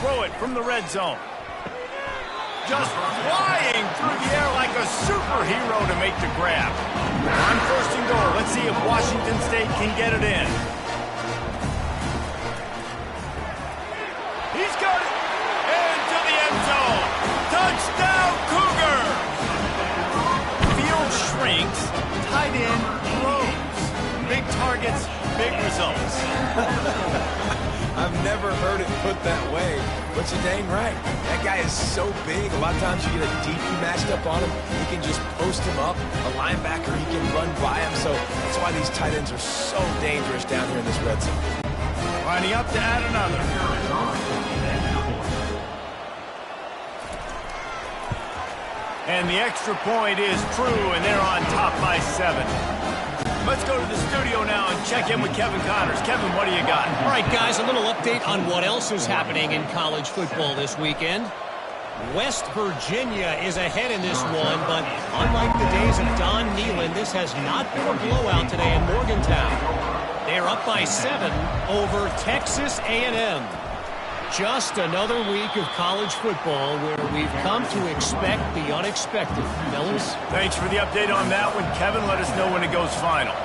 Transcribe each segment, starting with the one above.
throw it from the red zone. Just flying through the air like a superhero to make the grab. On first and goal, let's see if Washington State can get it in. He's got it into the end zone. Touchdown, Cougar! Field shrinks, tight end grows. Big targets, big results. I've never heard it put that way, but you're dang right. That guy is so big, a lot of times you get a DB matched up on him. He can just post him up. A linebacker, he can run by him. So that's why these tight ends are so dangerous down here in this red zone. Lining up to add another. And the extra point is true, and they're on top by 7. Let's go to the studio now and check in with Kevin Connors. Kevin, what do you got? All right, guys, a little update on what else is happening in college football this weekend. West Virginia is ahead in this one, but unlike the days of Don Nehlen, this has not been a blowout today in Morgantown. They're up by 7 over Texas A&M. Just another week of college football where we've come to expect the unexpected. Fellas? Thanks for the update on that one, Kevin. Let us know when it goes final.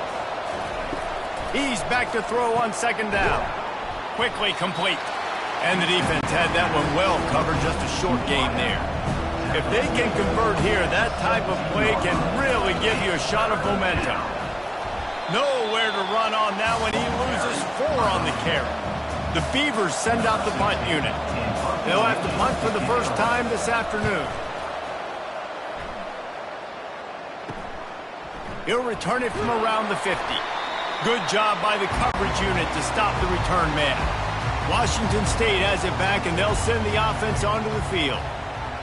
He's back to throw on second down. Quickly complete. And the defense had that one well covered, just a short gain there. If they can convert here, that type of play can really give you a shot of momentum. Nowhere to run on now when he loses 4 on the carry. The Beavers send out the punt unit. They'll have to punt for the first time this afternoon. He'll return it from around the 50. Good job by the coverage unit to stop the return man. Washington State has it back, and they'll send the offense onto the field.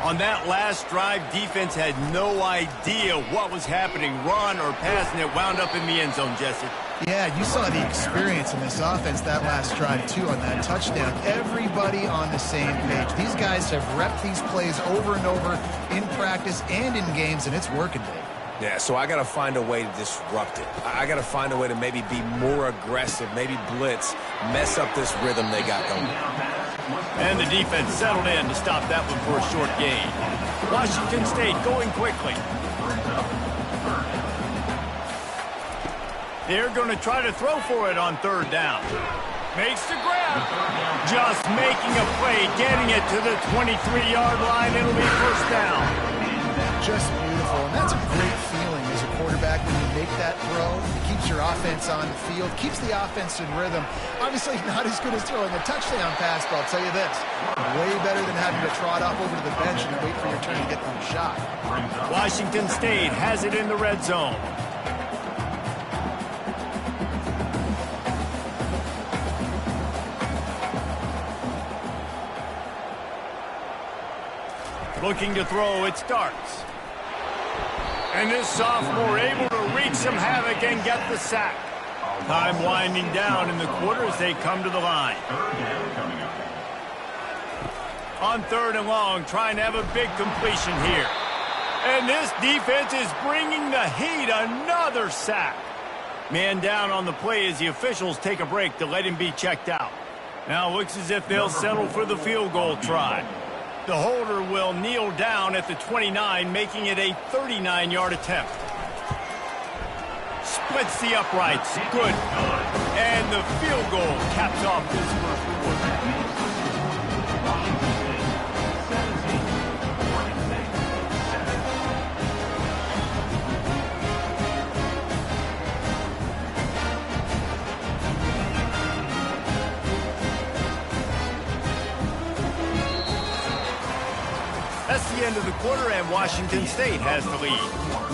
On that last drive, defense had no idea what was happening, run or pass, and it wound up in the end zone, Jesse. Yeah, you saw the experience in this offense that last drive, too, on that touchdown. Everybody on the same page. These guys have repped these plays over and over in practice and in games, and it's working, Dave. Yeah, so I got to find a way to disrupt it. I got to find a way to maybe be more aggressive, maybe blitz, mess up this rhythm they got going. And the defense settled in to stop that one for a short gain. Washington State going quickly. They're going to try to throw for it on third down. Makes the grab. Just making a play, getting it to the 23-yard line. It'll be first down. Just beautiful, and that's a great feeling as a quarterback when you make that throw. It keeps your offense on the field, keeps the offense in rhythm. Obviously not as good as throwing a touchdown pass, but I'll tell you this, way better than having to trot off over to the bench and wait for your turn to get the shot. Washington State has it in the red zone. Looking to throw, it starts. And this sophomore able to wreak some havoc and get the sack. Time winding down in the quarter as they come to the line. On third and long, trying to have a big completion here. And this defense is bringing the heat. Another sack. Man down on the play as the officials take a break to let him be checked out. Now it looks as if they'll settle for the field goal try. The holder will kneel down at the 29, making it a 39-yard attempt. Splits the uprights. Good. And the field goal caps off this first quarter. That's the end of the quarter, and Washington State has the lead.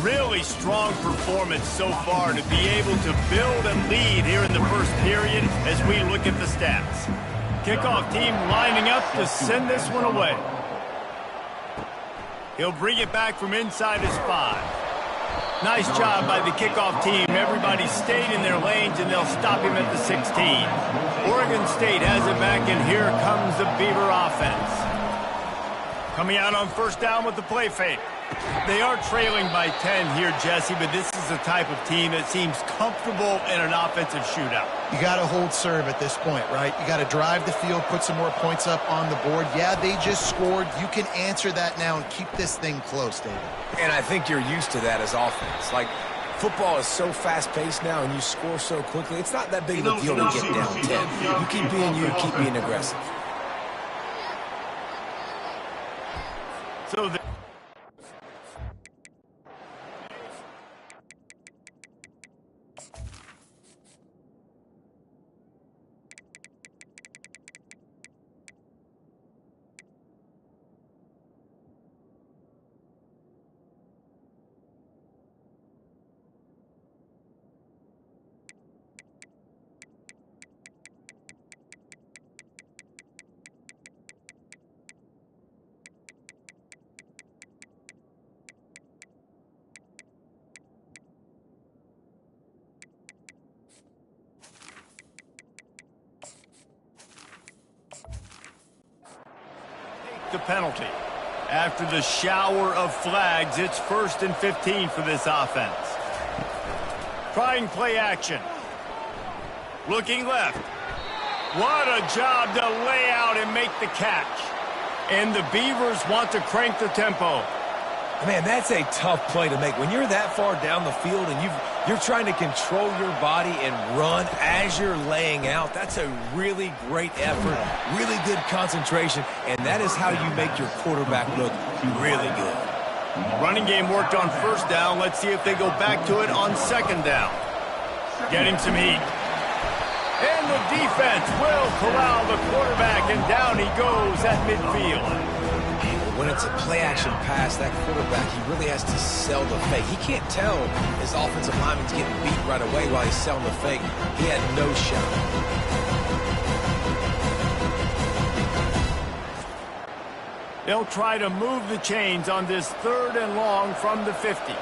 Really strong performance so far to be able to build and lead here in the first period as we look at the stats. Kickoff team lining up to send this one away. He'll bring it back from inside his 5. Nice job by the kickoff team. Everybody stayed in their lanes, and they'll stop him at the 16. Oregon State has it back, and here comes the Beaver offense. Coming out on first down with the play fake. They are trailing by 10 here, Jesse, but this is the type of team that seems comfortable in an offensive shootout. You got to hold serve at this point, right? You got to drive the field, put some more points up on the board. Yeah, they just scored. You can answer that now and keep this thing close, David. And I think you're used to that as offense. Like, football is so fast-paced now and you score so quickly, it's not that big of a deal to get down 10. You keep being you, keep being aggressive. So the penalty. After the shower of flags, it's 1st and 15 for this offense. Trying play action. Looking left. What a job to lay out and make the catch. And the Beavers want to crank the tempo. Man, that's a tough play to make. When you're that far down the field and you're trying to control your body and run as you're laying out, that's a really great effort, really good concentration, and that is how you make your quarterback look really good. Running game worked on 1st down. Let's see if they go back to it on 2nd down. Getting some heat. And the defense will corral the quarterback, and down he goes at midfield. When it's a play-action pass, that quarterback, he really has to sell the fake. He can't tell his offensive lineman's getting beat right away while he's selling the fake. He had no shot. They'll try to move the chains on this 3rd and long from the 50.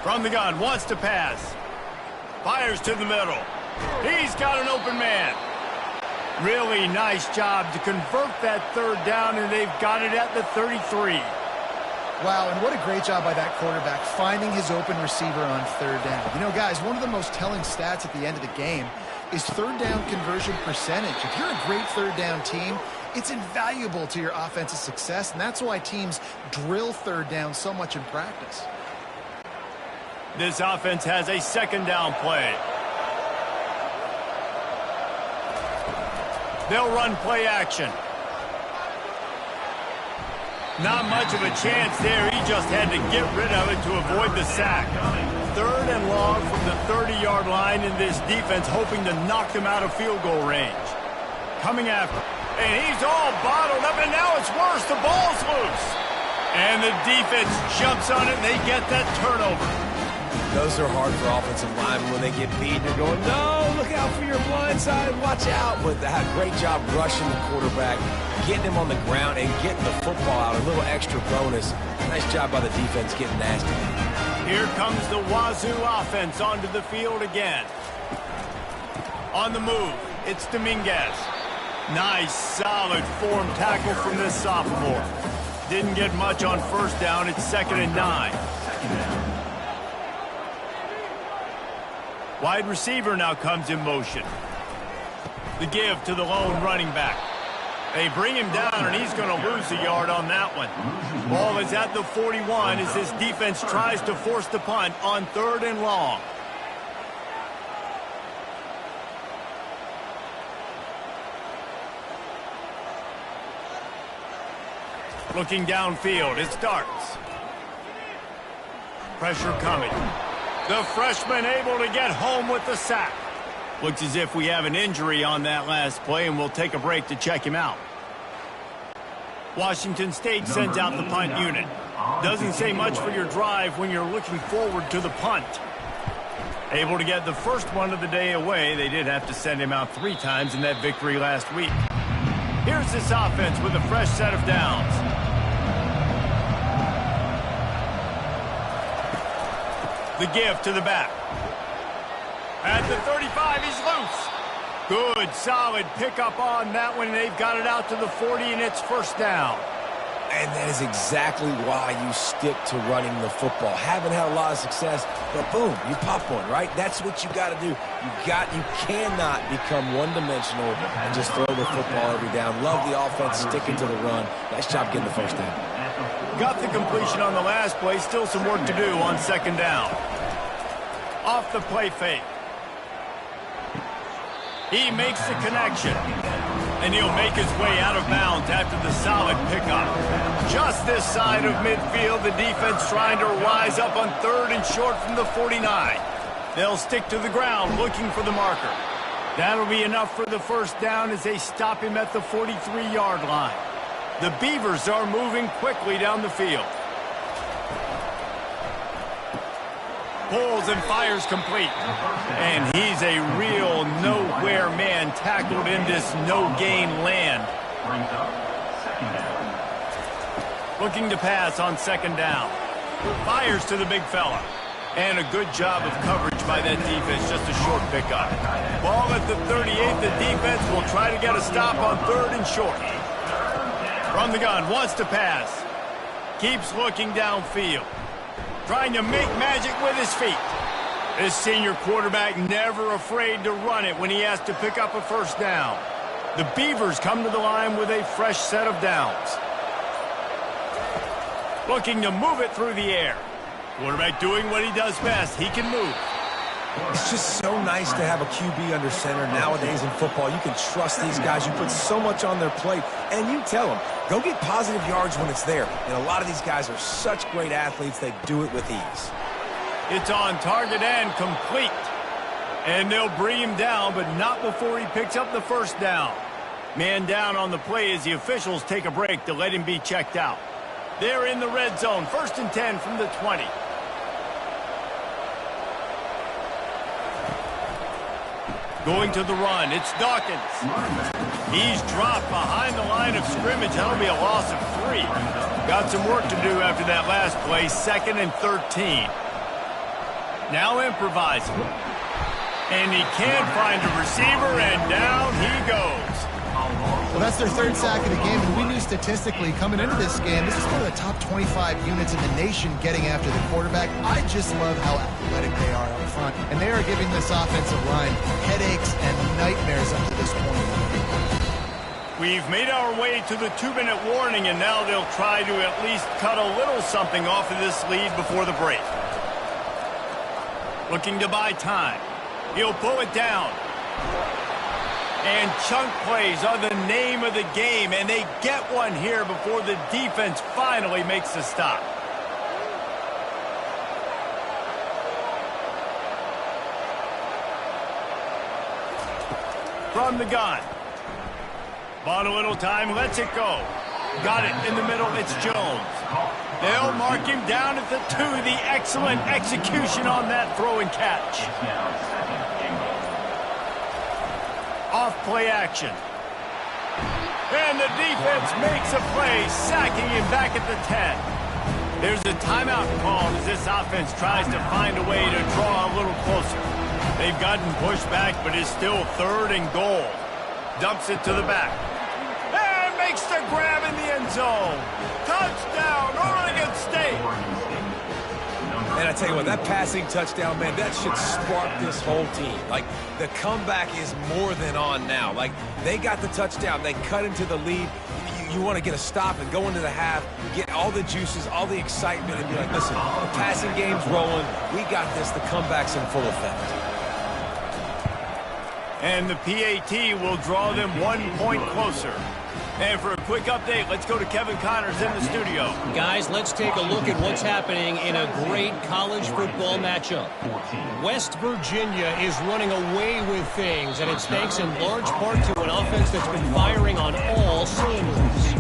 From the gun, wants to pass. Fires to the middle. He's got an open man. Really nice job to convert that 3rd down, and they've got it at the 33. Wow, and what a great job by that quarterback finding his open receiver on 3rd down. You know, guys, one of the most telling stats at the end of the game is 3rd down conversion percentage. If you're a great 3rd down team, it's invaluable to your offensive success, and that's why teams drill 3rd down so much in practice. This offense has a 2nd down play. They'll run play action. Not much of a chance there. He just had to get rid of it to avoid the sack. 3rd and long from the 30-yard line, in this defense hoping to knock them out of field goal range. Coming after. And he's all bottled up, and now it's worse. The ball's loose. And the defense jumps on it, and they get that turnover. Those are hard for offensive linemen when they get beat. They're going, no, look out for your blind side, watch out. But they had a great job rushing the quarterback, getting him on the ground, and getting the football out. A little extra bonus. Nice job by the defense getting nasty. Here comes the Wazoo offense onto the field again. On the move, it's Dominguez. Nice, solid form tackle from this sophomore. Didn't get much on 1st down. It's 2nd and 9. Wide receiver now comes in motion. The give to the lone running back. They bring him down, and he's going to lose a yard on that one. Ball is at the 41 as this defense tries to force the punt on 3rd and long. Looking downfield, it starts. Pressure coming. The freshman able to get home with the sack. Looks as if we have an injury on that last play, and we'll take a break to check him out. Washington State sends out the punt unit. Doesn't say much for your drive when you're looking forward to the punt. Able to get the first one of the day away. They did have to send him out 3 times in that victory last week. Here's this offense with a fresh set of downs. The give to the back. At the 35, he's loose. Good, solid pickup on that one. They've got it out to the 40, and it's first down. And that is exactly why you stick to running the football. Haven't had a lot of success, but boom, you pop one, right? That's what you got to do. You cannot become one-dimensional and just throw the football every down. Love the offense sticking to the run. Nice job getting the first down. Got the completion on the last play. Still some work to do on second down. Off the play fake. He makes the connection. And he'll make his way out of bounds after the solid pickup. Just this side of midfield, the defense trying to rise up on third and short from the 49. They'll stick to the ground looking for the marker. That'll be enough for the first down as they stop him at the 43-yard line. The Beavers are moving quickly down the field. Pulls and fires complete. And he's a real nowhere man tackled in this no-gain land. Looking to pass on second down. Fires to the big fella. And a good job of coverage by that defense. Just a short pickup. Ball at the 38. The defense will try to get a stop on third and short. From the gun. Wants to pass. Keeps looking downfield. Trying to make magic with his feet. This senior quarterback never afraid to run it when he has to pick up a first down. The Beavers come to the line with a fresh set of downs. Looking to move it through the air. Quarterback doing what he does best. He can move. It's just so nice to have a QB under center nowadays in football. You can trust these guys. You put so much on their plate, and you tell them, go get positive yards when it's there. And a lot of these guys are such great athletes, they do it with ease. It's on target and complete. And they'll bring him down, but not before he picks up the first down. Man down on the play as the officials take a break to let him be checked out. They're in the red zone, 1st and 10 from the 20. Going to the run, it's Dawkins. He's dropped behind the line of scrimmage. That'll be a loss of 3. Got some work to do after that last play, 2nd and 13. Now improvising. And he can't find a receiver, and down he goes. Well, that's their 3rd sack of the game, and we knew statistically coming into this game, this is one of the top 25 units in the nation getting after the quarterback. I just love how athletic they are up front, and they are giving this offensive line headaches and nightmares up to this point. We've made our way to the 2-minute warning, and now they'll try to at least cut a little something off of this lead before the break. Looking to buy time. He'll pull it down. And chunk plays are the name of the game, and they get one here before the defense finally makes the stop. From the gun. Bought a little time, lets it go. Got it in the middle, it's Jones. They'll mark him down at the 2. The excellent execution on that throw and catch. Off play action. And the defense makes a play, sacking him back at the 10. There's a timeout called as this offense tries to find a way to draw a little closer. They've gotten pushed back, but it's still 3rd and goal. Dumps it to the back. And makes the grab in the end zone. Touchdown, Oregon State. And I tell you what, that passing touchdown, man, that should spark this whole team. Like, the comeback is more than on now. Like, they got the touchdown. They cut into the lead. You want to get a stop and go into the half, get all the juices, all the excitement, and be like, listen, the passing game's rolling. We got this. The comeback's in full effect. And the PAT will draw them 1 point closer. And for a quick update, let's go to Kevin Connors in the studio. Guys, let's take a look at what's happening in a great college football matchup. West Virginia is running away with things, and it's thanks in large part to an offense that's been firing on all cylinders.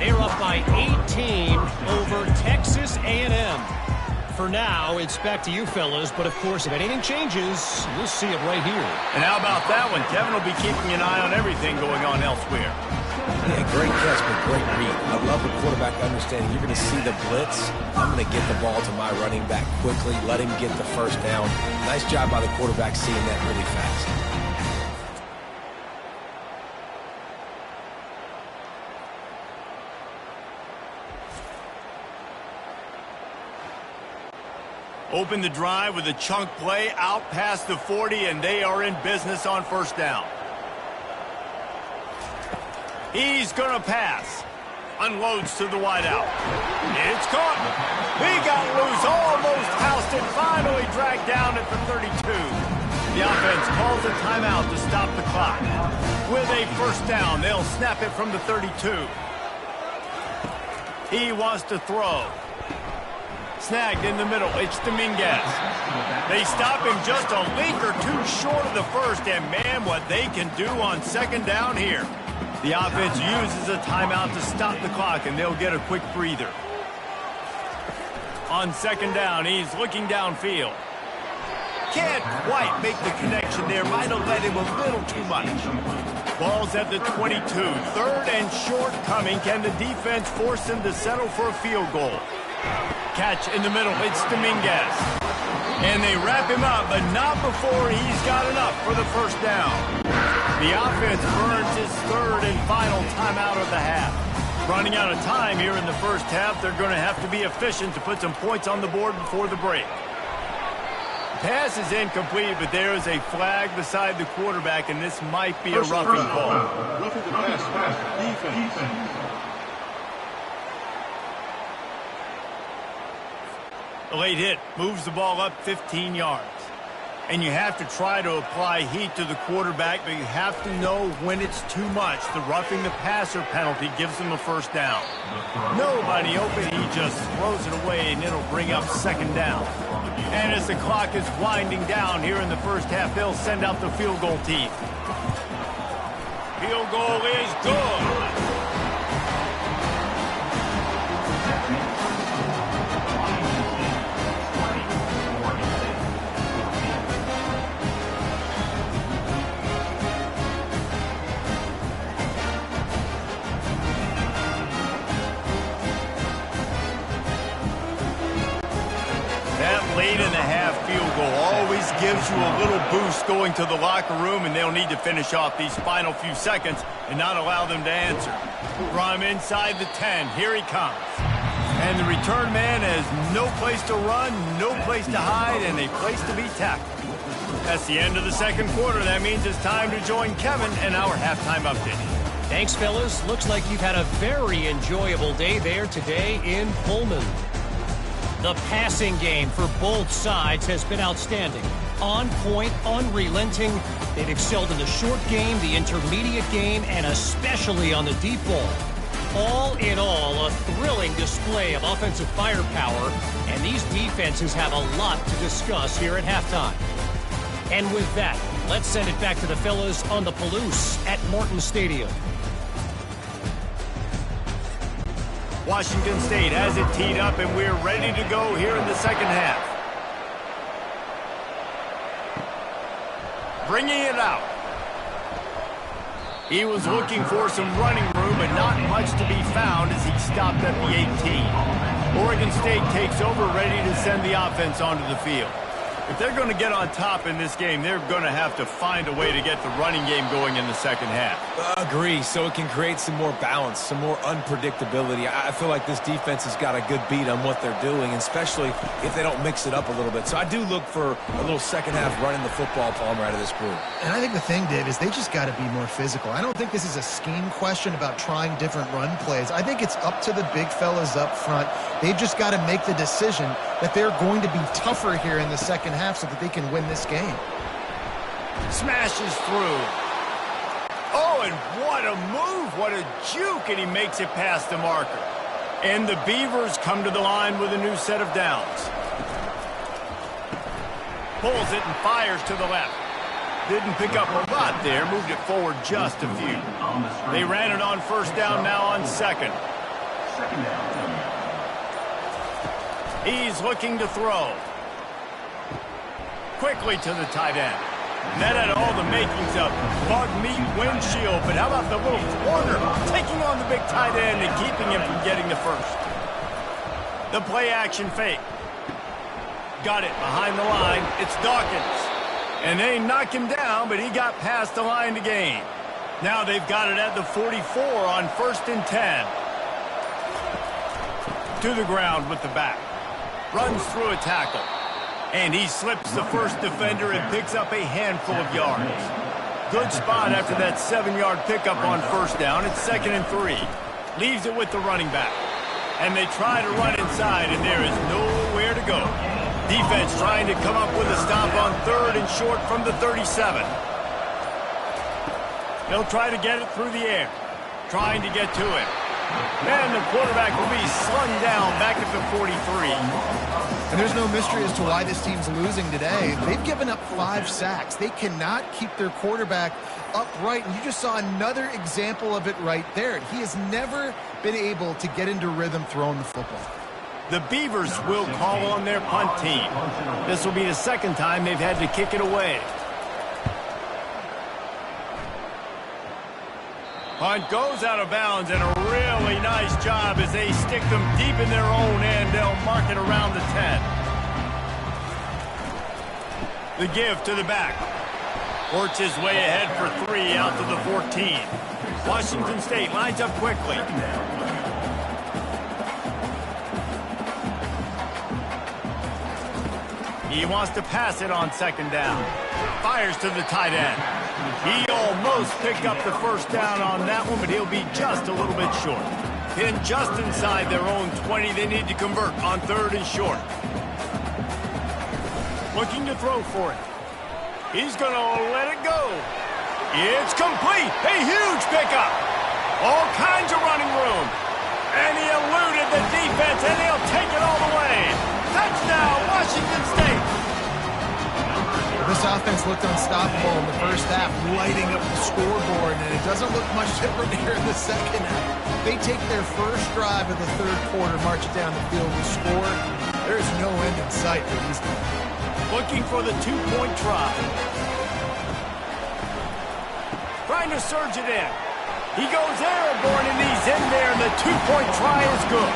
They're up by 18 over Texas A&M. For now, it's back to you fellas, but of course, if anything changes, we'll see it right here. And how about that one? Kevin will be keeping an eye on everything going on elsewhere. Yeah, great catch, but great read. I love the quarterback understanding. You're going to see the blitz. I'm going to get the ball to my running back quickly, let him get the first down. Nice job by the quarterback seeing that really fast. Open the drive with a chunk play out past the 40, and they are in business on first down. He's going to pass. Unloads to the wideout. It's caught. He got loose, almost housed it, finally dragged down at the 32. The offense calls a timeout to stop the clock. With a first down, they'll snap it from the 32. He wants to throw. Snagged in the middle. It's Dominguez. They stop him just a leak or two short of the first, and man, what they can do on second down here. The offense uses a timeout to stop the clock, and they'll get a quick breather. On second down, he's looking downfield. Can't quite make the connection there. Might have let him a little too much. Ball's at the 22. Third and short coming. Can the defense force him to settle for a field goal? Catch in the middle. It's Dominguez. And they wrap him up, but not before he's got enough for the first down. The offense burns his third and final timeout of the half. Running out of time here in the first half, they're going to have to be efficient to put some points on the board before the break. Pass is incomplete, but there is a flag beside the quarterback, and this might be a roughing call. Roughing the pass, defense. A late hit moves the ball up 15 yards. And you have to try to apply heat to the quarterback, but you have to know when it's too much. The roughing the passer penalty gives him a first down. Nobody open, he just throws it away, and it'll bring up second down. And as the clock is winding down here in the first half, they'll send out the field goal team. Field goal is good. Late in the half field goal always gives you a little boost going to the locker room, and they'll need to finish off these final few seconds and not allow them to answer. From inside the 10, here he comes. And the return man has no place to run, no place to hide, and a place to be tackled. That's the end of the second quarter. That means it's time to join Kevin in our halftime update. Thanks, fellas. Looks like you've had a very enjoyable day there today in Pullman. The passing game for both sides has been outstanding. On point, unrelenting. They've excelled in the short game, the intermediate game, and especially on the deep ball. All in all, a thrilling display of offensive firepower, and these defenses have a lot to discuss here at halftime. And with that, let's send it back to the fellas on the Palouse at Martin Stadium. Washington State has it teed up, and we're ready to go here in the second half. Bringing it out. He was looking for some running room, but not much to be found as he stopped at the 18. Oregon State takes over, ready to send the offense onto the field. If they're going to get on top in this game, they're going to have to find a way to get the running game going in the second half. Agree, so it can create some more balance, some more unpredictability. I feel like this defense has got a good beat on what they're doing, especially if they don't mix it up a little bit. So I do look for a little second half running the football, Palmer, out of this group. And I think the thing, Dave, is they just got to be more physical. I don't think this is a scheme question about trying different run plays. I think it's up to the big fellas up front. They've just got to make the decision that they're going to be tougher here in the second half so that they can win this game. Smashes through. Oh, and what a move, what a juke, and he makes it past the marker. And the Beavers come to the line with a new set of downs. Pulls it and fires to the left. Didn't pick up a lot there, moved it forward just a few. They ran it on first down, now on second. He's looking to throw. Quickly to the tight end. That had all the makings of bug meat windshield, but how about the little corner taking on the big tight end and keeping him from getting the first. The play action fake. Got it behind the line. It's Dawkins. And they knock him down, but he got past the line to gain. Now they've got it at the 44 on 1st and 10. To the ground with the back. Runs through a tackle. And he slips the first defender and picks up a handful of yards. Good spot after that 7-yard pickup on first down. It's 2nd and 3. Leaves it with the running back. And they try to run inside, and there is nowhere to go. Defense trying to come up with a stop on 3rd and short from the 37. They'll try to get it through the air. Trying to get to it. And the quarterback will be slung down back at the 43. And there's no mystery as to why this team's losing today. They've given up 5 sacks. They cannot keep their quarterback upright. And you just saw another example of it right there. He has never been able to get into rhythm throwing the football. The Beavers will call on their punt team. This will be the 2nd time they've had to kick it away. Punt goes out of bounds, and a really nice job as they stick them deep in their own end. They'll mark it around the 10. The give to the back. Works his way ahead for 3 out to the 14. Washington State lines up quickly. He wants to pass it on 2nd down. Fires to the tight end. He almost picked up the first down on that one, but he'll be just a little bit short. Pinned just inside their own 20. They need to convert on 3rd and short. Looking to throw for it. He's going to let it go. It's complete. A huge pickup. All kinds of running room. And he eluded the defense, and he'll take it all the way. Touchdown, Washington State. This offense looked unstoppable in the first half, lighting up the scoreboard, and it doesn't look much different here in the second half. They take their first drive of the 3rd quarter, march it down the field to score. There's no end in sight for these guys. Looking for the 2-point try. Trying to surge it in. He goes airborne, and he's in there, and the 2-point try is good.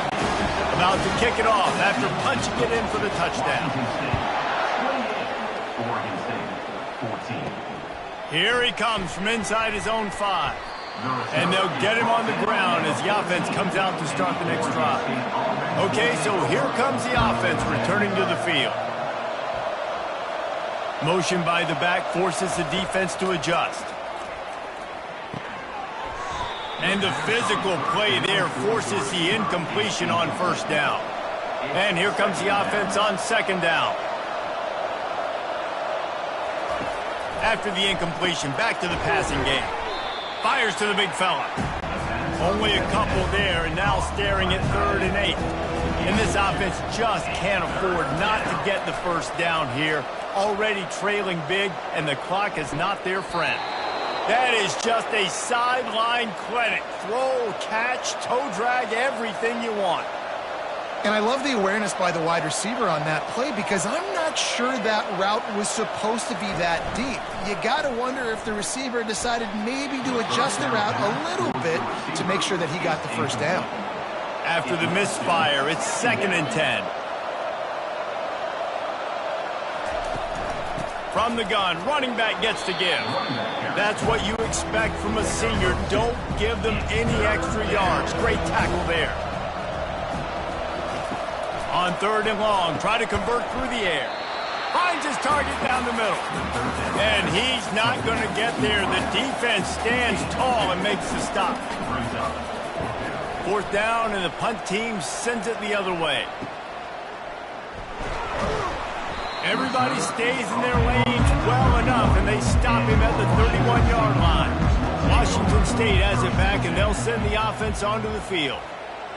About to kick it off after punching it in for the touchdown. Here he comes from inside his own 5. And they'll get him on the ground as the offense comes out to start the next drive. Okay, so here comes the offense returning to the field. Motion by the back forces the defense to adjust. And the physical play there forces the incompletion on first down. And here comes the offense on 2nd down. After the incompletion, back to the passing game. Fires to the big fella. Only a couple there, and now staring at 3rd and 8. And this offense just can't afford not to get the first down here. Already trailing big, and the clock is not their friend. That is just a sideline clinic. Throw, catch, toe drag, everything you want. And I love the awareness by the wide receiver on that play because I'm not sure that route was supposed to be that deep. You got to wonder if the receiver decided maybe to adjust the route a little bit to make sure that he got the first down. After the misfire, it's 2nd and 10. From the gun, running back gets to give. That's what you expect from a senior. Don't give them any extra yards. Great tackle there. On 3rd and long, try to convert through the air. Finds his target down the middle. And he's not going to get there. The defense stands tall and makes the stop. 4th down, and the punt team sends it the other way. Everybody stays in their lanes well enough, and they stop him at the 31-yard line. Washington State has it back, and they'll send the offense onto the field.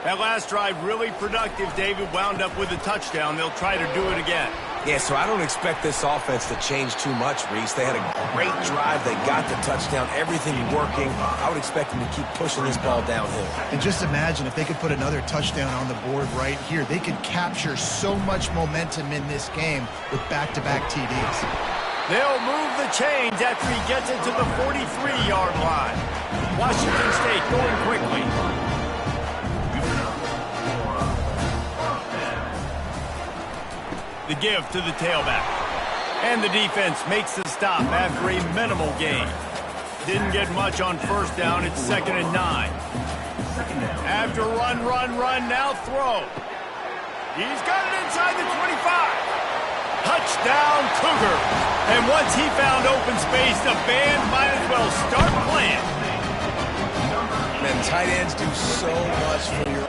That last drive really productive. David wound up with a touchdown. They'll try to do it again. Yeah, so I don't expect this offense to change too much, Reese. They had a great drive. They got the touchdown. Everything working. I would expect them to keep pushing this ball downhill. And just imagine if they could put another touchdown on the board right here. They could capture so much momentum in this game with back-to-back TDs. They'll move the chains after he gets it to the 43-yard line. Washington State going quickly. The give to the tailback. And the defense makes the stop after a minimal gain. Didn't get much on first down. It's 2nd and 9. After run, now throw. He's got it inside the 25. Touchdown, Cougar. And once he found open space, the band might as well start playing. Man, tight ends do so much for your...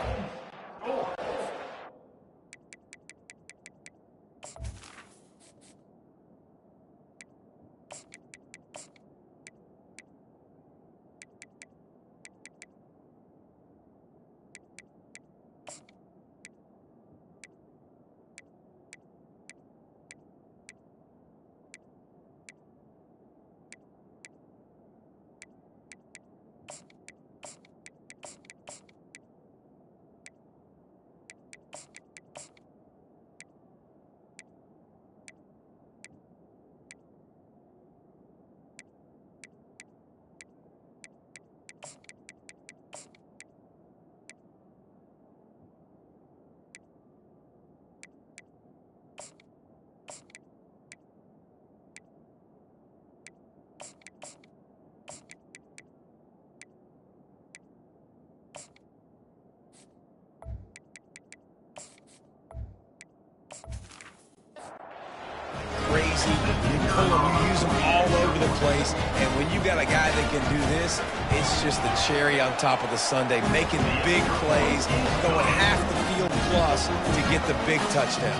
Crazy. You pull them, you use them all over the place. And when you got a guy that can do this, it's just the cherry on top of the sundae, making big plays, going half the field plus to get the big touchdown.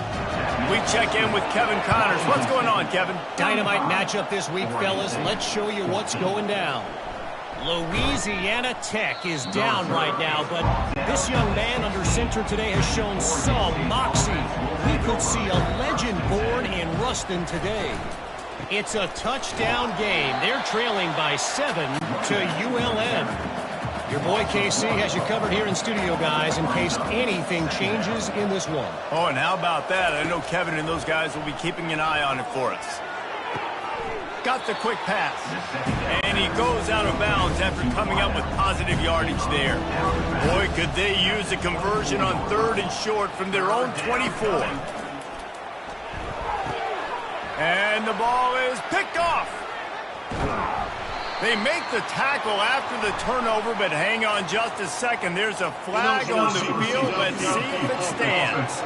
We check in with Kevin Connors. What's going on, Kevin? Dynamite matchup this week, fellas. Let's show you what's going down. Louisiana Tech is down right now, but this young man under center today has shown some moxie. We could see a legend born in Ruston today. It's a touchdown game. They're trailing by 7 to ULM. Your boy KC has you covered here in studio, guys, in case anything changes in this one. Oh, and how about that? I know Kevin and those guys will be keeping an eye on it for us. Got the quick pass, and he goes out of bounds after coming up with positive yardage there. Boy, could they use a conversion on 3rd and short from their own 24. And the ball is picked off. They make the tackle after the turnover, but hang on just a second. There's a flag on the field. Let's see if it stands.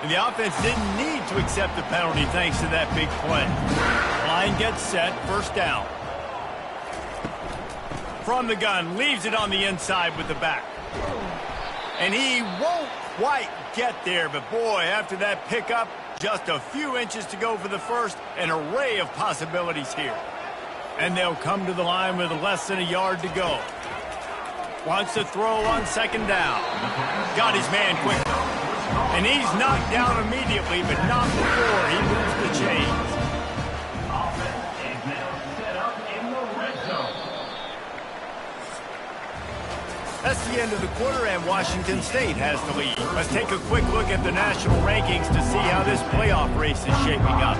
And the offense didn't need to accept the penalty thanks to that big play. Line gets set, first down. From the gun, leaves it on the inside with the back. And he won't quite get there, but boy, after that pickup, just a few inches to go for the first, an array of possibilities here. And they'll come to the line with less than a yard to go. Wants to throw on 2nd down. Got his man quickly. And he's knocked down immediately, but not before he moves the chains. That's the end of the quarter, and Washington State has the lead. Let's take a quick look at the national rankings to see how this playoff race is shaping up.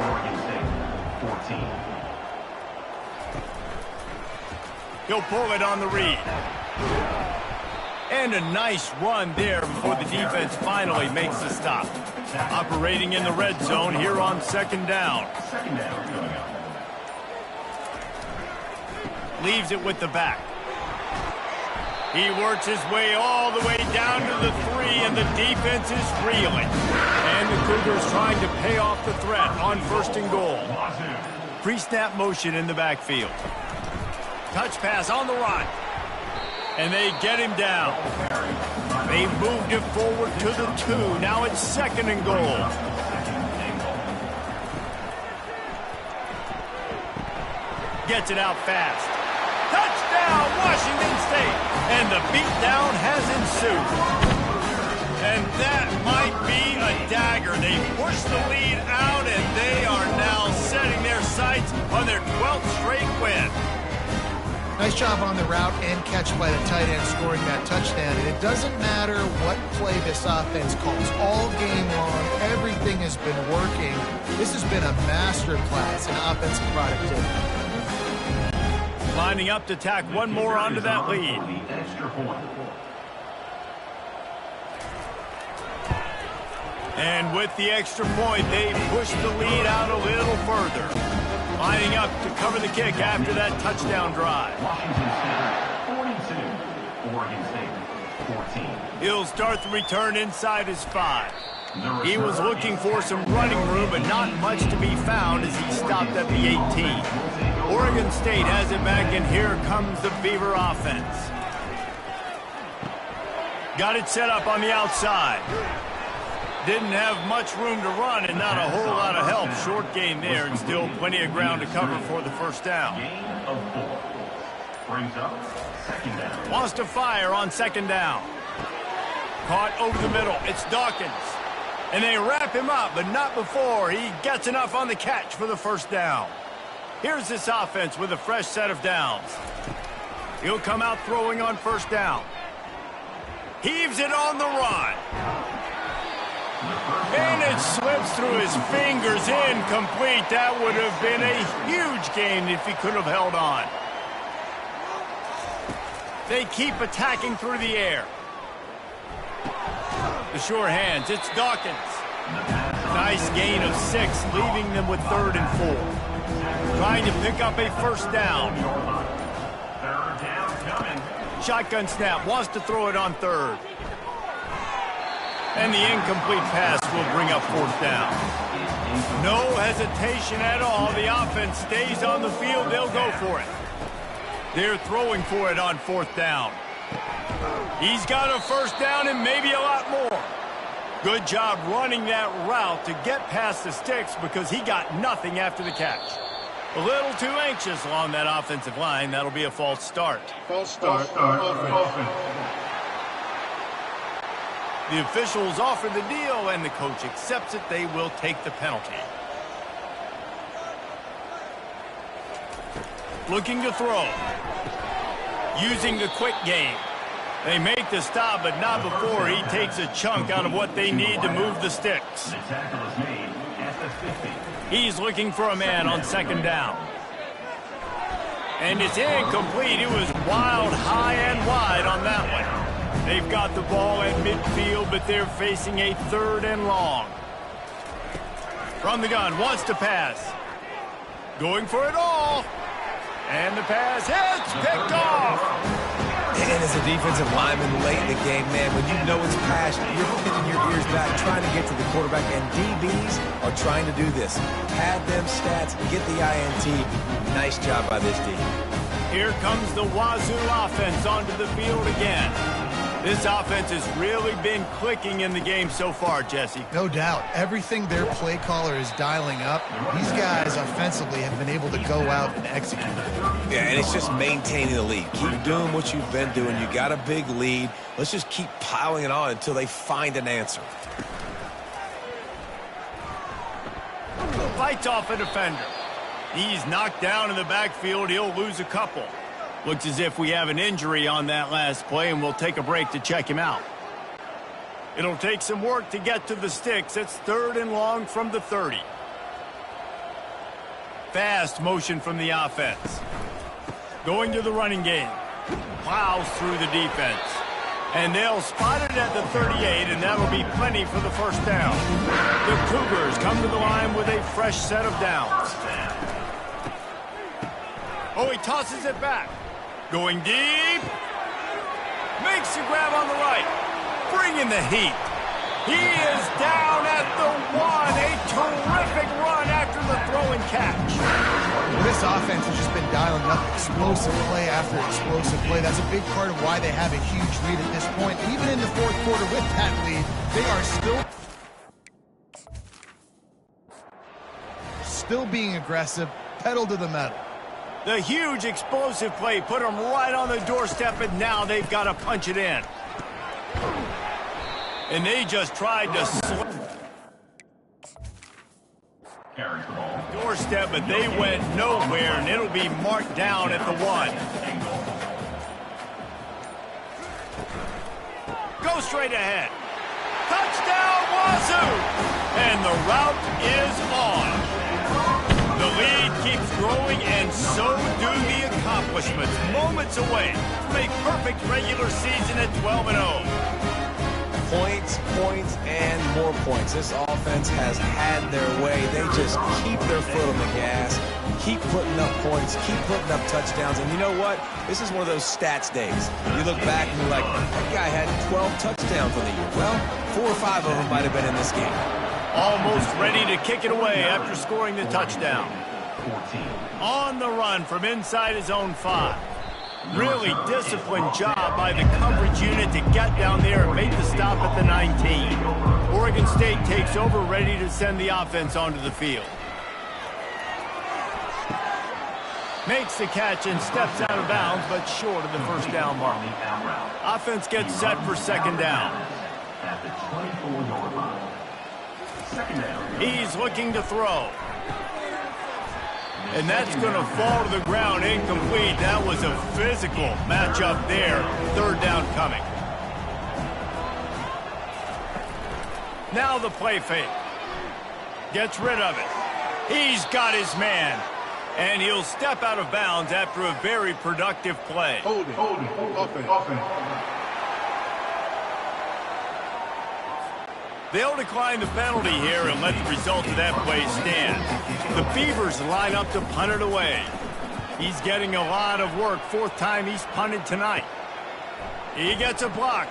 Oregon State, 14. He'll pull it on the read. And a nice run there before the defense finally makes the stop. Operating in the red zone here on 2nd down. Leaves it with the back. He works his way all the way down to the 3, and the defense is reeling. And the Cougars trying to pay off the threat on 1st and goal. Pre-snap motion in the backfield. Touch pass on the right. And they get him down. They moved it forward to the 2. Now it's 2nd and goal. Gets it out fast. Touchdown, Washington State. And the beatdown has ensued. And that might be a dagger. They push the lead out, and they are now setting their sights on their 12th straight win. Nice job on the route and catch by the tight end scoring that touchdown. And it doesn't matter what play this offense calls. All game long, everything has been working. This has been a master class in offensive productivity. Lining up to tack one more onto that lead. And with the extra point, they push the lead out a little further. Lining up to cover the kick after that touchdown drive. Washington State, 42. Oregon State, He'll start the return inside his 5. He was looking for some running room, but not much to be found as he stopped at the 18. Oregon State has it back, and here comes the Beaver offense. Got it set up on the outside. Didn't have much room to run and not a whole lot of help. Short gain there and still plenty of ground to cover for the first down. Brings up second down. Wants to fire on second down. Caught over the middle. It's Dawkins. And they wrap him up, but not before he gets enough on the catch for the first down. Here's this offense with a fresh set of downs. He'll come out throwing on first down. Heaves it on the run. And it slips through his fingers, incomplete. That would have been a huge gain if he could have held on. They keep attacking through the air. The sure hands, it's Dawkins. Nice gain of 6, leaving them with 3rd and 4. Trying to pick up a first down. Third down coming. Shotgun snap, wants to throw it on 3rd. And the incomplete pass will bring up 4th down. No hesitation at all. The offense stays on the field. They'll go for it. They're throwing for it on 4th down. He's got a first down and maybe a lot more. Good job running that route to get past the sticks because he got nothing after the catch. A little too anxious along that offensive line. That'll be a false start. False start. Offense. The officials offer the deal, and the coach accepts it. They will take the penalty. Looking to throw. Using the quick game. They make the stop, but not before he takes a chunk out of what they need to move the sticks. The tackle is made at the 50. He's looking for a man on second down. And it's incomplete. It was wild, high and wide on that one. They've got the ball at midfield, but they're facing a 3rd and long. From the gun, wants to pass. Going for it all. And the pass hits, picked off. And as a defensive lineman late in the game, man, when you know it's pass, you're pinning your ears back, trying to get to the quarterback, and DBs are trying to do this. Pad them stats, get the INT. Nice job by this team. Here comes the Wazoo offense onto the field again. This offense has really been clicking in the game so far, Jesse. No doubt. Everything their play caller is dialing up, these guys offensively have been able to go out and execute. Yeah, and it's just maintaining the lead. Keep doing what you've been doing. You got a big lead. Let's just keep piling it on until they find an answer. Fights off a defender. He's knocked down in the backfield. He'll lose a couple. Looks as if we have an injury on that last play, and we'll take a break to check him out. It'll take some work to get to the sticks. It's 3rd and long from the 30. Fast motion from the offense. Going to the running game. Plows through the defense. And they'll spot it at the 38, and that'll be plenty for the first down. The Cougars come to the line with a fresh set of downs. Oh, he tosses it back. Going deep. Makes the grab on the right. Bringing the heat. He is down at the 1. A terrific run after the throw and catch. Well, this offense has just been dialing up explosive play after explosive play. That's a big part of why they have a huge lead at this point. Even in the 4th quarter with that lead, they are still being aggressive, pedal to the metal. The huge explosive play put them right on the doorstep, and now they've got to punch it in. And they just tried to Carries the ball. doorstep, but they went nowhere, and it'll be marked down at the 1. Go straight ahead. Touchdown, Wazoo! And the route is on. The lead keeps growing, and so do the accomplishments. Moments away from a perfect regular season at 12-0. Points, points, and more points. This offense has had their way. They just keep their foot on the gas, keep putting up points, keep putting up touchdowns. And you know what? This is one of those stats days. You look back and you're like, that guy had 12 touchdowns on the year. Well, 4 or 5 of them might have been in this game. Almost ready to kick it away after scoring the touchdown. 14. On the run from inside his own 5. Really disciplined job by the coverage unit to get down there and make the stop at the 19. Oregon State takes over, ready to send the offense onto the field. Makes the catch and steps out of bounds, but short of the first down mark. Offense gets set for second down. At the 24-yard line. Second down. He's looking to throw. And that's going to fall to the ground incomplete. That was a physical matchup there. Third down coming. Now the play fake. Gets rid of it. He's got his man. And he'll step out of bounds after a very productive play. Holding. Offense. They'll decline the penalty here and let the result of that play stand. The Beavers line up to punt it away. He's getting a lot of work. 4th time he's punted tonight. He gets a block.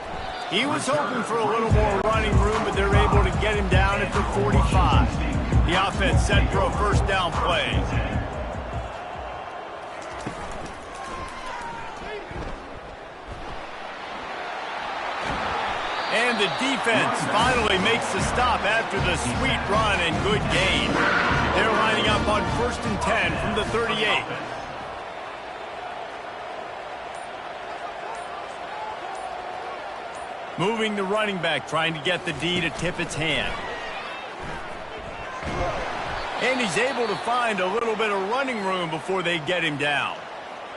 He was hoping for a little more running room, but they're able to get him down at the 45. The offense set for a first down play. And the defense finally makes the stop after the sweet run and good gain. They're lining up on 1st and 10 from the 38. Moving the running back, trying to get the D to tip its hand. And he's able to find a little bit of running room before they get him down.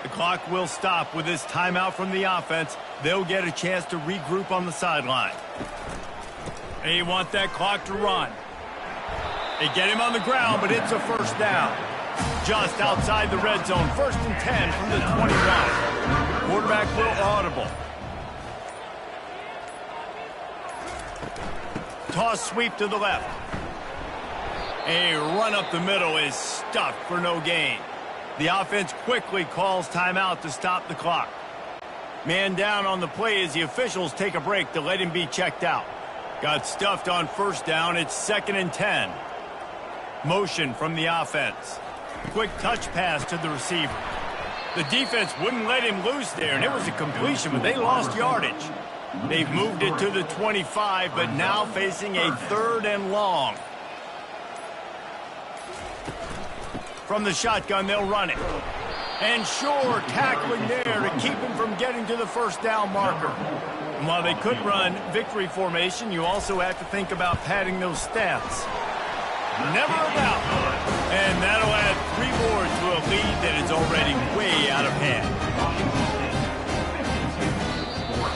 The clock will stop with this timeout from the offense. They'll get a chance to regroup on the sideline. They want that clock to run. They get him on the ground, but it's a first down. Just outside the red zone, 1st and 10 from the 21. Quarterback will audible. Toss sweep to the left. A run up the middle is stuffed for no gain. The offense quickly calls timeout to stop the clock. Man down on the play as the officials take a break to let him be checked out. Got stuffed on first down. It's 2nd and 10. Motion from the offense. Quick touch pass to the receiver. The defense wouldn't let him loose there, and it was a completion, but they lost yardage. They've moved it to the 25, but now facing a 3rd and long. From the shotgun, they'll run it. And sure, tackling there to keep him from getting to the first down marker. And while they could run victory formation, you also have to think about padding those stats. Never a doubt. And that'll add 3 more to a lead that is already way out of hand.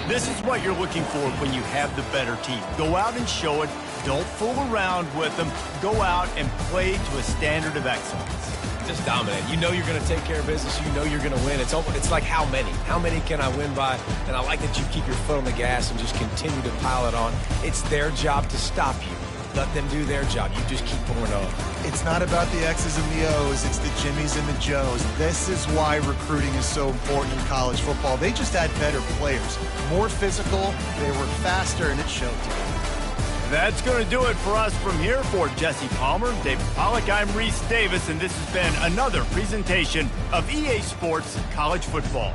This is what you're looking for when you have the better team. Go out and show it. Don't fool around with them. Go out and play to a standard of excellence. Just dominate. You know you're going to take care of business. You know you're going to win. It's like how many? How many can I win by? And I like that you keep your foot on the gas and just continue to pile it on. It's their job to stop you. Let them do their job. You just keep pouring on. It's not about the X's and the O's. It's the Jimmies and the Joes. This is why recruiting is so important in college football. They just had better players. More physical. They were faster, and it showed today. That's going to do it for us from here. For Jesse Palmer, David Pollack, I'm Reese Davis, and this has been another presentation of EA Sports College Football.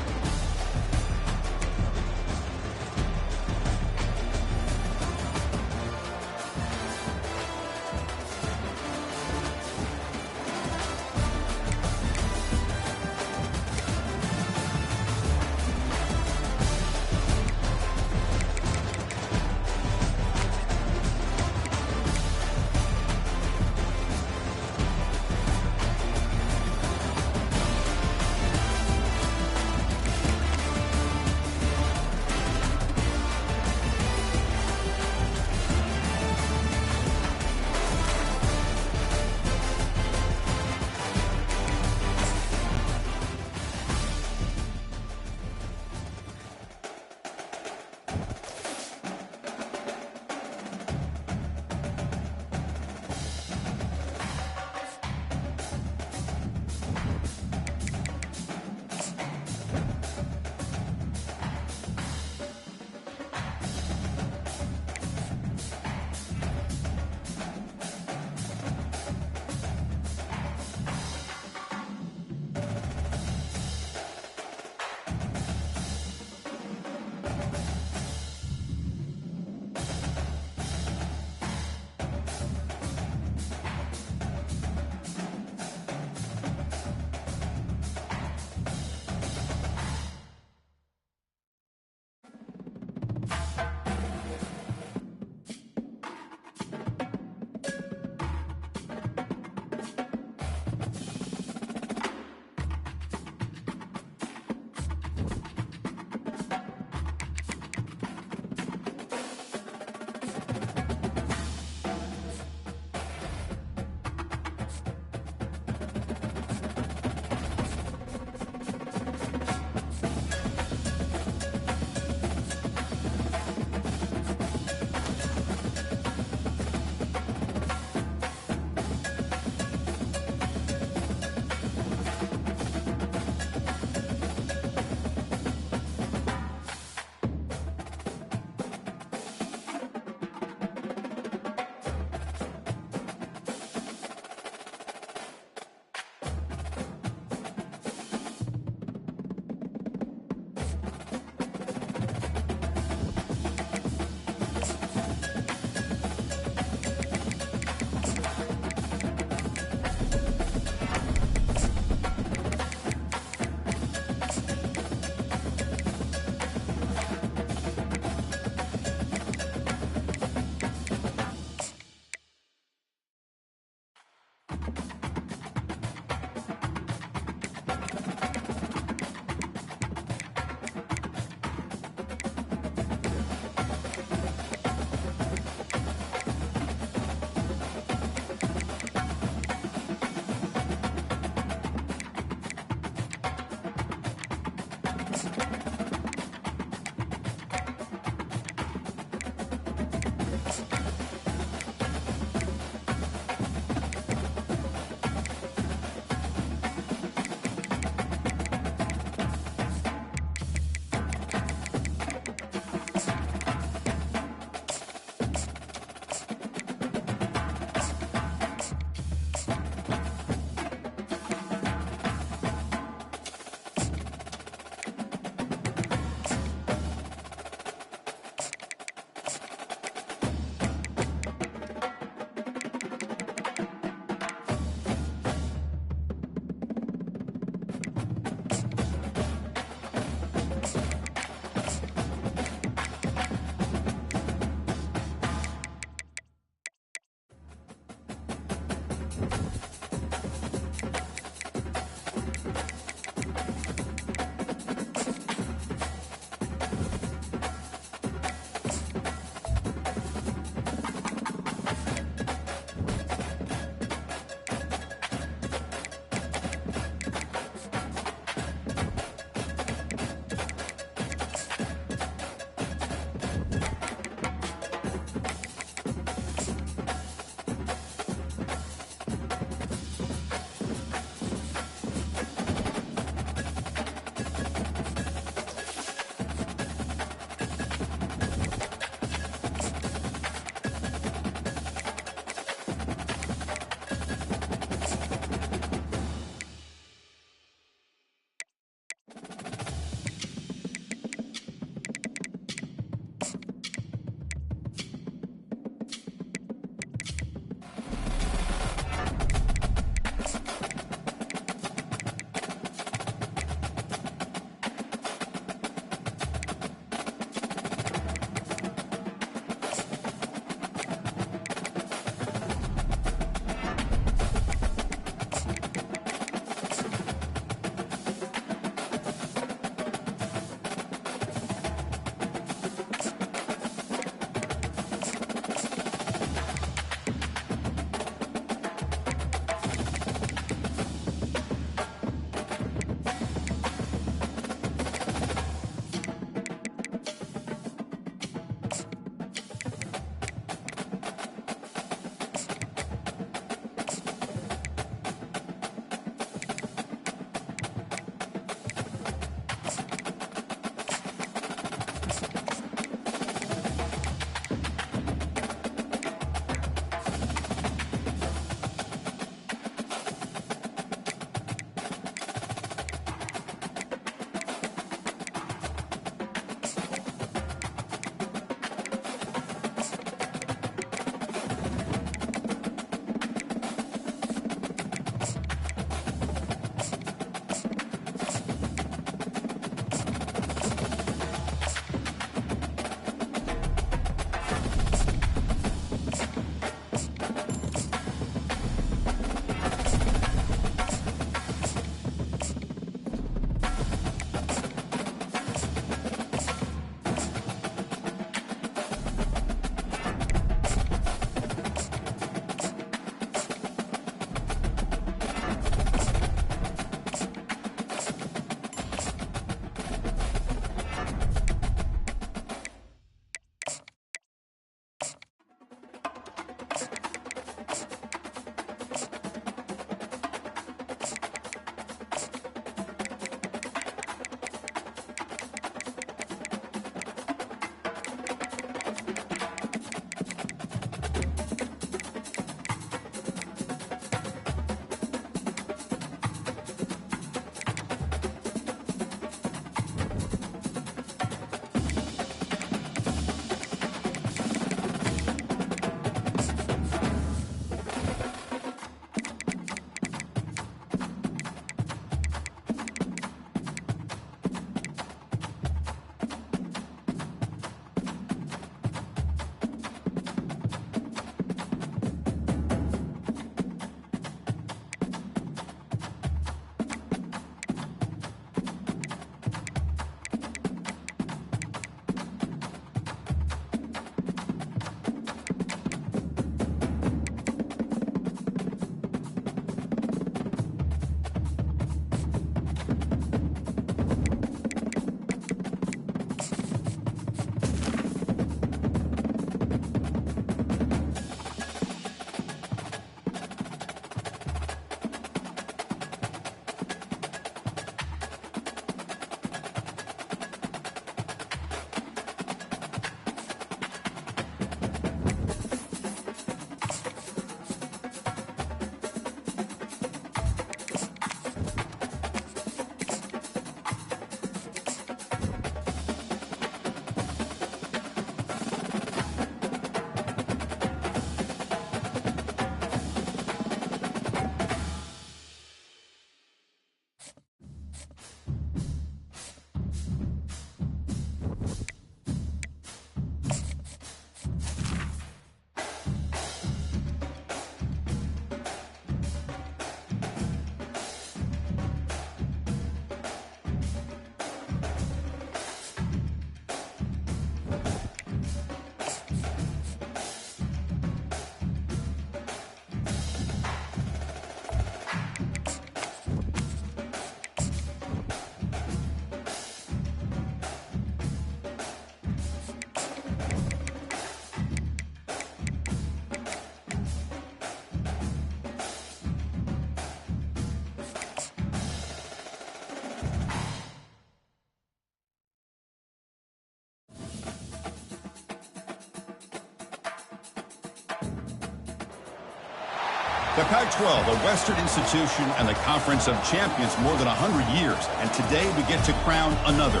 The Pac-12, a Western institution and the Conference of Champions more than 100 years, and today we get to crown another.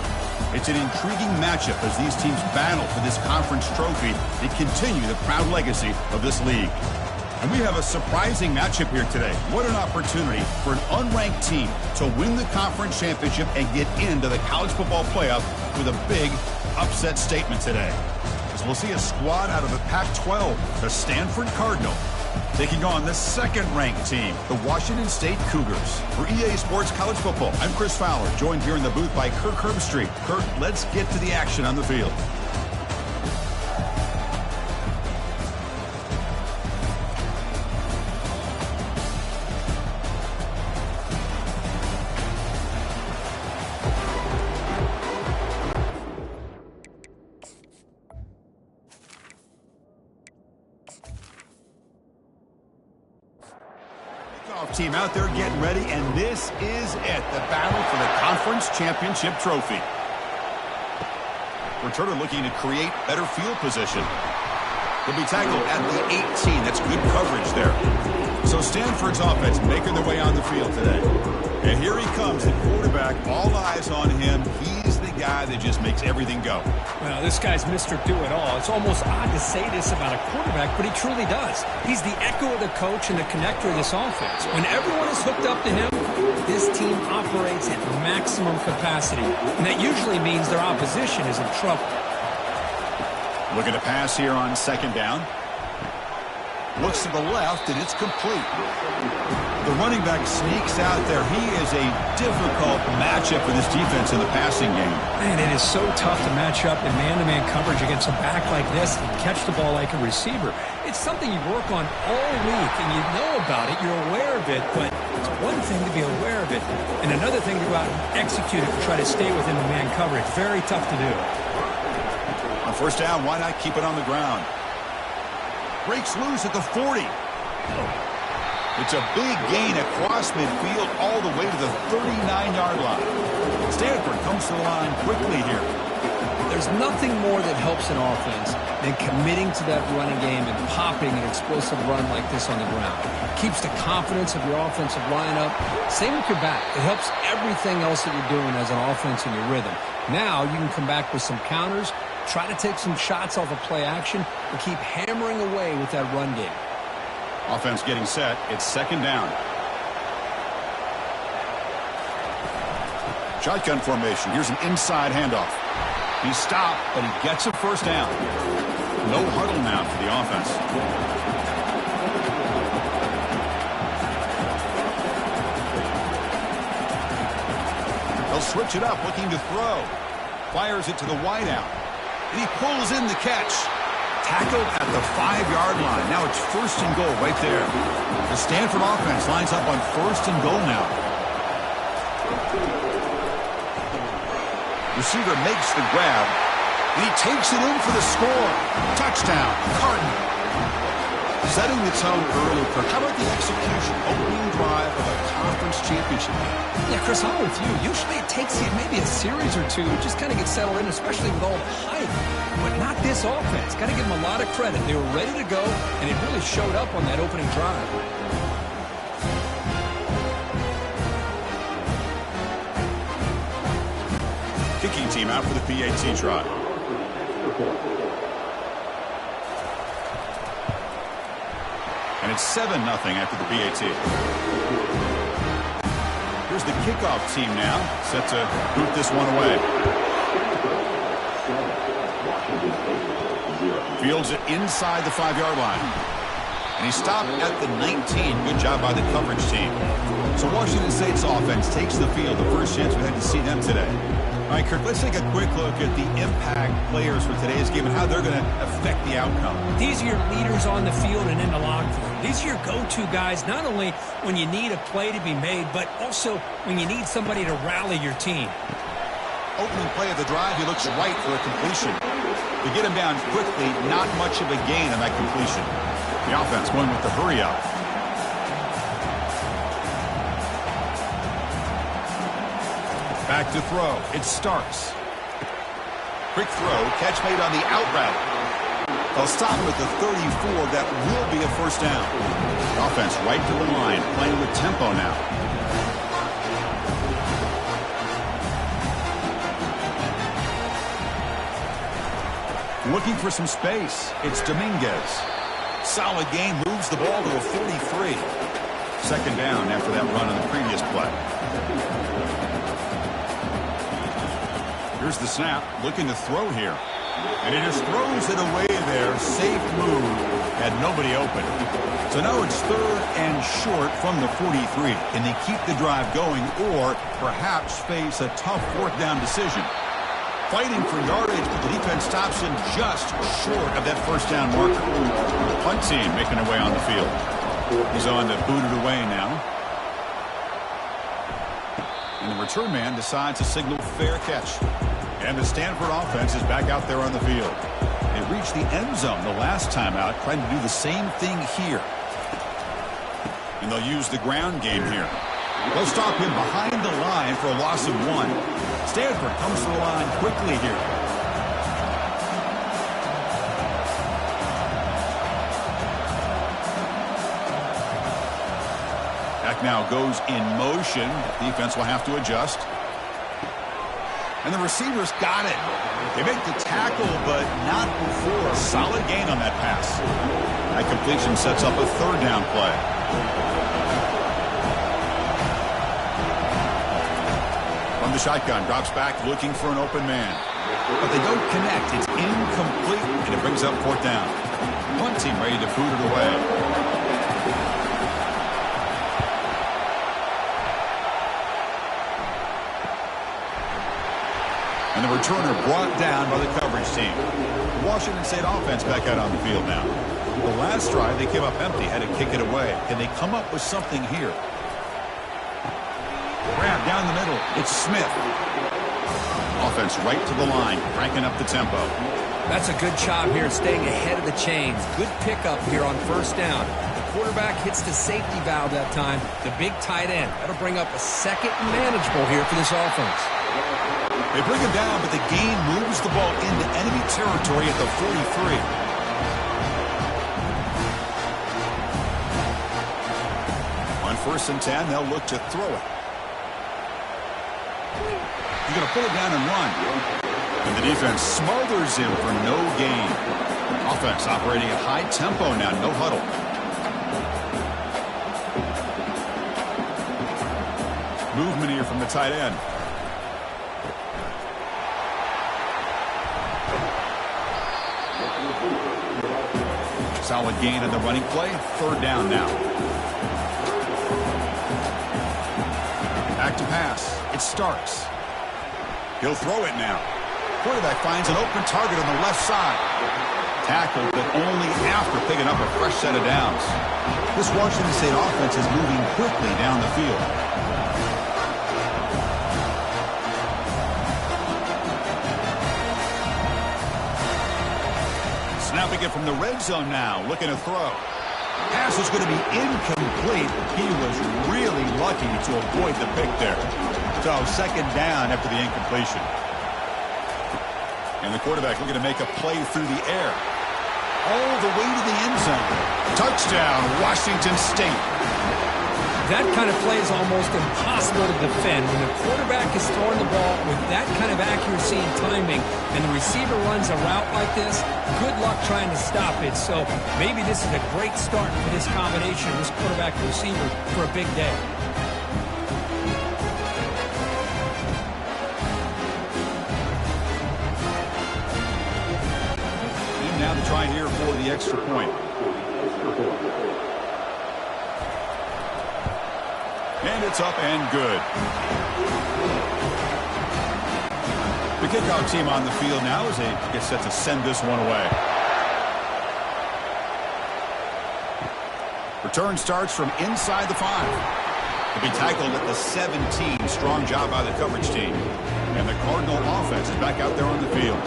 It's an intriguing matchup as these teams battle for this conference trophy and continue the proud legacy of this league. And we have a surprising matchup here today. What an opportunity for an unranked team to win the conference championship and get into the college football playoff with a big upset statement today. As we'll see a squad out of the Pac-12, the Stanford Cardinal, taking on the second-ranked team, the Washington State Cougars. For EA Sports College Football, I'm Chris Fowler, joined here in the booth by Kirk Herbstreit. Kirk, let's get to the action on the field. Team out there getting ready, and this is it, the battle for the conference championship trophy. Returner looking to create better field position. He'll be tackled at the 18. That's good coverage there. So Stanford's offense making their way on the field today. And here he comes, the quarterback, all eyes on him. He's the guy that just makes everything go. Well, this guy's Mr. Do-It-All. It's almost odd to say this about a quarterback, but he truly does. He's the echo of the coach and the connector of this offense. When everyone is hooked up to him, this team operates at maximum capacity, and that usually means their opposition is in trouble. Looking to pass here on second down. Looks to the left, and it's complete. The running back sneaks out there. He is a difficult matchup for this defense in the passing game. Man, it is so tough to match up in man-to-man coverage against a back like this and catch the ball like a receiver. It's something you work on all week, and you know about it. You're aware of it, but it's one thing to be aware of it, and another thing to go out and execute it and try to stay within the man coverage. Very tough to do. On first down, why not keep it on the ground? Breaks loose at the 40. It's a big gain across midfield all the way to the 39-yard line. Stanford comes to the line quickly here. There's nothing more that helps an offense than committing to that running game and popping an explosive run like this on the ground. Keeps the confidence of your offensive lineup. Same with your back. It helps everything else that you're doing as an offense in your rhythm. Now you can come back with some counters, try to take some shots off of play action, and keep hammering away with that run game. Offense getting set. It's second down. Shotgun formation. Here's an inside handoff. He's stopped, but he gets a first down. No huddle now for the offense. They'll switch it up, looking to throw. Fires it to the wideout. And he pulls in the catch. Tackled at the 5-yard line. Now it's first and goal right there. The Stanford offense lines up on first and goal now. Receiver makes the grab, and he takes it in for the score. Touchdown, Cardinal. Setting the tone early, Kirk. How about the execution? Opening drive of a conference championship. Yeah, Chris, I'm with you. Usually it takes you maybe a series or two to just kind of get settled in, especially with all the hype. But not this offense. Got to give them a lot of credit. They were ready to go, and it really showed up on that opening drive. Kicking team out for the PAT try. And it's 7-0 after the PAT. Here's the kickoff team now, set to boot this one away. Fields it inside the 5-yard line. And he stopped at the 19. Good job by the coverage team. So Washington State's offense takes the field. The first chance we had to see them today. All right, Kirk, let's take a quick look at the impact players for today's game and how they're going to affect the outcome. These are your leaders on the field and in the locker room. These are your go-to guys, not only when you need a play to be made, but also when you need somebody to rally your team. Opening play of the drive, he looks right for a completion. To get him down quickly, not much of a gain on that completion. The offense going with the hurry-up. Back to throw. It's Starks. Quick throw. Catch made on the out route. They'll stop him at the 34. That will be a first down. Offense right to the line, playing with tempo now. Looking for some space. It's Dominguez. Solid gain, moves the ball to a 43. Second down after that run on the previous play. Here's the snap, looking to throw here. And he just throws it away there. Safe move. Had nobody open. So now it's third and short from the 43. Can they keep the drive going or perhaps face a tough fourth down decision? Fighting for yardage, but the defense stops him just short of that first down marker. Punt team making their way on the field. He's on to boot it away now. And the return man decides to signal fair catch. And the Stanford offense is back out there on the field. They reached the end zone the last time out, trying to do the same thing here. And they'll use the ground game here. They'll stop him behind the line for a loss of 1. Stanford comes to the line quickly here. Back now goes in motion. Defense will have to adjust. And the receivers got it. They make the tackle, but not before. Solid gain on that pass. That completion sets up a third down play. From the shotgun, drops back, looking for an open man. But they don't connect. It's incomplete, and it brings up fourth down. Punt team ready to boot it away. And the returner brought down by the coverage team. The Washington State offense back out on the field now. The last drive, they came up empty, had to kick it away. Can they come up with something here? Grab down the middle. It's Smith. Offense right to the line, cranking up the tempo. That's a good job here, staying ahead of the chains. Good pickup here on first down. The quarterback hits the safety valve that time. The big tight end. That'll bring up a second manageable here for this offense. They bring him down, but the gain moves the ball into enemy territory at the 43. On 1st and 10, they'll look to throw it. He's going to pull it down and run. And the defense smothers him for no gain. Offense operating at high tempo now, no huddle. Movement here from the tight end. Solid gain on the running play. Third down now. Back to pass. It's Starks. He'll throw it now. Quarterback finds an open target on the left side. Tackled, but only after picking up a fresh set of downs. This Washington State offense is moving quickly down the field. Snapping it from the red zone now, looking to throw. Pass is going to be incomplete. He was really lucky to avoid the pick there. So second down after the incompletion. And the quarterback looking to make a play through the air. All the way to the end zone. Touchdown, Washington State. That kind of play is almost impossible to defend. When the quarterback is throwing the ball with that kind of accuracy and timing, and the receiver runs a route like this, good luck trying to stop it. So maybe this is a great start for this combination, this quarterback and receiver, for a big day. And now to try here for the extra point. And it's up and good. The kickoff team on the field now as they get set to send this one away. Return starts from inside the 5. To be tackled at the 17. Strong job by the coverage team. And the Cardinal offense is back out there on the field.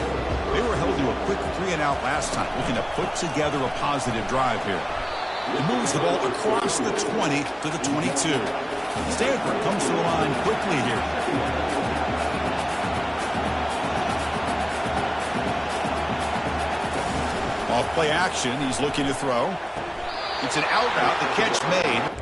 They were held to a quick 3-and-out last time, looking to put together a positive drive here. It moves the ball across the 20 to the 22. Stanford comes to the line quickly here. Off play action, he's looking to throw. It's an out route, the catch made.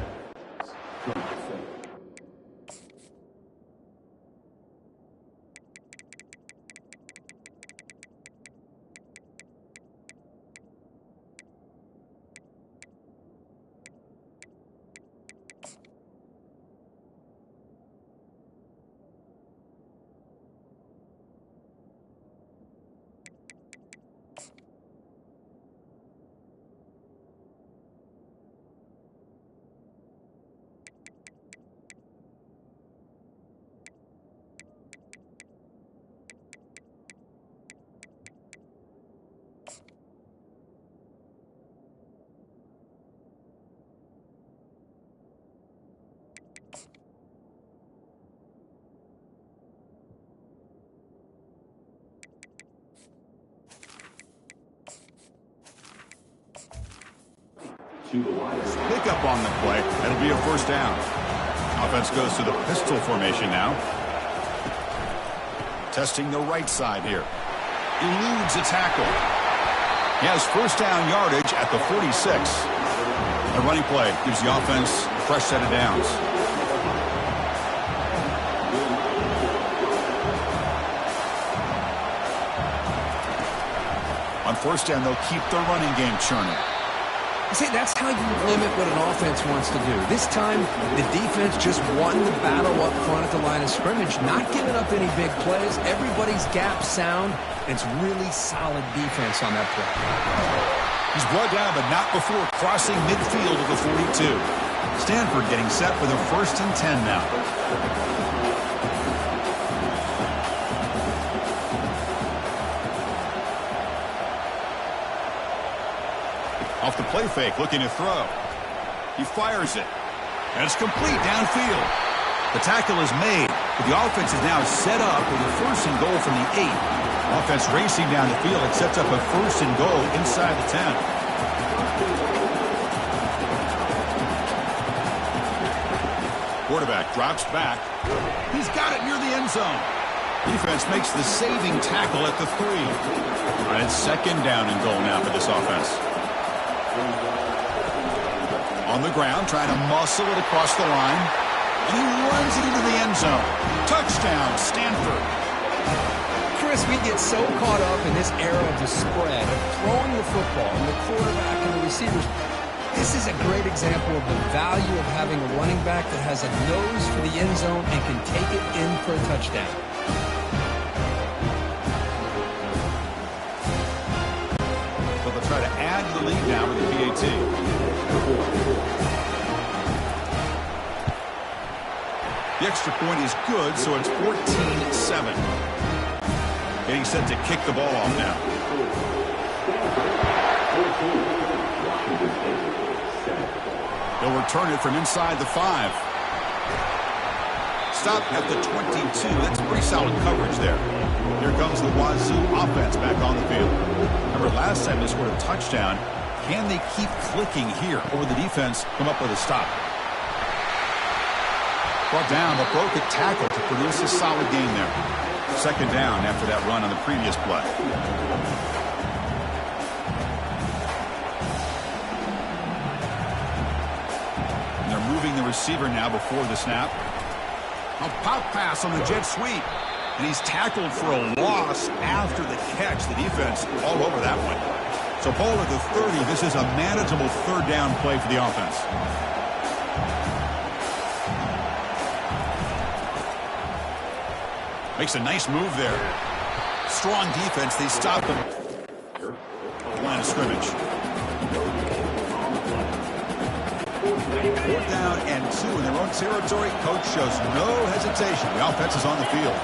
Pick up on the play. That'll be a first down. Offense goes to the pistol formation now. Testing the right side here. Eludes a tackle. He has first down yardage at the 46. The running play gives the offense a fresh set of downs. On first down, they'll keep the running game churning. See, that's how you limit what an offense wants to do. This time, the defense just won the battle up front at the line of scrimmage, not giving up any big plays. Everybody's gap sound. It's really solid defense on that play. He's brought down, but not before crossing midfield of the 42. Stanford getting set for their 1st and 10 now. Off the play fake, looking to throw. He fires it. And it's complete downfield. The tackle is made, but the offense is now set up with a 1st and goal from the 8. Offense racing down the field. It sets up a 1st and goal inside the 10. Quarterback drops back. He's got it near the end zone. Defense makes the saving tackle at the 3. And it's 2nd down and goal now for this offense. On the ground, trying to muscle it across the line. And he runs it into the end zone. Touchdown, Stanford. Chris, we get so caught up in this era of the spread, of throwing the football, and the quarterback and the receivers. This is a great example of the value of having a running back that has a nose for the end zone and can take it in for a touchdown. So they'll try to add to the lead now with the PAT. The extra point is good, so it's 14-7. Getting set to kick the ball off now. They'll return it from inside the 5. Stop at the 22. That's pretty solid coverage there. Here comes the Wazoo offense back on the field. Remember, last time they scored a touchdown. Can they keep clicking here, or will the defense come up with a stop? Brought down, but broke a tackle to produce a solid gain there. 2nd down after that run on the previous play. And they're moving the receiver now before the snap. A pop pass on the jet sweep. And he's tackled for a loss after the catch. The defense all over that one. So ball at the 30. This is a manageable 3rd down play for the offense. Makes a nice move there. Strong defense. They stop him. Line of scrimmage. 4th down and 2 in their own territory. Coach shows no hesitation. The offense is on the field.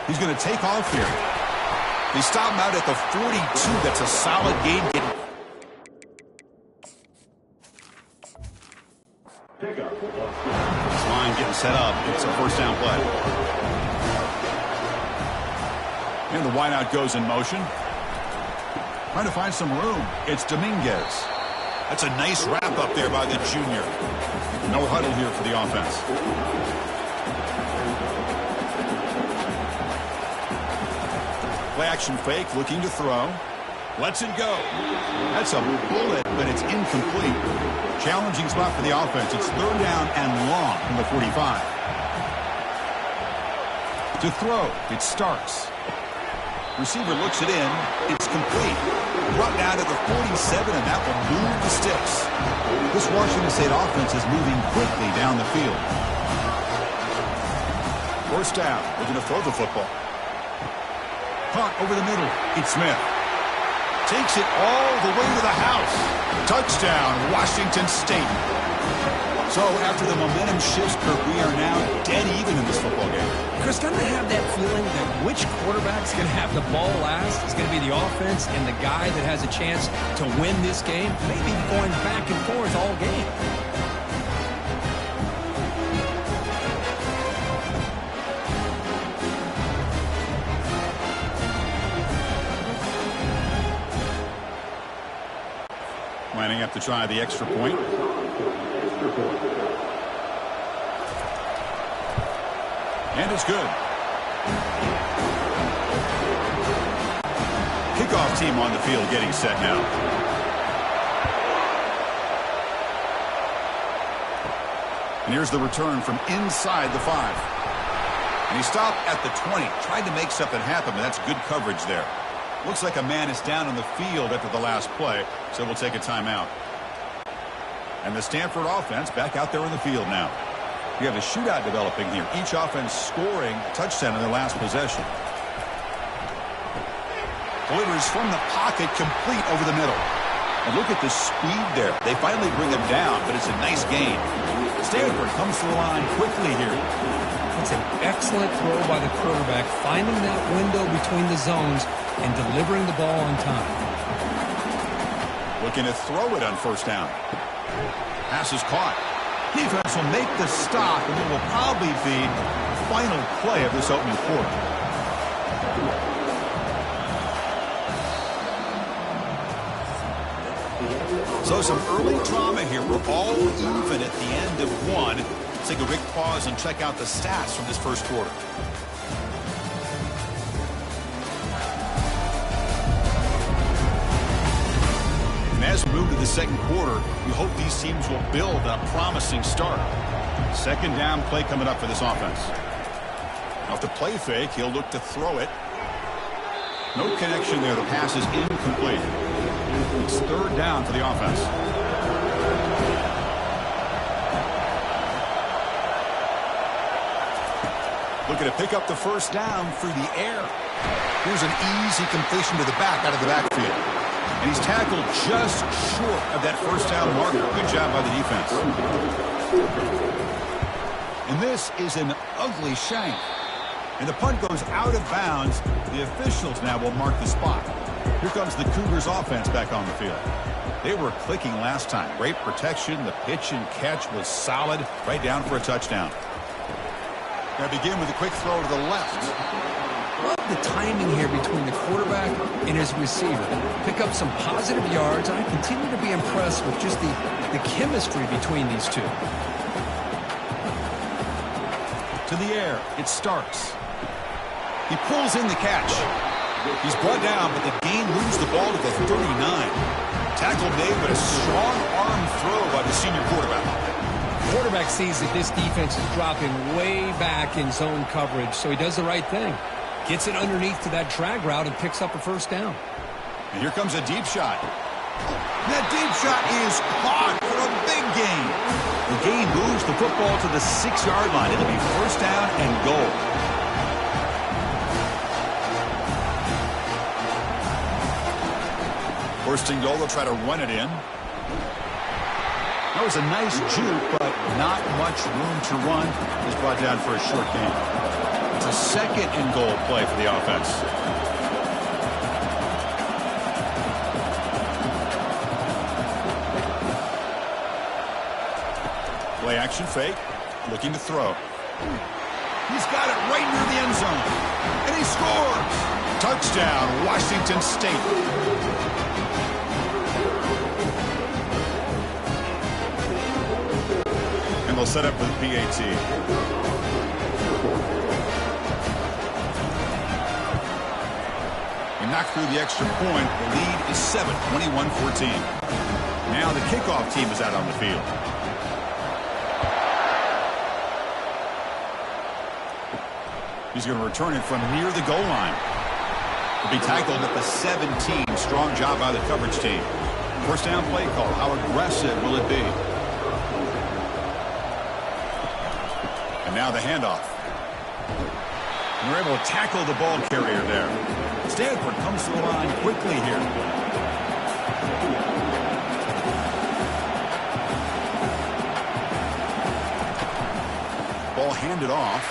He's going to take off here. They stop him out at the 42. That's a solid gain. This line getting set up. It's a 1st down play. And the wideout goes in motion. Trying to find some room. It's Dominguez. That's a nice wrap up there by the junior. No huddle here for the offense. Play action fake, looking to throw. Lets it go. That's a bullet, but it's incomplete. Challenging spot for the offense. It's third down and long from the 45. To throw, it starts. Receiver looks it in. It's complete. Brought down to the 47, and that will move the sticks. This Washington State offense is moving quickly down the field. First down. Looking to throw the football. Punt over the middle. It's Smith. Takes it all the way to the house. Touchdown, Washington State. So after the momentum shifts, Kirk, we are now dead even in this football game. Chris, don't I have that feeling that which quarterback's going to have the ball last is going to be the offense, and the guy that has a chance to win this game may be going back and forth all game. Lining up to try the extra point. And it's good. Kickoff team on the field getting set now. And here's the return from inside the 5. And he stopped at the 20. Tried to make something happen, but that's good coverage there. Looks like a man is down on the field after the last play, so we'll take a timeout. And the Stanford offense back out there in the field now. We have a shootout developing here. Each offense scoring a touchdown in their last possession. Delivers from the pocket, complete over the middle. And look at the speed there. They finally bring him down, but it's a nice gain. Stanford comes to the line quickly here. It's an excellent throw by the quarterback, finding that window between the zones and delivering the ball on time. Looking to throw it on first down. Pass is caught. Defense will make the stop, and it will probably be the final play of this opening quarter. So some early drama here. We're all even at the end of one. Let's take a quick pause and check out the stats from this first quarter. As we move to the second quarter, we hope these teams will build a promising start. Second down play coming up for this offense. Off the play fake, he'll look to throw it. No connection there. The pass is incomplete. It's third down for the offense. Looking to pick up the first down through the air. Here's an easy completion to the back out of the backfield. And he's tackled just short of that first down marker. Good job by the defense. And this is an ugly shank. And the punt goes out of bounds. The officials now will mark the spot. Here comes the Cougars offense back on the field. They were clicking last time. Great protection. The pitch and catch was solid. Right down for a touchdown. Now begin with a quick throw to the left. Love the timing here between the quarterback and his receiver. Pick up some positive yards. I continue to be impressed with just the chemistry between these two. To the air, it starts. He pulls in the catch. He's brought down, but the gain moves the ball to the 39. Tackle made, but a strong arm throw by the senior quarterback. Quarterback sees that this defense is dropping way back in zone coverage, so he does the right thing. Gets it underneath to that drag route and picks up a first down. And here comes a deep shot. That deep shot is caught for a big gain. The gain moves the football to the 6-yard line. It'll be first down and goal. First and goal, they'll try to run it in. That was a nice juke, but not much room to run. It's brought down for a short gain. It's a second and goal play for the offense. Play action fake. Looking to throw. He's got it right near the end zone. And he scores! Touchdown, Washington State. And they'll set up for the PAT. He knocked through the extra point. The lead is 7, 21-14. Now the kickoff team is out on the field. He's going to return it from near the goal line. He'll be tackled at the 17. Strong job by the coverage team. First down play call. How aggressive will it be? And now the handoff. And they're able to tackle the ball carrier there. Stanford comes to the line quickly here. Ball handed off.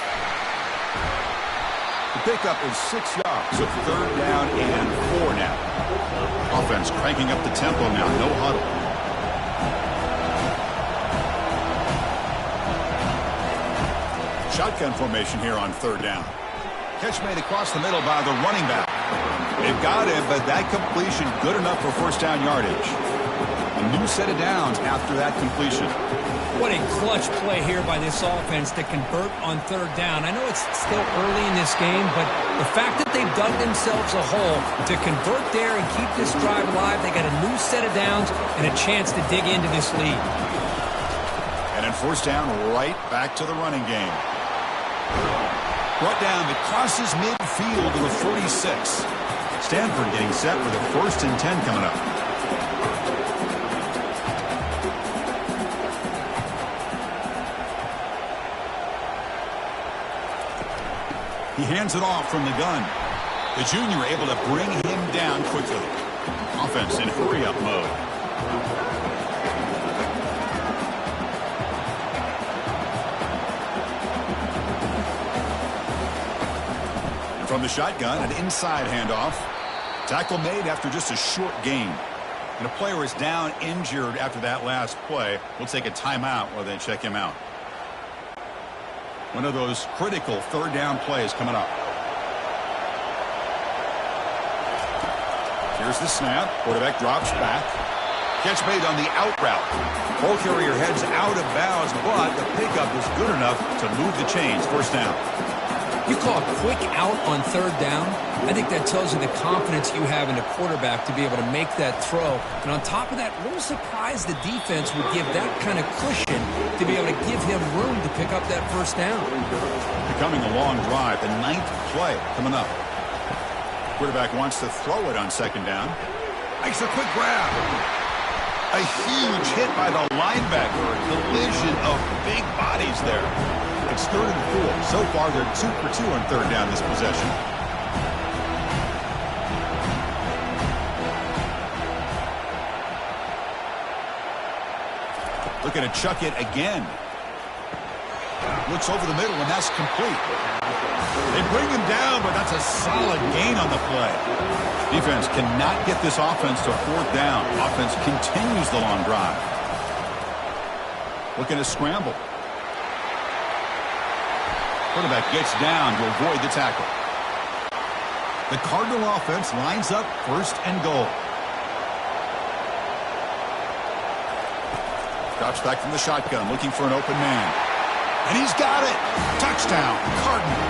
The pickup is 6 yards, so third down and 4 now. Offense cranking up the tempo now, no huddle. Shotgun formation here on third down. Catch made across the middle by the running back. They've got him, but that completion good enough for first down yardage. A new set of downs after that completion. What a clutch play here by this offense to convert on third down. I know it's still early in this game, but the fact that they've dug themselves a hole to convert there and keep this drive alive, they got a new set of downs and a chance to dig into this lead. And then first down, right back to the running game. Brought down, it crosses midfield to the 46. Stanford getting set with a 1st and 10 coming up. He hands it off from the gun. The junior able to bring him down quickly. Offense in hurry-up mode. And from the shotgun, an inside handoff. Tackle made after just a short gain. And a player is down injured after that last play. We'll take a timeout while they check him out. One of those critical third down plays coming up. Here's the snap. Quarterback drops back. Catch made on the out route. Ball carrier heads out of bounds, but the pickup is good enough to move the chains. First down. You call a quick out on third down. I think that tells you the confidence you have in the quarterback to be able to make that throw. And on top of that, a little surprised the defense would give that kind of cushion to be able to give him room to pick up that first down. Becoming a long drive, the 9th play coming up. Quarterback wants to throw it on second down. Makes a quick grab. A huge hit by the linebacker. A collision of big bodies there. It's 3rd and 4. So far, they're 2 for 2 on third down this possession. Looking to chuck it again. Looks over the middle, and that's complete. They bring him down, but that's a solid gain on the play. Defense cannot get this offense to 4th down. Offense continues the long drive. Looking to scramble. Quarterback gets down to avoid the tackle. The Cardinal offense lines up 1st and goal. Drops back from the shotgun, looking for an open man. And he's got it! Touchdown, Cardinal.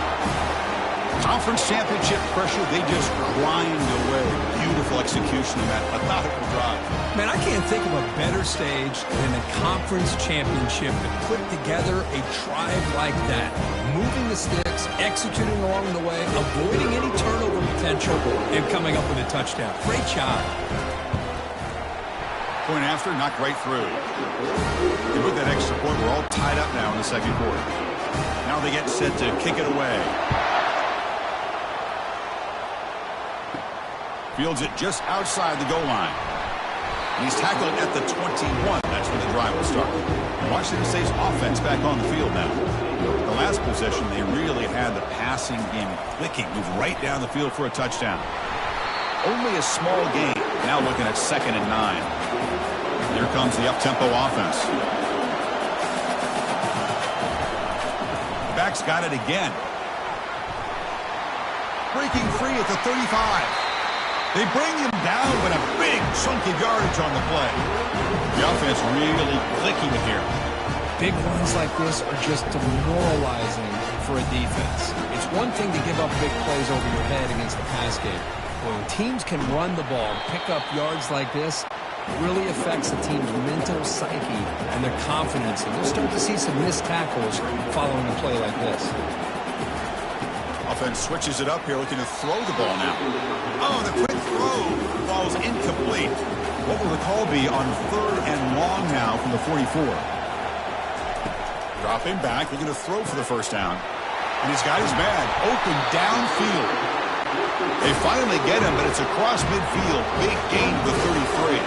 Conference championship pressure, they just grind away. Beautiful execution of that methodical drive. Man, I can't think of a better stage than the conference championship to put together a drive like that. Moving the sticks, executing along the way, avoiding any turnover potential, and coming up with a touchdown. Great job. Point after, knocked right through. And with that extra point, we're all tied up now in the second quarter. Now they get set to kick it away. Fields it just outside the goal line. And he's tackled at the 21. That's when the drive will start. Washington State's offense back on the field now. The last possession, they really had the passing game clicking. Moved right down the field for a touchdown. Only a small gain. Now looking at 2nd and 9. Here comes the up-tempo offense. Back's got it again. Breaking free at the 35. They bring him down, but a big chunk of yardage on the play. The offense really clicking here. Big runs like this are just demoralizing for a defense. It's one thing to give up big plays over your head against the pass game. When teams can run the ball and pick up yards like this, it really affects the team's mental psyche and their confidence. And we'll start to see some missed tackles following a play like this. Offense switches it up here, looking to throw the ball now. Oh, the quick throw falls incomplete. What will the call be on 3rd and long now from the 44? Dropping back, looking to throw for the first down. And he's got his man open downfield. They finally get him, but it's across midfield. Big gain to the 33.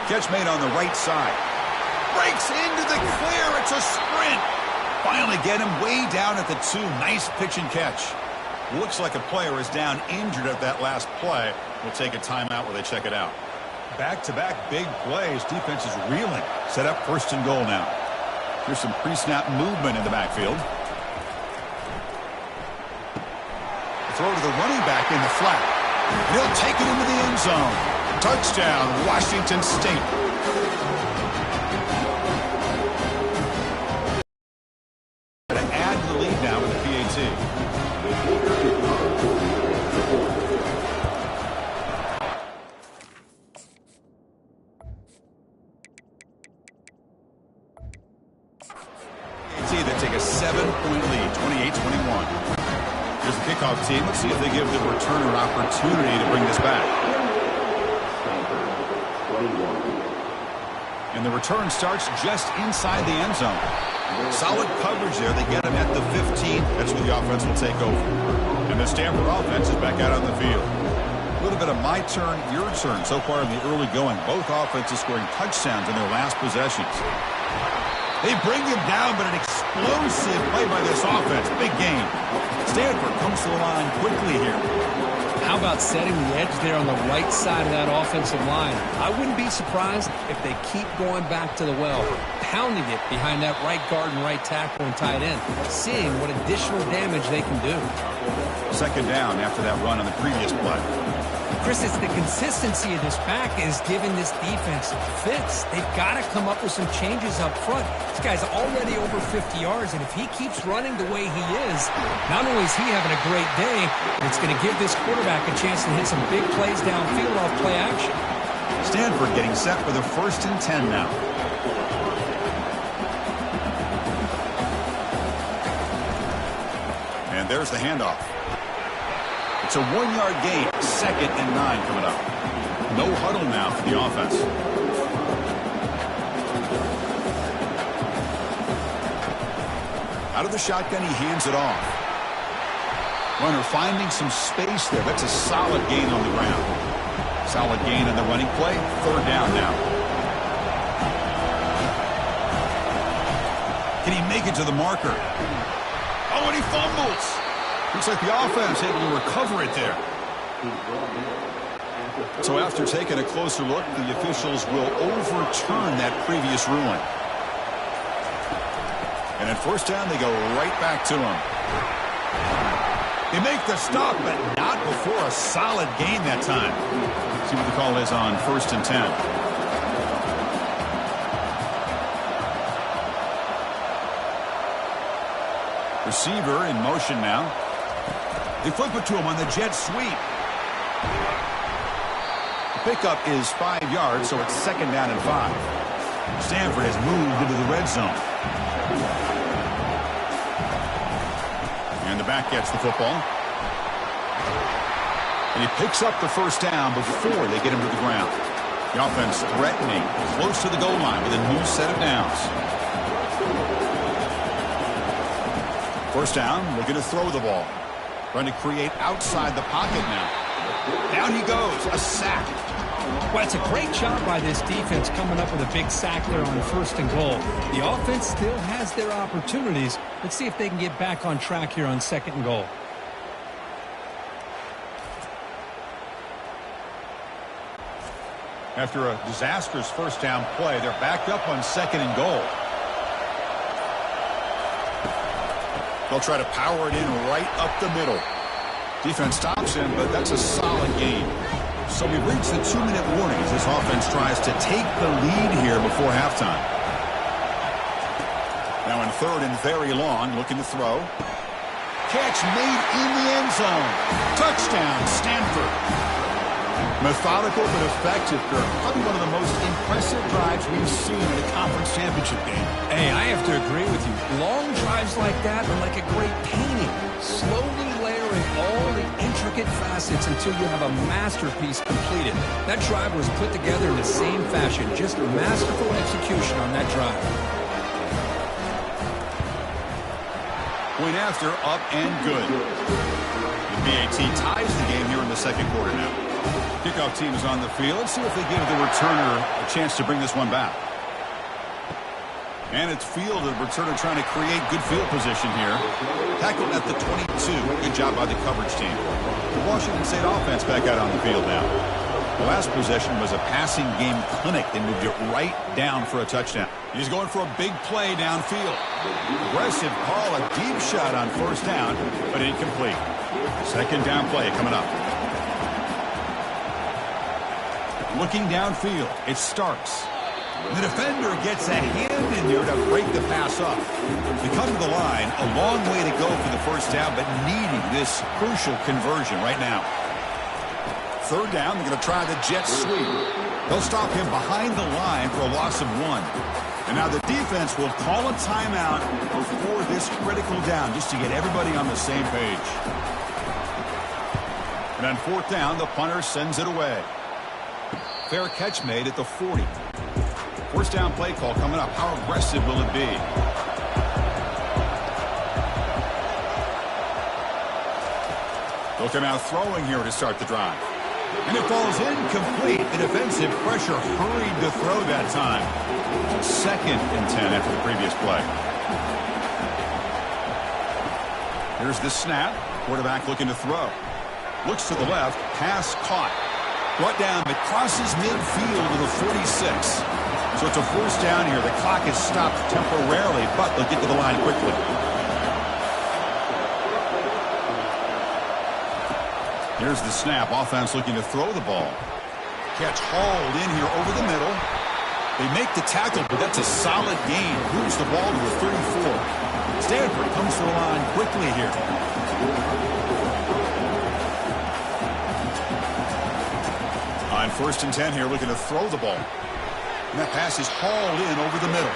Catch made on the right side. Breaks into the clear. It's a sprint. Finally get him way down at the 2. Nice pitch and catch. Looks like a player is down injured at that last play. We'll take a timeout while they check it out. Back-to-back big plays. Defense is reeling. Set up 1st and goal now. Here's some pre-snap movement in the backfield. Throw to the running back in the flat. And he'll take it into the end zone. Touchdown, Washington State. To add to the lead now with the PAT. That take a 7-point lead, 28-21. Here's the kickoff team. Let's see if they give the returner an opportunity to bring this back. And the return starts just inside the end zone. Solid coverage there. They get him at the 15. That's where the offense will take over. And the Stanford offense is back out on the field. A little bit of my turn, your turn so far in the early going. Both offenses scoring touchdowns in their last possessions. They bring him down, but an explosive play by this offense. Big game. Stanford comes to the line quickly here. How about setting the edge there on the right side of that offensive line? I wouldn't be surprised if they keep going back to the well, pounding it behind that right guard and right tackle and tight end, seeing what additional damage they can do. 2nd down after that run on the previous play. Chris, it's the consistency of this back is giving this defense fits. They've got to come up with some changes up front. This guy's already over 50 yards, and if he keeps running the way he is, not only is he having a great day, it's going to give this quarterback a chance to hit some big plays downfield off play action. Stanford getting set for the 1st and 10 now. And there's the handoff. It's a 1-yard gain, 2nd and 9 coming up. No huddle now for the offense. Out of the shotgun, he hands it off. Runner finding some space there. That's a solid gain on the ground. Solid gain on the running play. 3rd down now. Can he make it to the marker? Oh, and he fumbles. Looks like the offense able to recover it there. So after taking a closer look, the officials will overturn that previous ruling. And at 1st down, they go right back to him. They make the stop, but not before a solid gain that time. See what the call is on 1st and 10. Receiver in motion now. They flip it to him on the jet sweep. The pickup is 5 yards, so it's 2nd down and 5. Stanford has moved into the red zone. And the back gets the football. And he picks up the 1st down before they get him to the ground. The offense threatening, close to the goal line with a new set of downs. 1st down, looking to throw the ball. Trying to create outside the pocket now. Down he goes, a sack. Well, it's a great job by this defense coming up with a big sack there on 1st and goal. The offense still has their opportunities. Let's see if they can get back on track here on 2nd and goal. After a disastrous 1st down play, they're backed up on 2nd and goal. They'll try to power it in right up the middle. Defense stops him, but that's a solid gain. So we've reached the 2-minute warning as this offense tries to take the lead here before halftime. third and very long, looking to throw. Catch made in the end zone. Touchdown, Stanford. Methodical but effective, Kirk. Probably one of the most impressive drives we've seen in a conference championship game. Hey, I have to agree with you. Long drives like that are like a great painting. Slowly layering all the intricate facets until you have a masterpiece completed. That drive was put together in the same fashion. Just masterful execution on that drive. Point after, up and good. The BAT ties the game here in the second quarter now. Kickoff team is on the field. Let's see if they give the returner a chance to bring this one back. And it's field, the returner trying to create good field position here. Tackled at the 22. Good job by the coverage team. The Washington State offense back out on the field now. The last possession was a passing game clinic. They moved it right down for a touchdown. He's going for a big play downfield. Aggressive call, a deep shot on first down, but incomplete. Second down play coming up. Looking downfield, it's Starks. The defender gets a hand in there to break the pass up. They come to the line, a long way to go for the first down, but needing this crucial conversion right now. Third down, they're going to try the jet sweep. They'll stop him behind the line for a loss of 1. And now the defense will call a timeout before this critical down, just to get everybody on the same page. And on fourth down, the punter sends it away. Fair catch made at the 40. First down play call coming up. How aggressive will it be? They'll come out throwing here to start the drive. And it falls incomplete. The defensive pressure hurried to throw that time. Second and 10 after the previous play. Here's the snap. Quarterback looking to throw. Looks to the left. Pass caught. Brought down, but crosses midfield to the 46. So it's a first down here. The clock is stopped temporarily, but they'll get to the line quickly. Here's the snap. Offense looking to throw the ball. Catch hauled in here over the middle. They make the tackle, but that's a solid gain. Moves the ball to the 34. Stanford comes to the line quickly here. On first and 10 here, looking to throw the ball. And that pass is hauled in over the middle.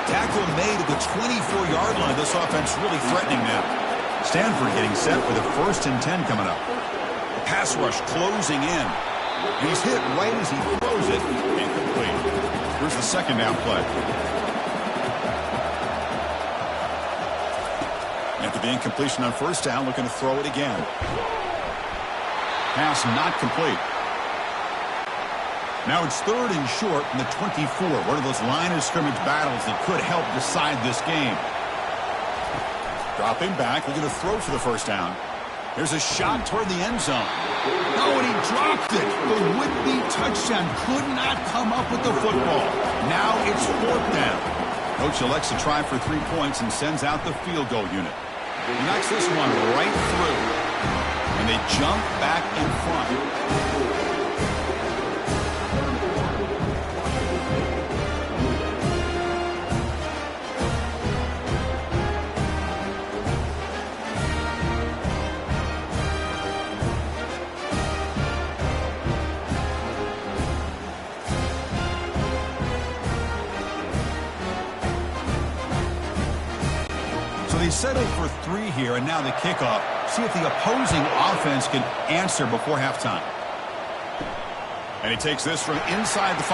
Tackle made at the 24-yard line. This offense really threatening now. Stanford getting set with a first and 10 coming up. The pass rush closing in. And he's hit right as he throws it. Incomplete. Here's the second down play. After the incompletion on first down, looking to throw it again. Pass not complete. Now it's third and short from the 24. One of those line of scrimmage battles that could help decide this game. Dropping back, looking to throw for the first down. Here's a shot toward the end zone. Oh, and he dropped it. The would-be touchdown could not come up with the football. Now it's fourth down. Coach elects to try for 3 points and sends out the field goal unit. He knocks this one right through. And they jump back in front. They settle for 3 here, and now the kickoff. See if the opposing offense can answer before halftime. And he takes this from inside the 5.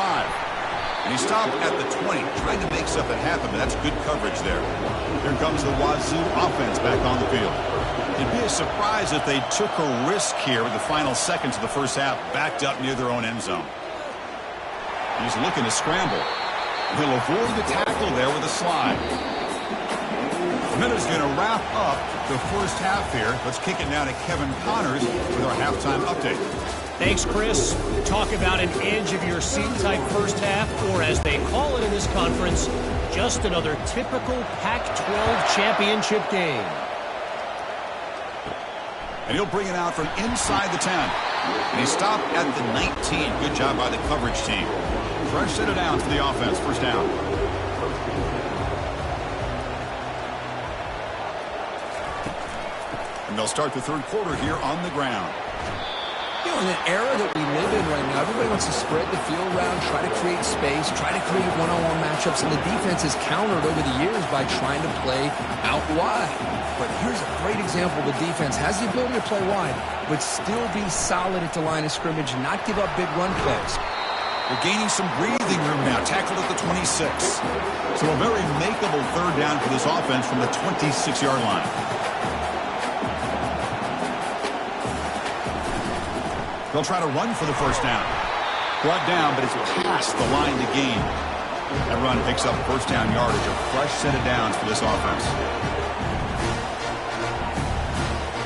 And he stopped at the 20, trying to make something happen, but that's good coverage there. Here comes the Wazoo offense back on the field. It'd be a surprise if they took a risk here with the final seconds of the first half, backed up near their own end zone. He's looking to scramble. He'll avoid the tackle there with a slide. Miller's going to wrap up the first half here. Let's kick it now to Kevin Connors with our halftime update. Thanks, Chris. Talk about an edge-of-your-seat type first half, or as they call it in this conference, just another typical Pac-12 championship game. And he'll bring it out from inside the 10. And he stopped at the 19. Good job by the coverage team. Fresh set it down for the offense. First down. And they'll start the third quarter here on the ground. You know, in the era that we live in right now, everybody wants to spread the field around, try to create space, try to create one-on-one matchups, and the defense has countered over the years by trying to play out wide. But here's a great example. The defense has the ability to play wide, but still be solid at the line of scrimmage and not give up big run plays. They're gaining some breathing room now, tackled at the 26. So a very makeable third down for this offense from the 26-yard line. They'll try to run for the first down. Brought down, but it's past the line to gain. That run picks up first down yardage, a fresh set of downs for this offense.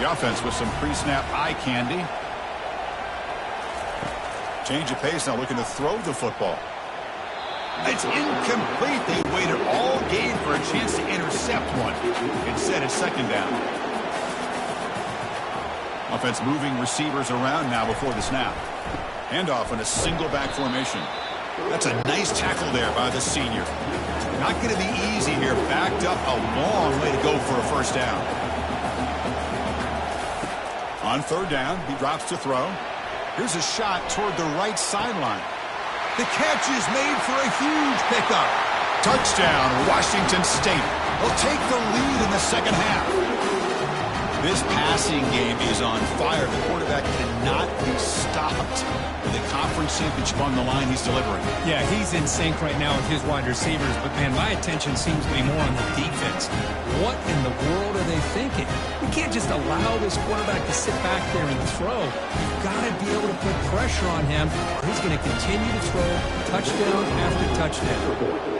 The offense with some pre-snap eye candy. Change of pace now, looking to throw the football. It's incomplete. They waited all game for a chance to intercept one. Instead, it's second down. Offense moving receivers around now before the snap. Handoff in a single back formation. That's a nice tackle there by the senior. Not going to be easy here. Backed up a long way to go for a first down. On third down, he drops to throw. Here's a shot toward the right sideline. The catch is made for a huge pickup. Touchdown, Washington State. They'll take the lead in the second half. This passing game is on fire. The quarterback cannot be stopped. With a conference championship on the line, he's delivering. Yeah, he's in sync right now with his wide receivers. But, man, my attention seems to be more on the defense. What in the world are they thinking? You can't just allow this quarterback to sit back there and throw. You've got to be able to put pressure on him, or he's going to continue to throw touchdown after touchdown.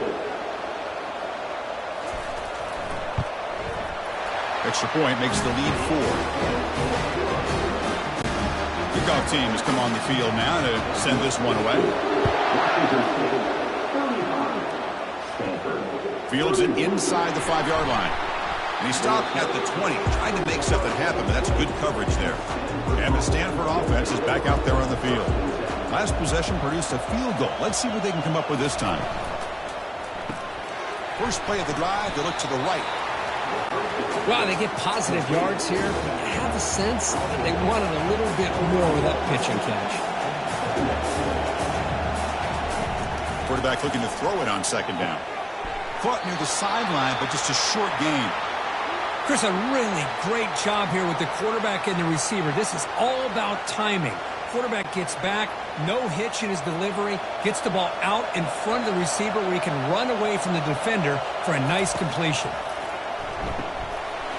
Extra point makes the lead 4. Kickoff team has come on the field now to send this one away. Fields it inside the 5-yard line. And he stopped at the 20, trying to make something happen, but that's good coverage there. And the Stanford offense is back out there on the field. Last possession produced a field goal. Let's see what they can come up with this time. First play of the drive, they look to the right. Well, they get positive yards here, but you have a sense that they wanted a little bit more with that pitch and catch. Quarterback looking to throw it on second down. Caught near the sideline, but just a short gain. Chris, a really great job here with the quarterback and the receiver. This is all about timing. Quarterback gets back, no hitch in his delivery, gets the ball out in front of the receiver where he can run away from the defender for a nice completion.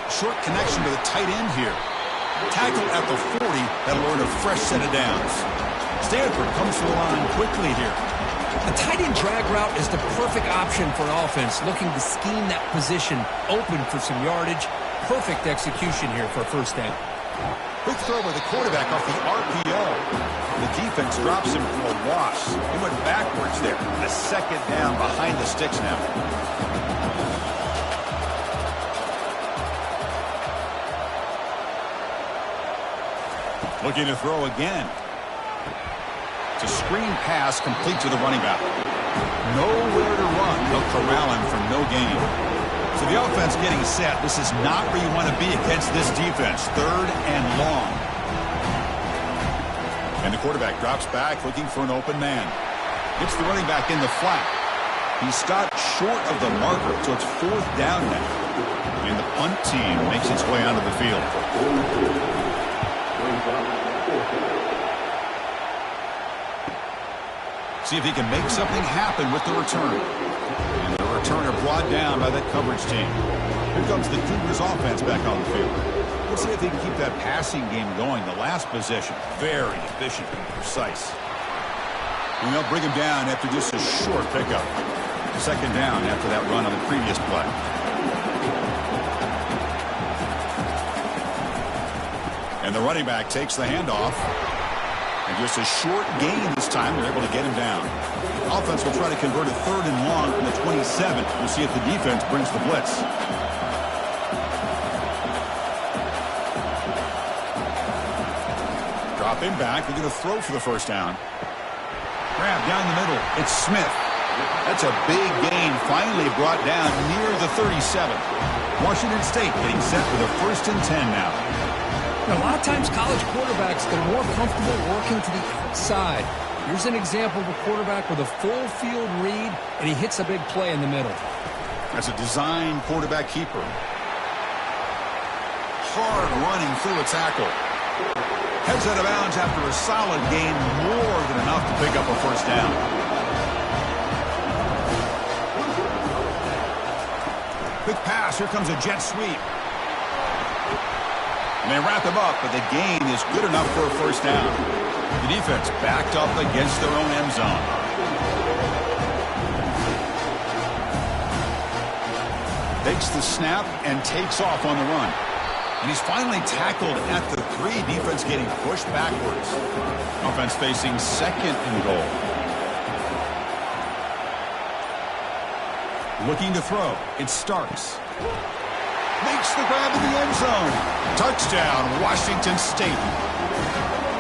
Short connection to the tight end here. Tackle at the 40. That'll earn a fresh set of downs. Stanford comes to the line quickly here. A tight end drag route is the perfect option for an offense looking to scheme that position open for some yardage. Perfect execution here for a first down. Quick throw by the quarterback off the RPO. The defense drops him for a loss. He went backwards there. A second down behind the sticks now. Looking to throw again. It's a screen pass complete to the running back. Nowhere to run. They'll corral him for no gain. So the offense getting set. This is not where you want to be against this defense. Third and long. And the quarterback drops back looking for an open man. Hits the running back in the flat. He stopped short of the marker, so it's fourth down now. And the punt team makes its way onto the field. See if he can make something happen with the return. And the returner brought down by that coverage team. Here comes the Cougars offense back on the field. Let's see if they can keep that passing game going. The last possession, very efficient and precise. And they'll bring him down after just a short pickup. Second down after that run on the previous play. And the running back takes the handoff. And just a short gain this time. They're able to get him down. Offense will try to convert a third and long from the 27. We'll see if the defense brings the blitz. Dropping back. They're going to throw for the first down. Grab down the middle. It's Smith. That's a big gain. Finally brought down near the 37. Washington State getting set for the 1st and 10 now. A lot of times college quarterbacks, they're more comfortable working to the outside. Here's an example of a quarterback with a full field read, and he hits a big play in the middle. As a design quarterback keeper. Hard running through a tackle. Heads out of bounds after a solid gain, more than enough to pick up a first down. Quick pass, here comes a jet sweep. And they wrap him up, but the gain is good enough for a first down. The defense backed up against their own end zone. Takes the snap and takes off on the run. And he's finally tackled at the 3. Defense getting pushed backwards. Offense facing second and goal. Looking to throw. It's Starks. Makes the grab in the end zone. Touchdown, Washington State.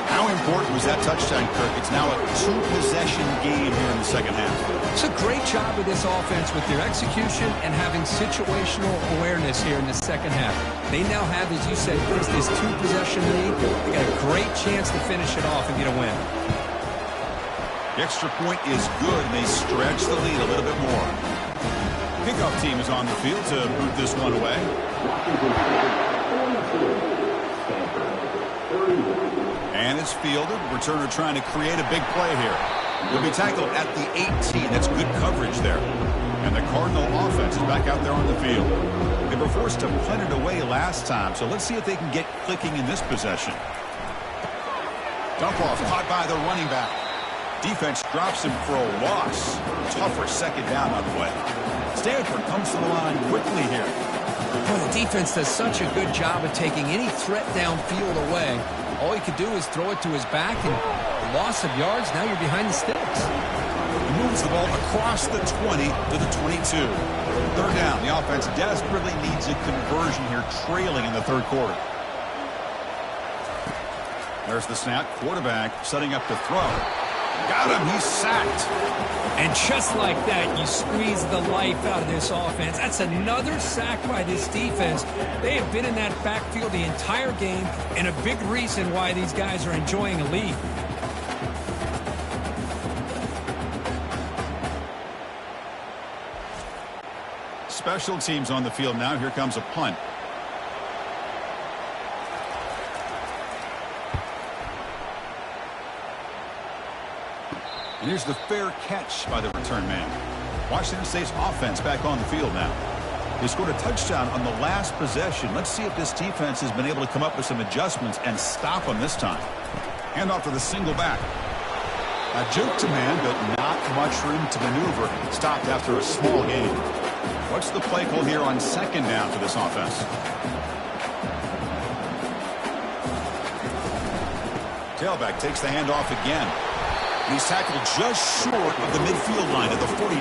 How important was that touchdown, Kirk? It's now a 2-possession game here in the second half. It's a great job of this offense with their execution and having situational awareness here in the second half. They now have, as you said, Chris, this 2-possession lead. They got a great chance to finish it off and get a win. The extra point is good, and they stretch the lead a little bit more. Kickoff team is on the field to boot this one away. And it's fielded. Returner trying to create a big play here. He'll be tackled at the 18. That's good coverage there. And the Cardinal offense is back out there on the field. They were forced to punt it away last time, so let's see if they can get clicking in this possession. Dump off caught by the running back. Defense drops him for a loss. Tougher second down on the way. Stanford comes to the line quickly here. Well, the defense does such a good job of taking any threat downfield away. All he could do is throw it to his back, and a loss of yards, now you're behind the sticks. He moves the ball across the 20 to the 22. Third down. The offense desperately needs a conversion here, trailing in the third quarter. There's the snap. Quarterback setting up to throw. Got him. He's sacked. And just like that, you squeeze the life out of this offense. That's another sack by this defense. They have been in that backfield the entire game, and a big reason why these guys are enjoying a lead. Special teams on the field now. Here comes a punt. And here's the fair catch by the return man. Washington State's offense back on the field now. They scored a touchdown on the last possession. Let's see if this defense has been able to come up with some adjustments and stop them this time. Hand off to the single back. A juke to man, but not much room to maneuver. Stopped after a small gain. What's the play call here on second down for this offense? Tailback takes the handoff again. He's tackled just short of the midfield line at the 49.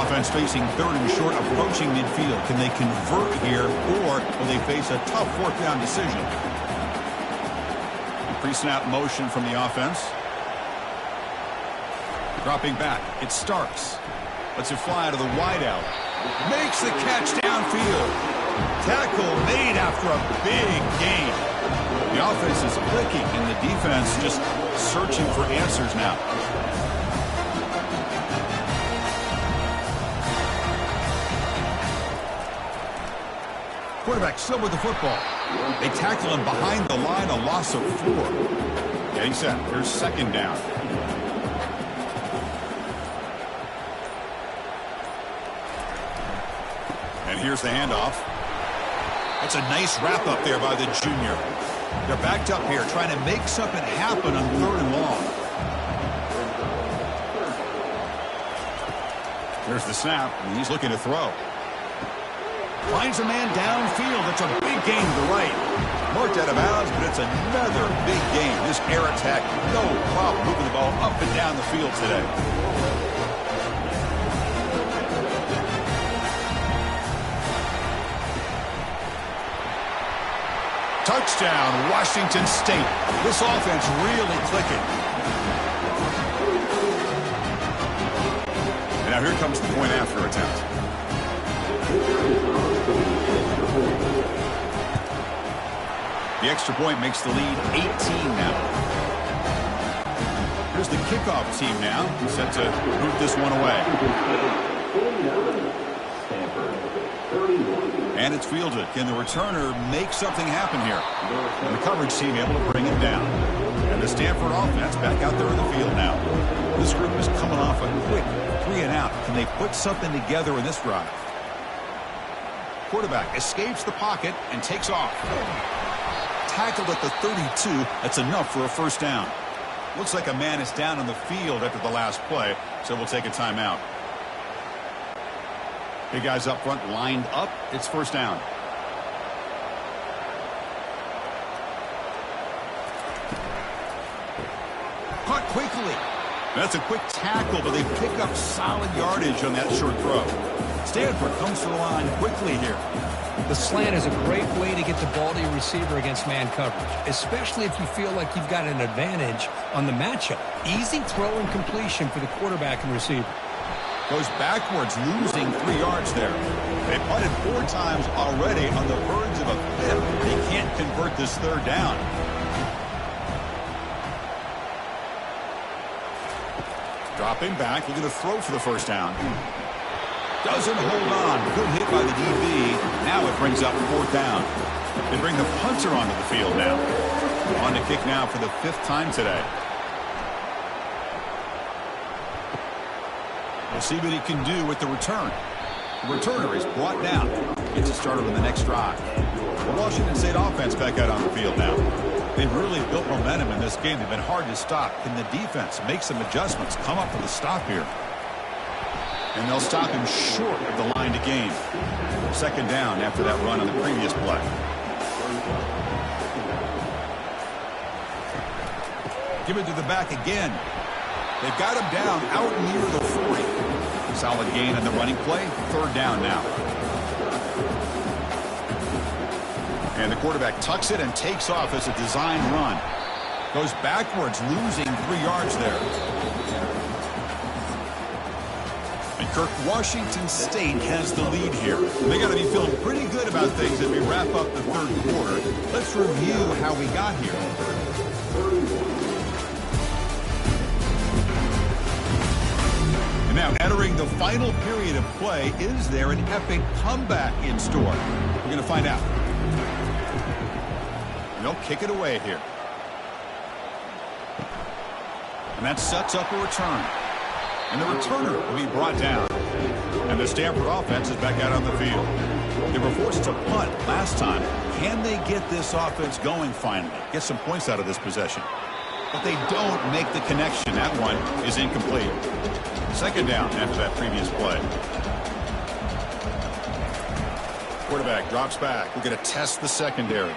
Offense facing third and short, approaching midfield. Can they convert here, or will they face a tough fourth down decision? Pre-snap motion from the offense. Dropping back, it's Starks. Lets it fly to the wideout. Makes the catch downfield. Tackle made after a big gain. The offense is clicking, and the defense just searching for answers now. Quarterback still with the football. They tackle him behind the line, a loss of 4. Getting set. Here's second down. And here's the handoff. That's a nice wrap up there by the junior. They're backed up here trying to make something happen on third and long. There's the snap, and he's looking to throw. Finds a man downfield. It's a big gain to the right. Marked out of bounds, but it's another big gain. This air attack, no problem moving the ball up and down the field today. Touchdown, Washington State. This offense really clicking. And now here comes the point after attempt. The The extra point makes the lead 18 now. Here's the kickoff team now, set to move this one away. And it's fielded. Can the returner make something happen here? And the coverage team able to bring him down. And the Stanford offense back out there in the field now. This group is coming off a quick 3 and out. Can they put something together in this drive? Quarterback escapes the pocket and takes off. Tackled at the 32. That's enough for a first down. Looks like a man is down on the field after the last play, so we'll take a timeout. Big guys up front lined up. It's first down. Caught quickly. That's a quick tackle, but they pick up solid yardage on that short throw. Stanford comes to the line quickly here. The slant is a great way to get the ball to your receiver against man coverage, especially if you feel like you've got an advantage on the matchup. Easy throw and completion for the quarterback and receiver. Goes backwards, losing 3 yards there. They punted 4 times already on the verge of a 5th. They can't convert this 3rd down. Dropping back, looking to throw for the first down. Doesn't hold on. Good hit by the DB. Now it brings up 4th down. They bring the punter onto the field now. On to kick now for the 5th time today. We'll see what he can do with the return. The returner is brought down. Gets it started on the next drive. The Washington State offense back out on the field now. They've really built momentum in this game. They've been hard to stop. Can the defense make some adjustments? Come up with a stop here. And they'll stop him short of the line to gain. 2nd down after that run on the previous play. Give it to the back again. They've got him down out near the 40. Solid gain on the running play. 3rd down now. And the quarterback tucks it and takes off as a design run. Goes backwards, losing 3 yards there. And Kirk, Washington State has the lead here. They got to be feeling pretty good about things as we wrap up the 3rd quarter. Let's review how we got here. Now, entering the final period of play, is there an epic comeback in store? We're going to find out. They'll kick it away here. And that sets up a return. And the returner will be brought down. And the Stanford offense is back out on the field. They were forced to punt last time. Can they get this offense going finally? Get some points out of this possession. But they don't make the connection. That one is incomplete. 2nd down after that previous play. Quarterback drops back. We're going to test the secondary.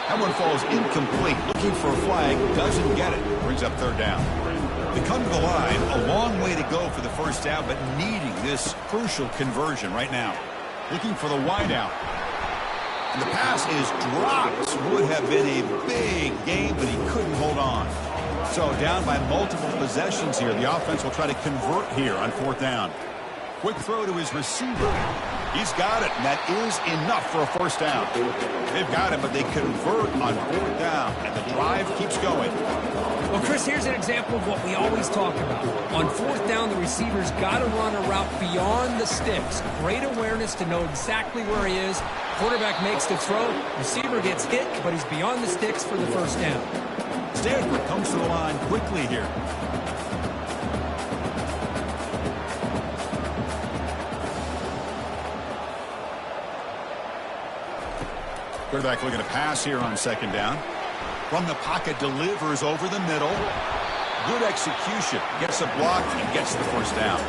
That one falls incomplete. Looking for a flag. Doesn't get it. Brings up 3rd down. They come to the line. A long way to go for the first down, but needing this crucial conversion right now. Looking for the wideout. And the pass is dropped. Would have been a big game, but he couldn't hold on. So down by multiple possessions here. The offense will try to convert here on 4th down. Quick throw to his receiver. He's got it, and that is enough for a first down. They've got him, but they convert on 4th down, and the drive keeps going. Well, Chris, here's an example of what we always talk about. On 4th down, the receiver's got to run a route beyond the sticks. Great awareness to know exactly where he is. Quarterback makes the throw. Receiver gets hit, but he's beyond the sticks for the first down. Stanford comes to the line quickly here. Quarterback looking to pass here on 2nd down. From the pocket, delivers over the middle. Good execution. Gets a block and gets the first down.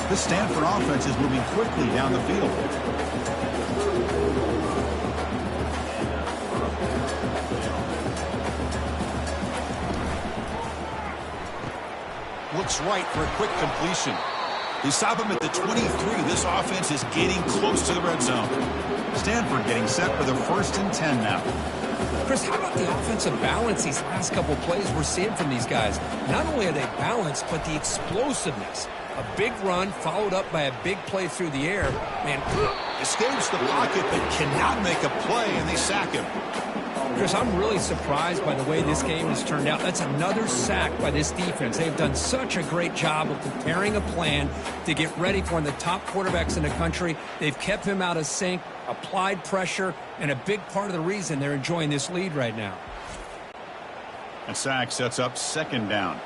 This Stanford offense is moving quickly down the field. Looks right for a quick completion. They stop him at the 23. This offense is getting close to the red zone. Stanford getting set for the 1st and 10 now. Chris, how about the offensive balance these last couple plays we're seeing from these guys? Not only are they balanced, but the explosiveness. A big run followed up by a big play through the air. Man, escapes the pocket but cannot make a play, and they sack him. Chris, I'm really surprised by the way this game has turned out. That's another sack by this defense. They've done such a great job of preparing a plan to get ready for one of the top quarterbacks in the country. They've kept him out of sync, applied pressure, and a big part of the reason they're enjoying this lead right now. And sack sets up second down.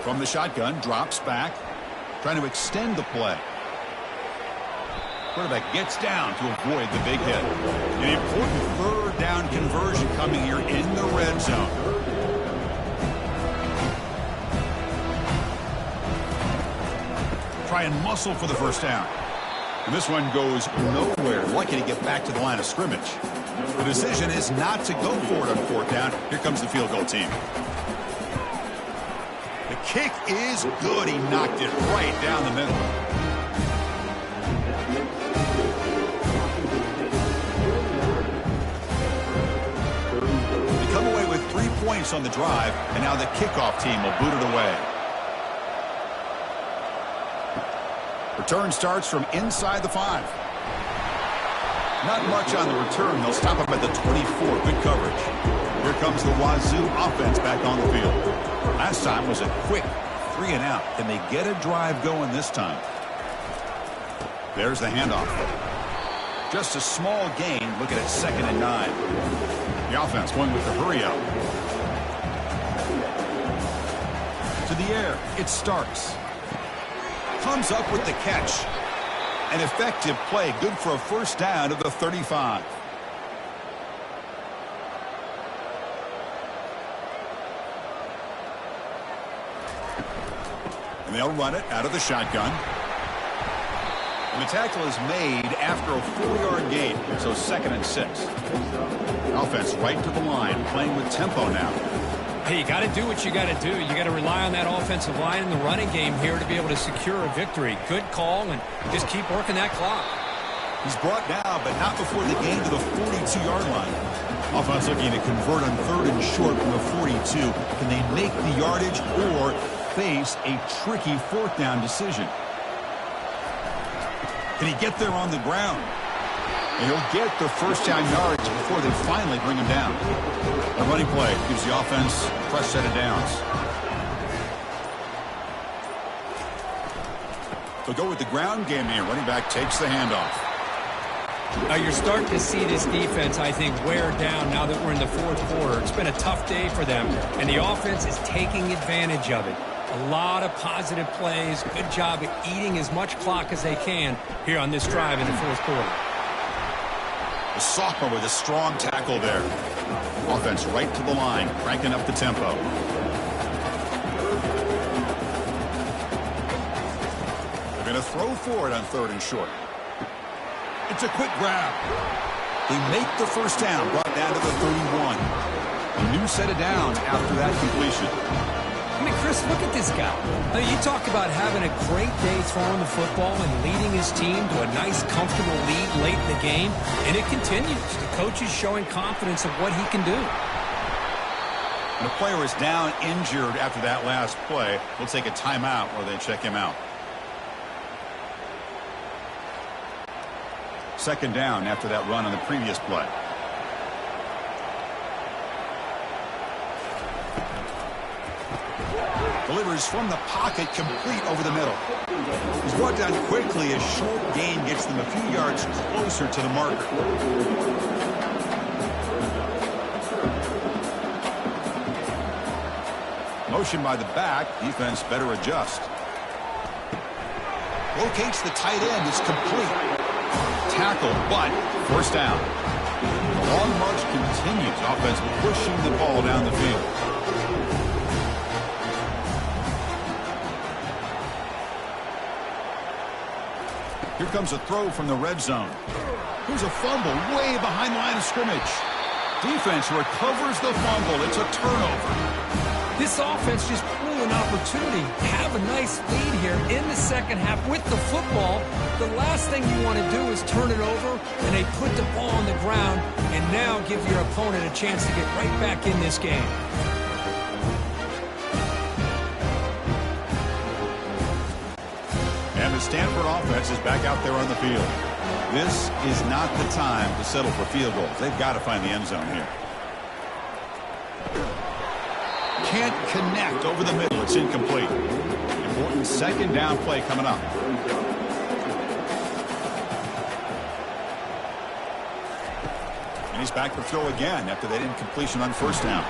From the shotgun, drops back, trying to extend the play. Quarterback gets down to avoid the big hit. An important third down conversion coming here in the red zone. Try and muscle for the first down. And this one goes nowhere. Lucky to get back to the line of scrimmage. The decision is not to go for it on fourth down. Here comes the field goal team. The kick is good. He knocked it right down the middle. They come away with 3 points on the drive, and now the kickoff team will boot it away. Return starts from inside the 5. Not much on the return. They'll stop him at the 24. Good coverage. Here comes the Wazoo offense back on the field. Last time was a quick 3 and out. Can they get a drive going this time? There's the handoff. Just a small gain. Looking at 2nd and 9. The offense going with the hurry up. To the air. It starts. Comes up with the catch. An effective play. Good for a first down to the 35. And they'll run it out of the shotgun. And the tackle is made after a 4-yard gain. So 2nd and 6. Offense right to the line. Playing with tempo now. Hey, you got to do what you got to do. You got to rely on that offensive line in the running game here to be able to secure a victory. Good call, and just keep working that clock. He's brought down, but not before the gain to the 42-yard line. Offense looking to convert on 3rd and short from the 42. Can they make the yardage or face a tricky 4th down decision? Can he get there on the ground? And he'll get the first down yards before they finally bring him down. A running play gives the offense a fresh set of downs. They'll go with the ground game here. Running back takes the handoff. Now you're starting to see this defense, I think, wear down now that we're in the 4th quarter. It's been a tough day for them, and the offense is taking advantage of it. A lot of positive plays. Good job at eating as much clock as they can here on this drive in the 4th quarter. The sophomore with a strong tackle there. Offense right to the line, cranking up the tempo. They're going to throw for it on 3rd and short. It's a quick grab. They make the first down, brought down to the 31. A new set of downs after that completion. I mean, Chris, look at this guy. Now, you talk about having a great day throwing the football and leading his team to a nice, comfortable lead late in the game, and it continues. The coach is showing confidence of what he can do. And the player is down injured after that last play. We'll take a timeout while they check him out. 2nd down after that run on the previous play. Delivers from the pocket, complete over the middle. He's brought down quickly. A short gain gets them a few yards closer to the marker. Motion by the back. Defense better adjust. Locates the tight end. It's complete. Tackle, but first down. The long march continues. Offense pushing the ball down the field. Here comes a throw from the red zone. Here's a fumble way behind the line of scrimmage. Defense recovers the fumble. It's a turnover. This offense just blew an opportunity. Have a nice lead here in the second half with the football. The last thing you want to do is turn it over, and they put the ball on the ground and now give your opponent a chance to get right back in this game. And the Stanford offense is back out there on the field. This is not the time to settle for field goals. They've got to find the end zone here. Can't connect over the middle. It's incomplete. Important second down play coming up. And he's back to throw again after that incompletion on first down.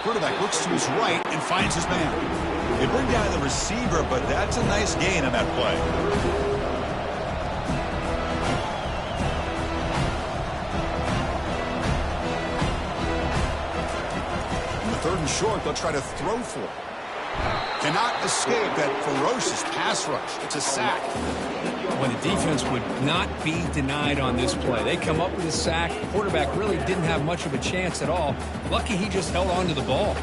Quarterback looks to his right and finds his man. They bring down the receiver, but that's a nice gain on that play. Third and short, they'll try to throw for it. Cannot escape that ferocious pass rush. It's a sack. Well, the defense would not be denied on this play. They come up with a sack. The quarterback really didn't have much of a chance at all. Lucky he just held on to the ball.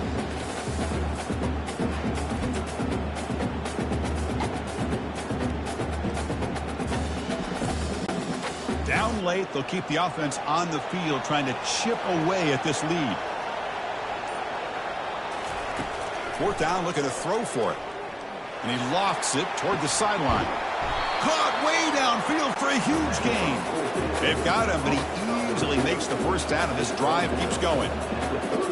Down late, they'll keep the offense on the field trying to chip away at this lead. Fourth down, looking to throw for it. And he lofts it toward the sideline. Caught way downfield for a huge gain. They've got him, but he easily makes the first down, and this drive keeps going.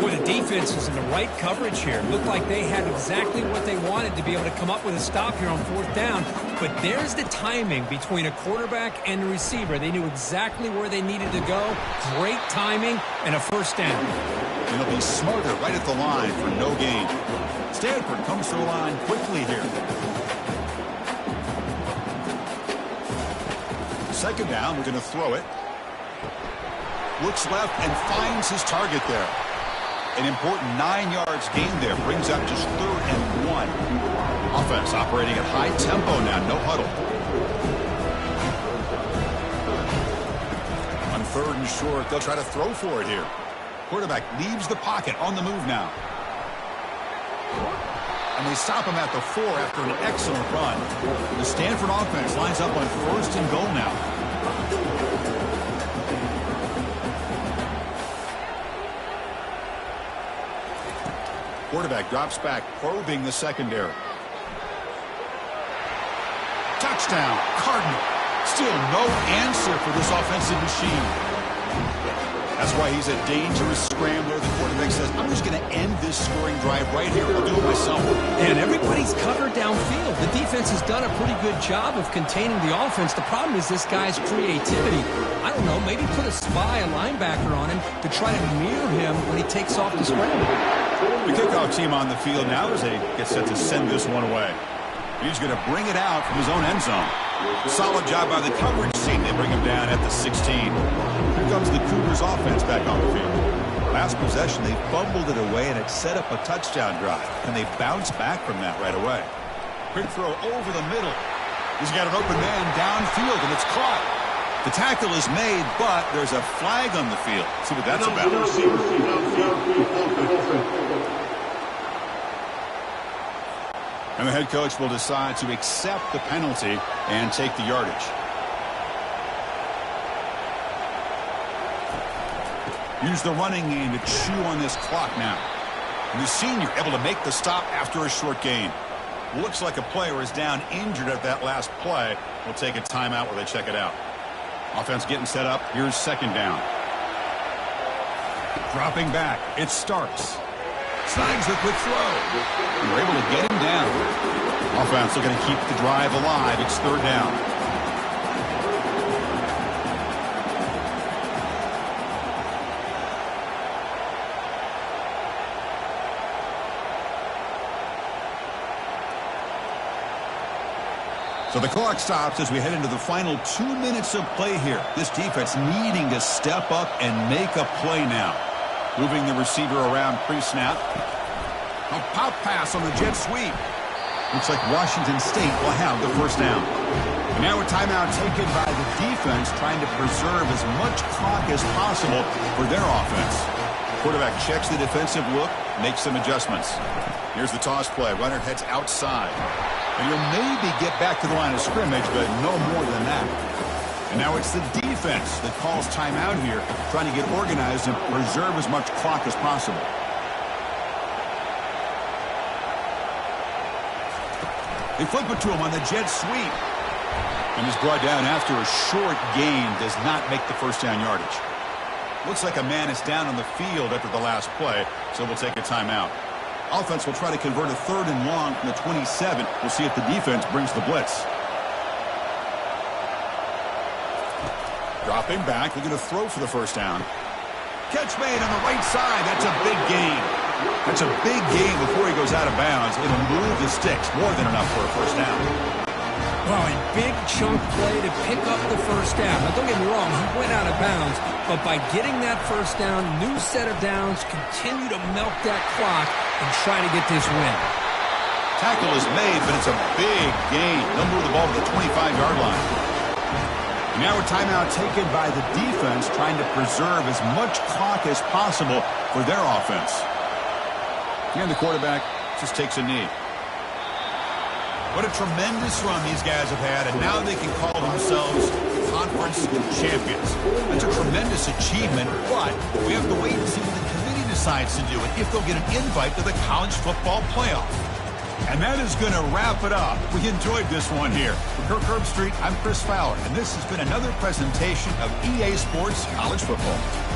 Boy, the defense is in the right coverage here. Looked like they had exactly what they wanted to be able to come up with a stop here on fourth down. But there's the timing between a quarterback and a receiver. They knew exactly where they needed to go. Great timing and a first down. And they'll be smarter right at the line for no gain. Stanford comes to the line quickly here. Second down, we're going to throw it. Looks left and finds his target there. An important 9 yards gain there. Brings up just 3rd and 1. Offense operating at high tempo now. No huddle. On 3rd and short, they'll try to throw for it here. Quarterback leaves the pocket on the move now. And they stop him at the 4 after an excellent run. The Stanford offense lines up on 1st and goal now. Quarterback drops back, probing the secondary. Touchdown, Cardinal. Still no answer for this offensive machine. That's why he's a dangerous scrambler. The quarterback says, I'm just going to end this scoring drive right here. I'll do it myself. And everybody's covered downfield. The defense has done a pretty good job of containing the offense. The problem is this guy's creativity. I don't know, maybe put a spy, a linebacker on him to try to mirror him when he takes off the scramble. The kickoff team on the field now as they get set to send this one away. He's going to bring it out from his own end zone. Solid job by the coverage team. They bring him down at the 16. Here comes the Cougars offense back on the field. Last possession, they fumbled it away, and it set up a touchdown drive. And they bounce back from that right away. Quick throw over the middle. He's got an open man downfield, and it's caught. The tackle is made, but there's a flag on the field. See what that's about. And the head coach will decide to accept the penalty and take the yardage. Use the running game to chew on this clock now. And the senior able to make the stop after a short gain. Looks like a player is down injured at that last play. We'll take a timeout while they check it out. Offense getting set up. Here's second down. Dropping back. It's Starks. Snags the quick throw. And we're able to get him down. Offense looking to keep the drive alive. It's third down. So the clock stops as we head into the final 2 minutes of play here. This defense needing to step up and make a play now. Moving the receiver around pre-snap. A pop pass on the jet sweep. Looks like Washington State will have the first down. And now a timeout taken by the defense, trying to preserve as much clock as possible for their offense. Quarterback checks the defensive look, makes some adjustments. Here's the toss play. Runner heads outside. And he'll maybe get back to the line of scrimmage, but no more than that. And now it's the defense that calls timeout here, trying to get organized and preserve as much clock as possible. They flip it to him on the jet sweep. And he's brought down after a short gain, does not make the first down yardage. Looks like a man is down on the field after the last play, so we'll take a timeout. Offense will try to convert a 3rd and long from the 27. We'll see if the defense brings the blitz. Dropping back, they're going to throw for the first down. Catch made on the right side. That's a big gain. That's a big gain before he goes out of bounds. It'll move the sticks, more than enough for a first down. Well, a big chunk play to pick up the first down. Now, don't get me wrong, he went out of bounds, but by getting that first down, new set of downs, continue to milk that clock and try to get this win. Tackle is made, but it's a big gain. They'll move the ball to the 25-yard line. Now a timeout taken by the defense, trying to preserve as much clock as possible for their offense. And the quarterback just takes a knee. What a tremendous run these guys have had, and now they can call themselves conference champions. That's a tremendous achievement, but we have to wait and see what the committee decides to do and if they'll get an invite to the college football playoff. And that is going to wrap it up. We enjoyed this one here. For Kirk Herbstreit, I'm Chris Fowler, and this has been another presentation of EA Sports College Football.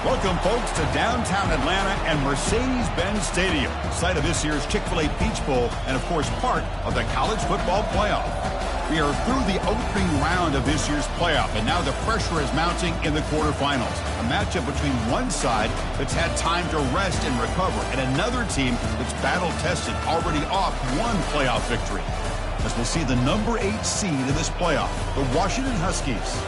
Welcome, folks, to downtown Atlanta and Mercedes-Benz Stadium, site of this year's Chick-fil-A Peach Bowl and, of course, part of the College Football Playoff. We are through the opening round of this year's playoff, and now the pressure is mounting in the quarterfinals. A matchup between one side that's had time to rest and recover, and another team that's battle-tested, already off one playoff victory. As we'll see the number 8 seed in this playoff, the Washington Huskies,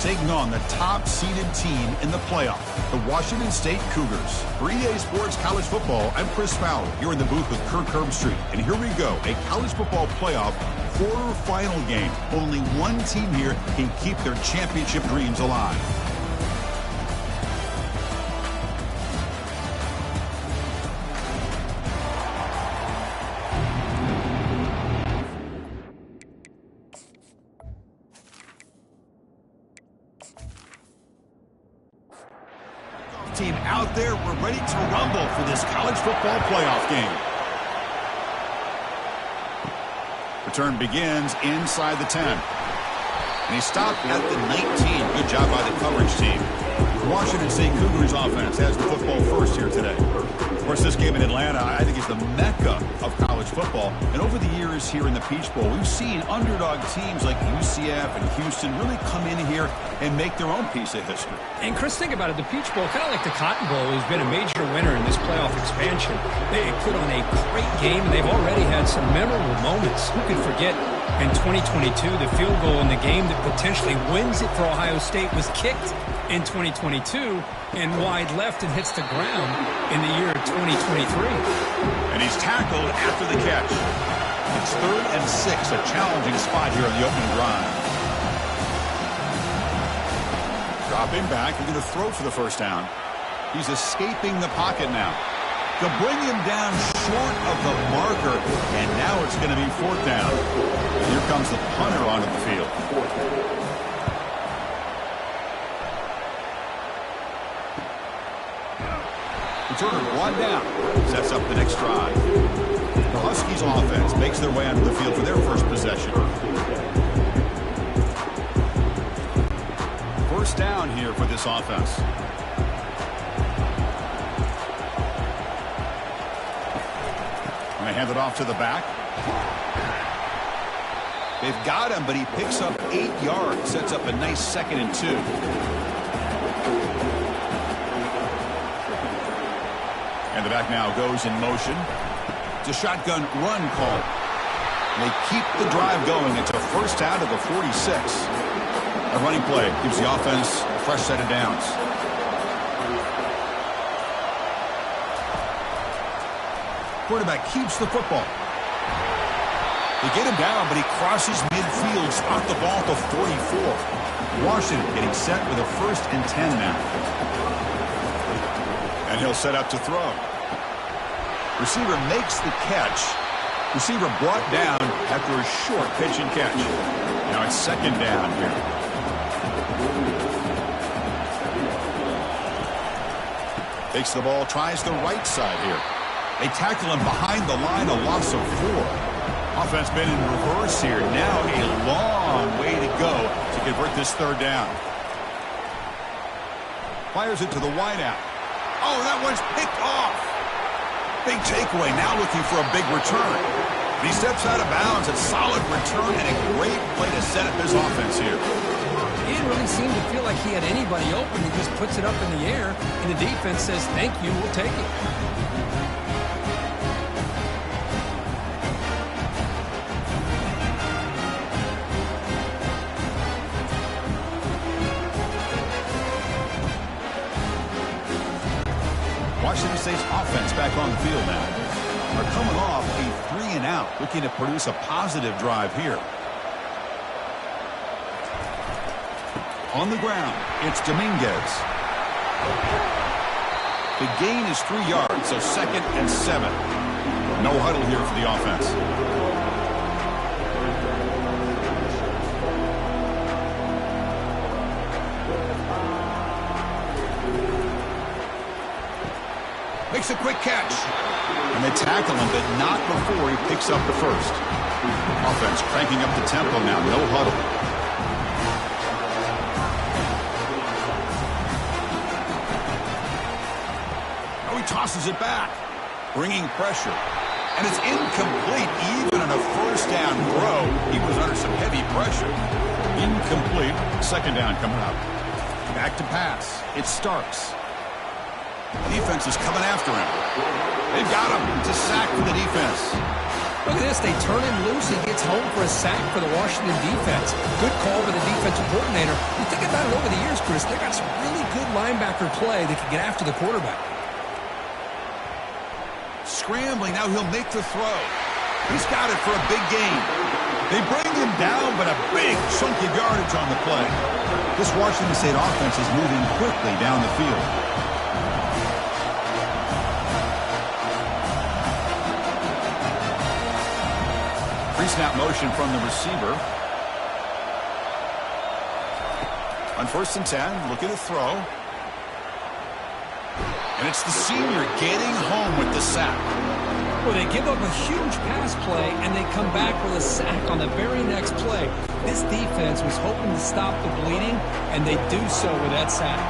taking on the top-seeded team in the playoff, the Washington State Cougars. For EA Sports College Football, I'm Chris Fowler, here in the booth with Kirk Herbstreit. And here we go, a college football playoff quarterfinal game. Only one team here can keep their championship dreams alive. Team out there, we're ready to rumble for this college football playoff game. Return begins inside the 10. And he stopped at the 19. Good job by the coverage team. The Washington State Cougars offense has the football first here today. Of course, this game in Atlanta, I think, is the mecca of college football. And over the years here in the Peach Bowl, we've seen underdog teams like UCF and Houston really come in here and make their own piece of history. And Chris, think about it. The Peach Bowl, kind of like the Cotton Bowl, has been a major winner in this playoff expansion. They put on a great game, and they've already had some memorable moments. Who could forget in 2022, the field goal in the game that potentially wins it for Ohio State was kicked in 2022 and wide left and hits the ground in the year of 2023. And he's tackled after the catch. It's 3rd and 6, a challenging spot here on the opening drive. Dropping back, we're going to throw for the first down. He's escaping the pocket now. They'll bring him down short of the marker, and now it's going to be 4th down. And here comes the punter onto the field. Returner brought down. Sets up the next drive. The Huskies offense makes their way onto the field for their first possession. First down here for this offense. And they hand it off to the back. They've got him, but he picks up 8 yards. Sets up a nice 2nd and 2. And the back now goes in motion. It's a shotgun run call. They keep the drive going. It's a first down to the 46. A running play gives the offense a fresh set of downs. Quarterback keeps the football. They get him down, but he crosses midfield, spot the ball to 44. Washington getting set with a 1st and 10 now. And he'll set up to throw. Receiver makes the catch. Receiver brought down after a short pitch and catch. Now it's 2nd down here. Takes the ball, tries the right side here. They tackle him behind the line, a loss of 4. Offense been in reverse here. Now a long way to go to convert this 3rd down. Fires it to the wideout. Oh, that one's picked off. Big takeaway, now looking for a big return. And he steps out of bounds, a solid return and a great play to set up his offense here. He didn't really seem to feel like he had anybody open. He just puts it up in the air, and the defense says, thank you, we'll take it. Washington State's offense back on the field now. They're coming off a 3-and-out, looking to produce a positive drive here. On the ground, it's Dominguez. The gain is 3 yards, so 2nd and 7. No huddle here for the offense. Makes a quick catch. And they tackle him, but not before he picks up the first. Offense cranking up the tempo now. No huddle. he tosses it back, bringing pressure. And it's incomplete. Even on a first down throw, he was under some heavy pressure. Incomplete. Second down coming up. Back to pass. It's Starks. Defense is coming after him. They've got him. It's a sack for the defense. Look at this. They turn him loose. He gets home for a sack for the Washington defense. Good call by the defensive coordinator. You think about it over the years, Chris, they got some really good linebacker play that can get after the quarterback. Scrambling. Now he'll make the throw. He's got it for a big gain. They bring him down, but a big chunk of yardage on the play. This Washington State offense is moving quickly down the field. Pre-snap motion from the receiver. On 1st and 10, looking to throw. And it's the senior getting home with the sack. Well, they give up a huge pass play, and they come back with a sack on the very next play. This defense was hoping to stop the bleeding, and they do so with that sack.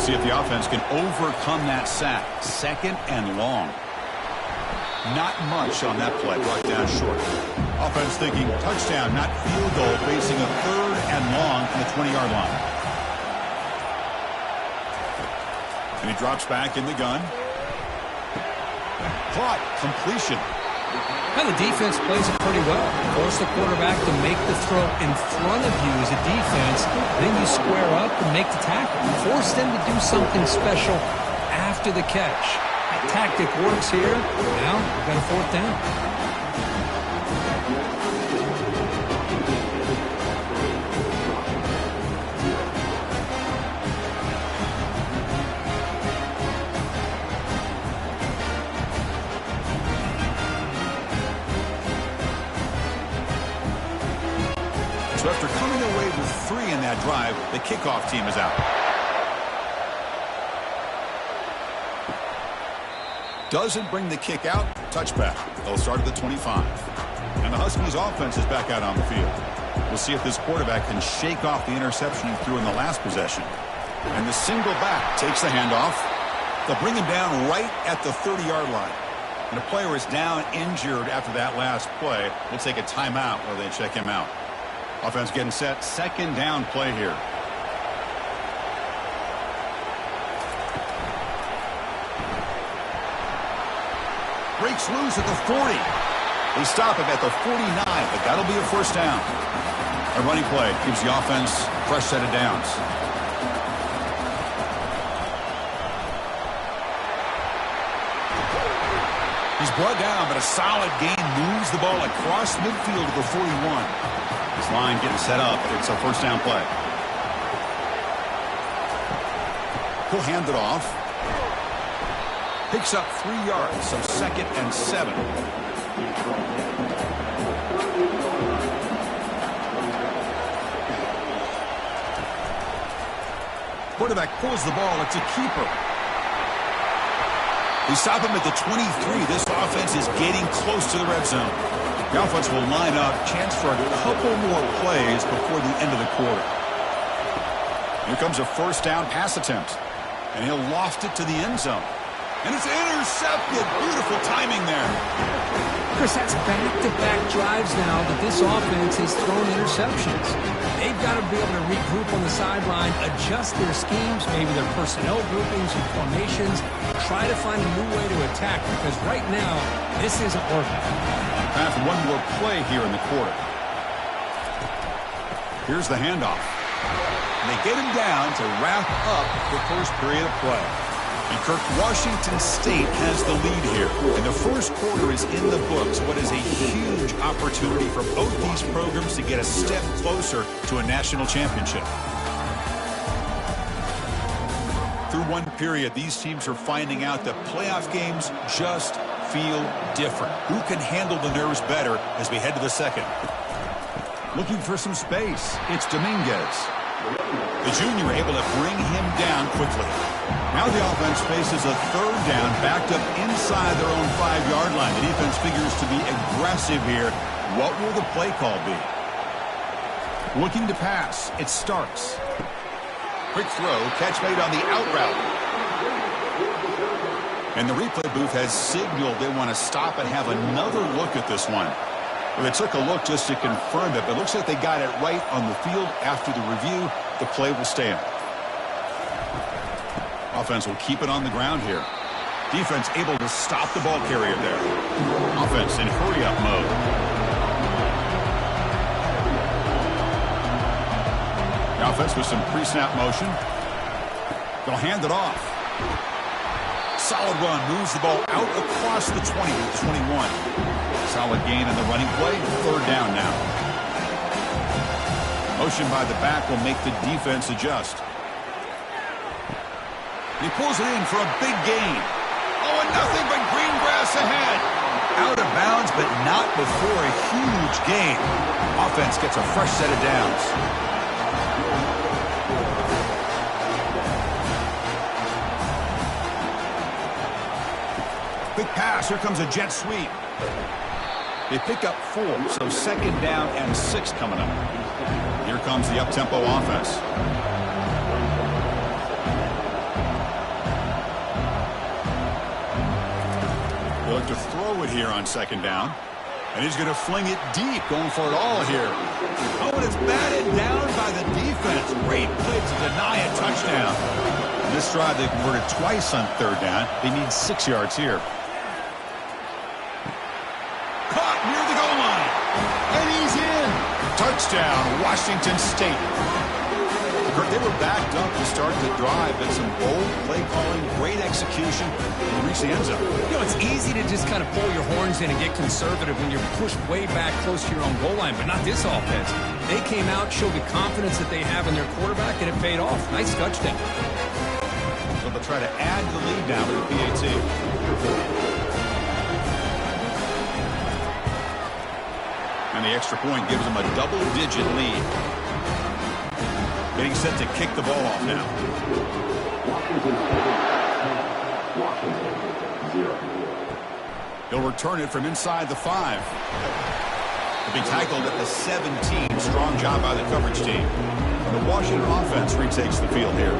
See if the offense can overcome that sack. 2nd and long. Not much on that play, brought down short. Offense thinking touchdown, not field goal, facing a 3rd and long from the 20-yard line. And he drops back in the gun. Caught. Completion. Now the defense plays it pretty well. Force the quarterback to make the throw in front of you as a defense. Then you square up and make the tackle. Force them to do something special after the catch. That tactic works here. Now we've got a 4th down. So after coming away with 3 in that drive, the kickoff team is out. Doesn't bring the kick out. Touchback. They'll start at the 25. And the Huskies offense is back out on the field. We'll see if this quarterback can shake off the interception he threw in the last possession. And the single back takes the handoff. They'll bring him down right at the 30-yard line. And a player is down injured after that last play. We'll take a timeout while they check him out. Offense getting set. 2nd down play here. Breaks loose at the 40. They stop him at the 49, but that'll be a 1st down. A running play gives the offense a fresh set of downs. He's brought down, but a solid gain moves the ball across midfield to the 41. This line getting set up. It's a 1st down play. He'll hand it off. Picks up 3 yards, so 2nd and 7. Quarterback pulls the ball. It's a keeper. They stop him at the 23. This offense is getting close to the red zone. The offense will line up. Chance for a couple more plays before the end of the quarter. Here comes a 1st down pass attempt. And he'll loft it to the end zone. And it's intercepted. Beautiful timing there. Chris, that's back-to-back drives now that this offense has thrown interceptions. They've got to be able to regroup on the sideline, adjust their schemes, maybe their personnel groupings and formations, try to find a new way to attack, because right now, this isn't working. Time for one more play here in the quarter. Here's the handoff. And they get him down to wrap up the first period of play. And Kirk, Washington State has the lead here. And the first quarter is in the books. What is a huge opportunity for both these programs to get a step closer to a national championship. Through one period, these teams are finding out that playoff games just feel different. Who can handle the nerves better as we head to the second? Looking for some space. It's Dominguez. The junior able to bring him down quickly. Now the offense faces a 3rd down, backed up inside their own 5-yard line. The defense figures to be aggressive here. What will the play call be? Looking to pass. It starts. Quick throw. Catch made on the out route. And the replay booth has signaled they want to stop and have another look at this one. Well, they took a look just to confirm it, but it looks like they got it right on the field. After the review, the play will stand. Offense will keep it on the ground here. Defense able to stop the ball carrier there. Offense in hurry-up mode. The offense with some pre-snap motion. They'll hand it off. Solid run. Moves the ball out across the 20 to 21. Solid gain in the running play. Third down now. Motion by the back will make the defense adjust. He pulls it in for a big gain. Oh, and nothing but green grass ahead. Out of bounds, but not before a huge gain. Offense gets a fresh set of downs. Quick pass. Here comes a jet sweep. They pick up 4, so second down and 6 coming up. Here comes the up-tempo offense. They look to throw it here on second down. And he's going to fling it deep, going for it all here. Oh, and it's batted down by the defense. Great play to deny a touchdown. This drive, they converted twice on third down. They need 6 yards here. Caught near the goal line. And he's in. Touchdown, Washington State. They were backed up to start the drive, but some bold play calling, great execution, and reach the end zone. You know, it's easy to just kind of pull your horns in and get conservative when you're pushed way back close to your own goal line, but not this offense. They came out, showed the confidence that they have in their quarterback, and it paid off. Nice touchdown. So they'll try to add the lead now with the PAT. And the extra point gives them a double-digit lead. Getting set to kick the ball off now. He'll return it from inside the 5. He'll be tackled at the 17. Strong job by the coverage team. The Washington offense retakes the field here.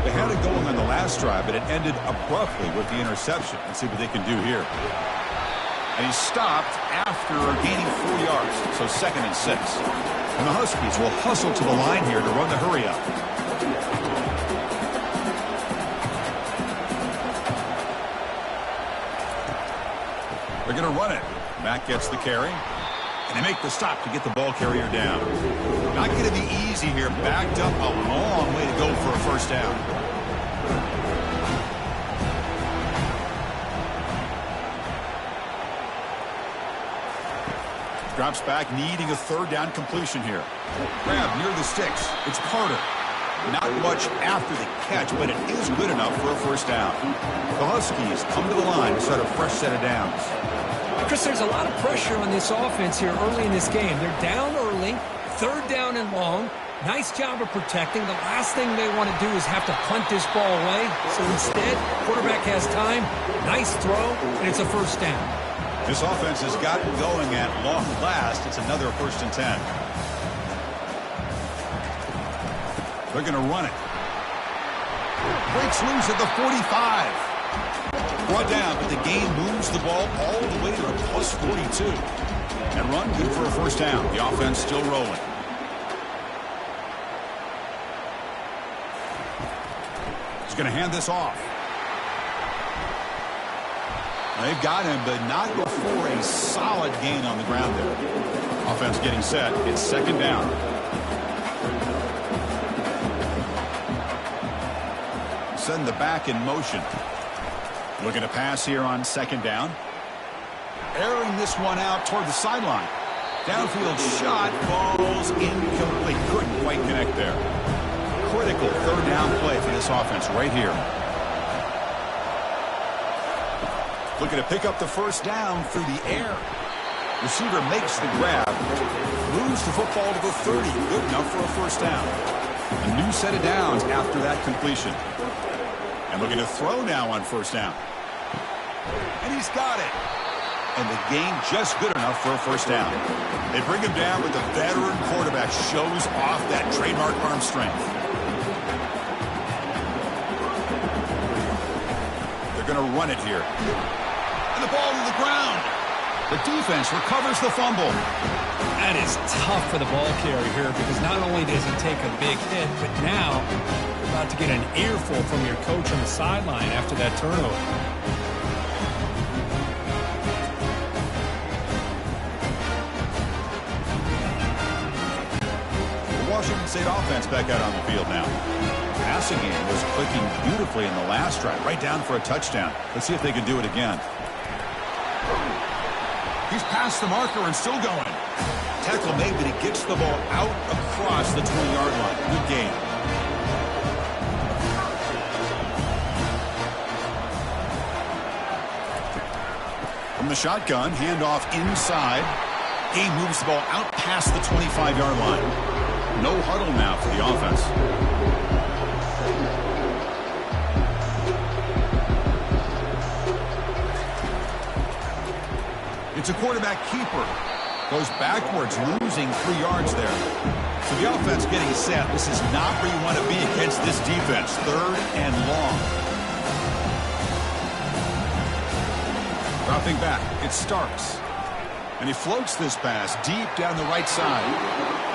They had it going on the last drive, but it ended abruptly with the interception. Let's see what they can do here. And he stopped after gaining 4 yards, so second and 6. And the Huskies will hustle to the line here to run the hurry-up. They're going to run it. Mack gets the carry. And they make the stop to get the ball carrier down. Not going to be easy here. Backed up a long way to go for a first down. Drops back, needing a third down completion here. Grab near the sticks. It's Carter. Not much after the catch, but it is good enough for a first down. The Huskies come to the line to start a fresh set of downs. Chris, there's a lot of pressure on this offense here early in this game. They're down early, third down and long. Nice job of protecting. The last thing they want to do is have to punt this ball away. So instead, quarterback has time, nice throw, and it's a first down. This offense has gotten going at long last. It's another 1st and 10. They're going to run it. Breaks loose at the 45. Brought down, but the game moves the ball all the way to a plus 42. And run good for a first down. The offense still rolling. He's going to hand this off. They've got him, but not before a solid gain on the ground there. Offense getting set. It's second down. Send the back in motion. Looking to pass here on second down. Airing this one out toward the sideline. Downfield shot, falls incomplete. Couldn't quite connect there. Critical third down play for this offense right here. Looking to pick up the first down through the air. Receiver makes the grab. Moves the football to the 30. Good enough for a first down. A new set of downs after that completion. And looking to throw now on first down. And he's got it. And the gain just good enough for a first down. They bring him down, but the veteran quarterback shows off that trademark arm strength. going to run it here. And the ball to the ground. The defense recovers the fumble. That is tough for the ball carrier here because not only does he take a big hit, but now you're about to get an earful from your coach on the sideline after that turnover. The Washington State offense back out on the field now. Passing game was clicking beautifully in the last drive, right down for a touchdown. Let's see if they can do it again. He's past the marker and still going. Tackle made, but he gets the ball out across the 20-yard line. Good game. From the shotgun, handoff inside. Game moves the ball out past the 25-yard line. No huddle now for the offense. It's a quarterback keeper. Goes backwards, losing 3 yards there. So the offense getting set. This is not where you want to be against this defense. 3rd and long. Dropping back, it's Starks. And he floats this pass deep down the right side.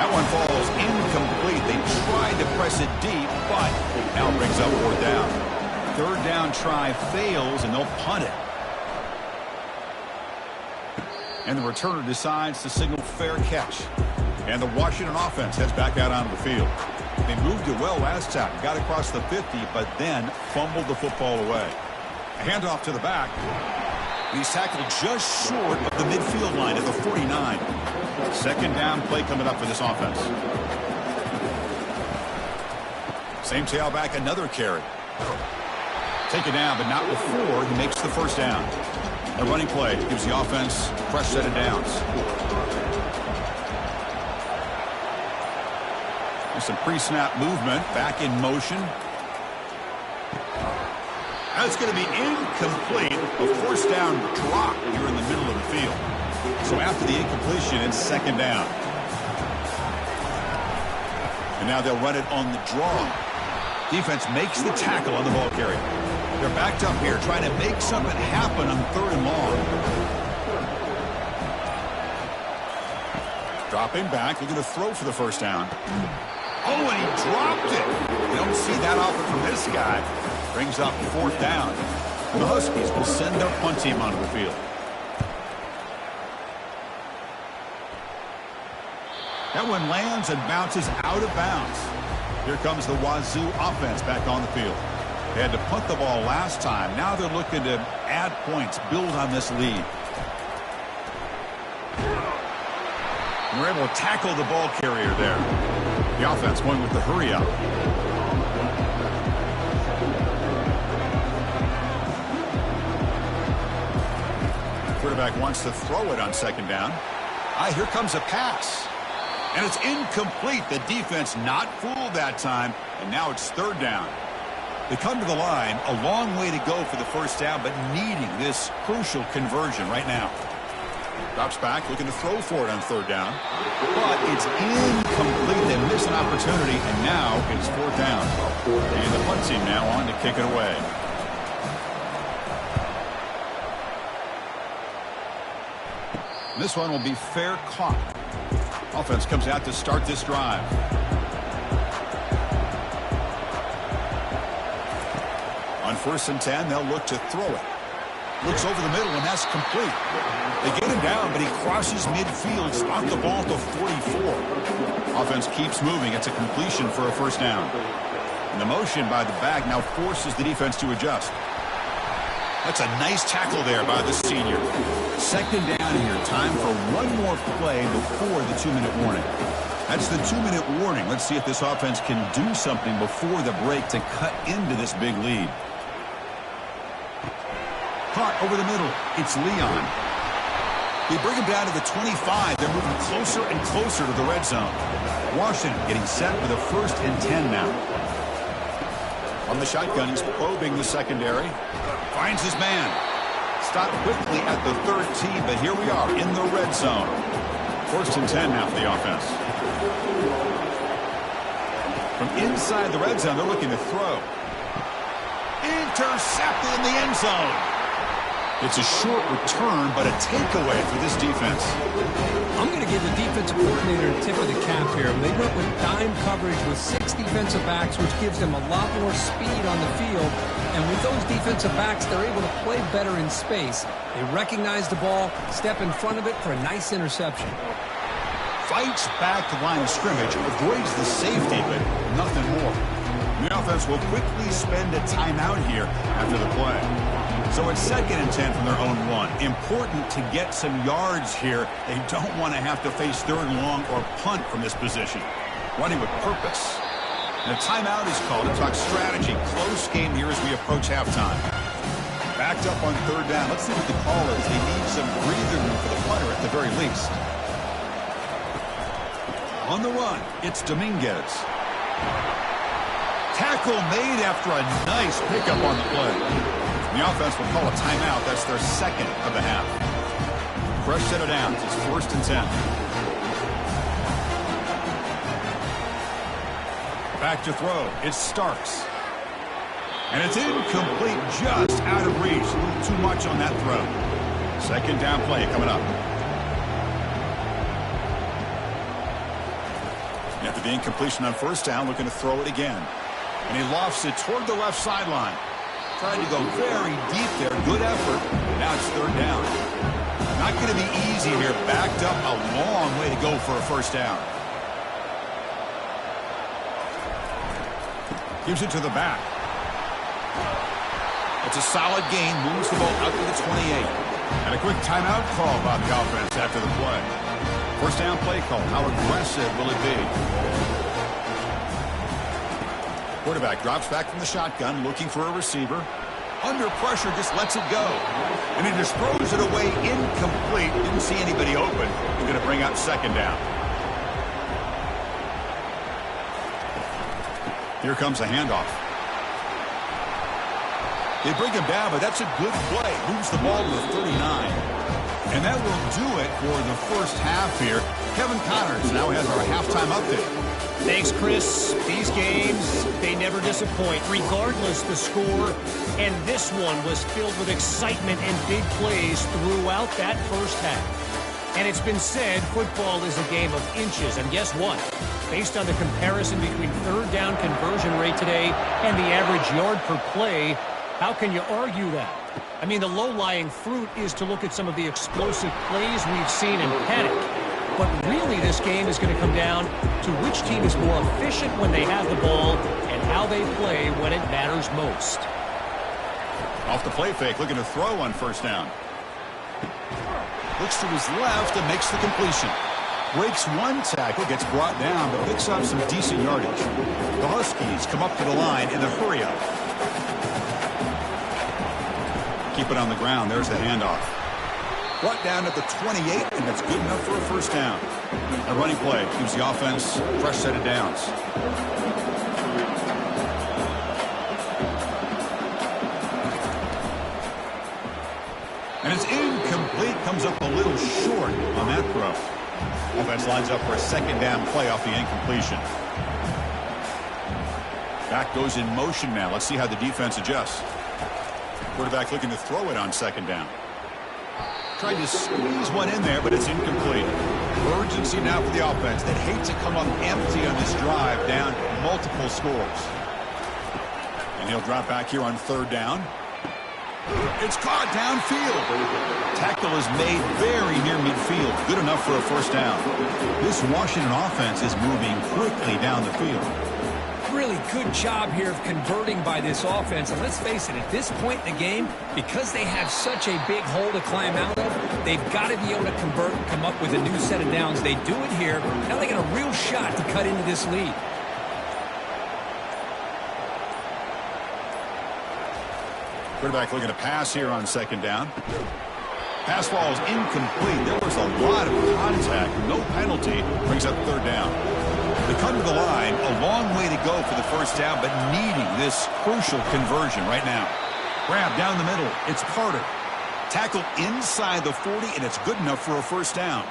That one falls incomplete. They tried to press it deep, but now brings up 4th down. 3rd down try fails, and they'll punt it. And the returner decides to signal fair catch. And the Washington offense heads back out onto the field. They moved it well last time. Got across the 50, but then fumbled the football away. A handoff to the back. He's tackled just short of the midfield line at the 49. 2nd down play coming up for this offense. Same tailback, another carry. Take it down, but not before he makes the 1st down. A running play gives the offense a fresh set of downs. There's some pre-snap movement, back in motion. That's going to be incomplete. A 1st down drop here in the middle of the field. So after the incompletion, it's 2nd down. And now they'll run it on the draw. Defense makes the tackle on the ball carrier. They're backed up here trying to make something happen on 3rd and long. Dropping back, looking to throw for the 1st down. Oh, and he dropped it. You don't see that often from this guy. Brings up 4th down. The Huskies will send their punt team onto the field. That one lands and bounces out of bounds. Here comes the Wazoo offense back on the field. They had to punt the ball last time. Now they're looking to add points, build on this lead. And they're able to tackle the ball carrier there. The offense going with the hurry up. Quarterback wants to throw it on 2nd down. Here comes a pass. And it's incomplete. The defense not fooled that time. And now it's 3rd down. They come to the line, a long way to go for the 1st down, but needing this crucial conversion right now. Drops back, looking to throw for it on 3rd down. But it's incomplete. They miss an opportunity, and now it's 4th down. And the punt team now on to kick it away. This one will be fair caught. Offense comes out to start this drive. On 1st and 10, they'll look to throw it. Looks over the middle, and that's complete. They get him down, but he crosses midfield, spot the ball to 44. Offense keeps moving. It's a completion for a 1st down. And the motion by the back now forces the defense to adjust. That's a nice tackle there by the senior. 2nd down here. Time for one more play before the 2-minute warning. That's the 2-minute warning. Let's see if this offense can do something before the break to cut into this big lead. Caught over the middle. It's Leon. They bring him down to the 25. They're moving closer and closer to the red zone. Washington getting set with a 1st and 10 now. On the shotgun, he's probing the secondary. Finds his man. Stopped quickly at the 13, but here we are in the red zone. 1st and 10 now for the offense. From inside the red zone, they're looking to throw. Intercepted in the end zone. It's a short return, but a takeaway for this defense. I'm going to give the defensive coordinator a tip of the cap here. They went with dime coverage with 6 defensive backs, which gives them a lot more speed on the field. And with those defensive backs, they're able to play better in space. They recognize the ball, step in front of it for a nice interception. Fights back to line of scrimmage, avoids the safety, but nothing more. The offense will quickly spend a timeout here after the play. So it's 2nd and 10 from their own 1. Important to get some yards here. They don't want to have to face 3rd and long or punt from this position. Running with purpose. And a timeout is called to talk strategy. Close game here as we approach halftime. Backed up on 3rd down. Let's see what the call is. They need some breathing room for the punter at the very least. On the run, it's Dominguez. Tackle made after a nice pickup on the play. The offense will call a timeout. That's their 2nd of the half. Fresh set of downs. It's 1st and 10. Back to throw. It's Starks. And it's incomplete, just out of reach. A little too much on that throw. 2nd down play coming up. After the incompletion on 1st down, looking to throw it again. And he lofts it toward the left sideline. Trying to go very deep there. Good effort. Now it's 3rd down. Not going to be easy here. Backed up a long way to go for a 1st down. Gives it to the back. It's a solid gain. Moves the ball out to the 28. And a quick timeout call by the offense after the play. 1st down play call. How aggressive will it be? Quarterback drops back from the shotgun, looking for a receiver. Under pressure, just lets it go. And he just throws it away incomplete. Didn't see anybody open. He's going to bring up 2nd down. Here comes a handoff. They bring him down, but that's a good play. Moves the ball to the 39. And that will do it for the 1st half here. Kevin Connors now has our halftime update. Thanks, Chris. These games, they never disappoint, regardless the score. And this one was filled with excitement and big plays throughout that 1st half. And it's been said, football is a game of inches. And guess what? Based on the comparison between 3rd down conversion rate today and the average yard per play, how can you argue that? I mean, the low-lying fruit is to look at some of the explosive plays we've seen in panic. But really, this game is going to come down to which team is more efficient when they have the ball and how they play when it matters most. Off the play fake, looking to throw on 1st down. Looks to his left and makes the completion. Breaks 1 tackle, gets brought down, but picks up some decent yardage. The Huskies come up to the line in the hurry-up. Keep it on the ground. There's the handoff. Brought down at the 28, and that's good enough for a 1st down. A running play gives the offense a fresh set of downs. And it's incomplete. Comes up a little short on that throw. Offense lines up for a 2nd down play off the incompletion. Back goes in motion now. Let's see how the defense adjusts. Quarterback looking to throw it on 2nd down. Tried to squeeze one in there, but it's incomplete. Urgency now for the offense. They'd hate to come up empty on this drive, down multiple scores. And he'll drop back here on 3rd down. It's caught downfield. Tackle is made very near midfield. Good enough for a 1st down. This Washington offense is moving quickly down the field. Really good job here of converting by this offense. And let's face it, at this point in the game, because they have such a big hole to climb out of, they've got to be able to convert and come up with a new set of downs. They do it here. Now they got a real shot to cut into this lead. Quarterback looking to pass here on 2nd down. Pass ball is incomplete. There was a lot of contact. No penalty. Brings up 3rd down. They come to the line, a long way to go for the 1st down, but needing this crucial conversion right now. Grab down the middle. It's Carter. Tackle inside the 40, and it's good enough for a 1st down.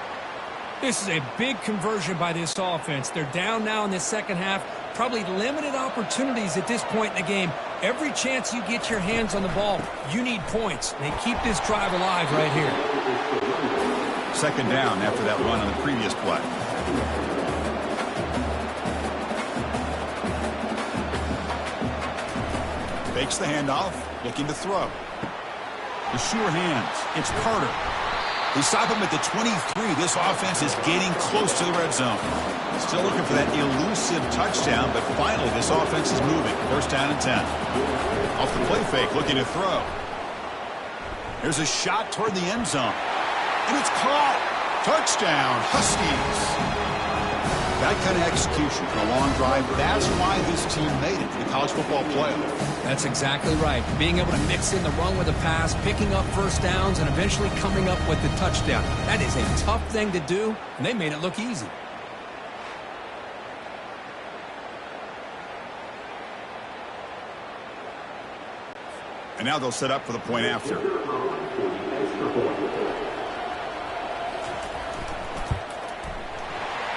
This is a big conversion by this offense. They're down now in the second half. Probably limited opportunities at this point in the game. Every chance you get your hands on the ball, you need points. They keep this drive alive right here. Second down after that run on the previous play. Fakes the handoff, looking to throw. The sure hands. It's Carter. They stop him at the 23. This offense is getting close to the red zone. Still looking for that elusive touchdown, but finally this offense is moving. First down and 10. Off the play fake, looking to throw. There's a shot toward the end zone. And it's caught. Touchdown, Huskies. That kind of execution for a long drive, that's why this team made it to the college football playoff. That's exactly right. Being able to mix in the run with the pass, picking up first downs, and eventually coming up with the touchdown. That is a tough thing to do, and they made it look easy. And now they'll set up for the point after.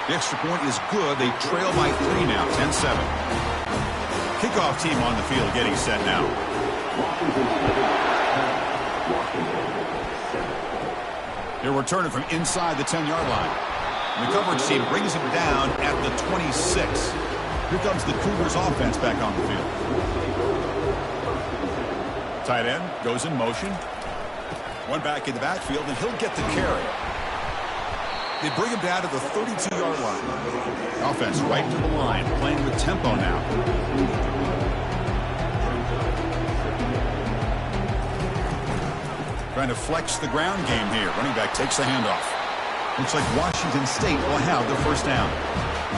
The extra point is good. They trail by 3 now, 10-7. Kickoff team on the field getting set now. They're returning from inside the 10-yard line. And the coverage team brings him down at the 26. Here comes the Cougars offense back on the field. Tight end goes in motion. One back in the backfield, and he'll get the carry. They bring him down to the 32-yard line. Offense right to the line, playing with tempo now. Trying to flex the ground game here. Running back takes the handoff. Looks like Washington State will have their first down.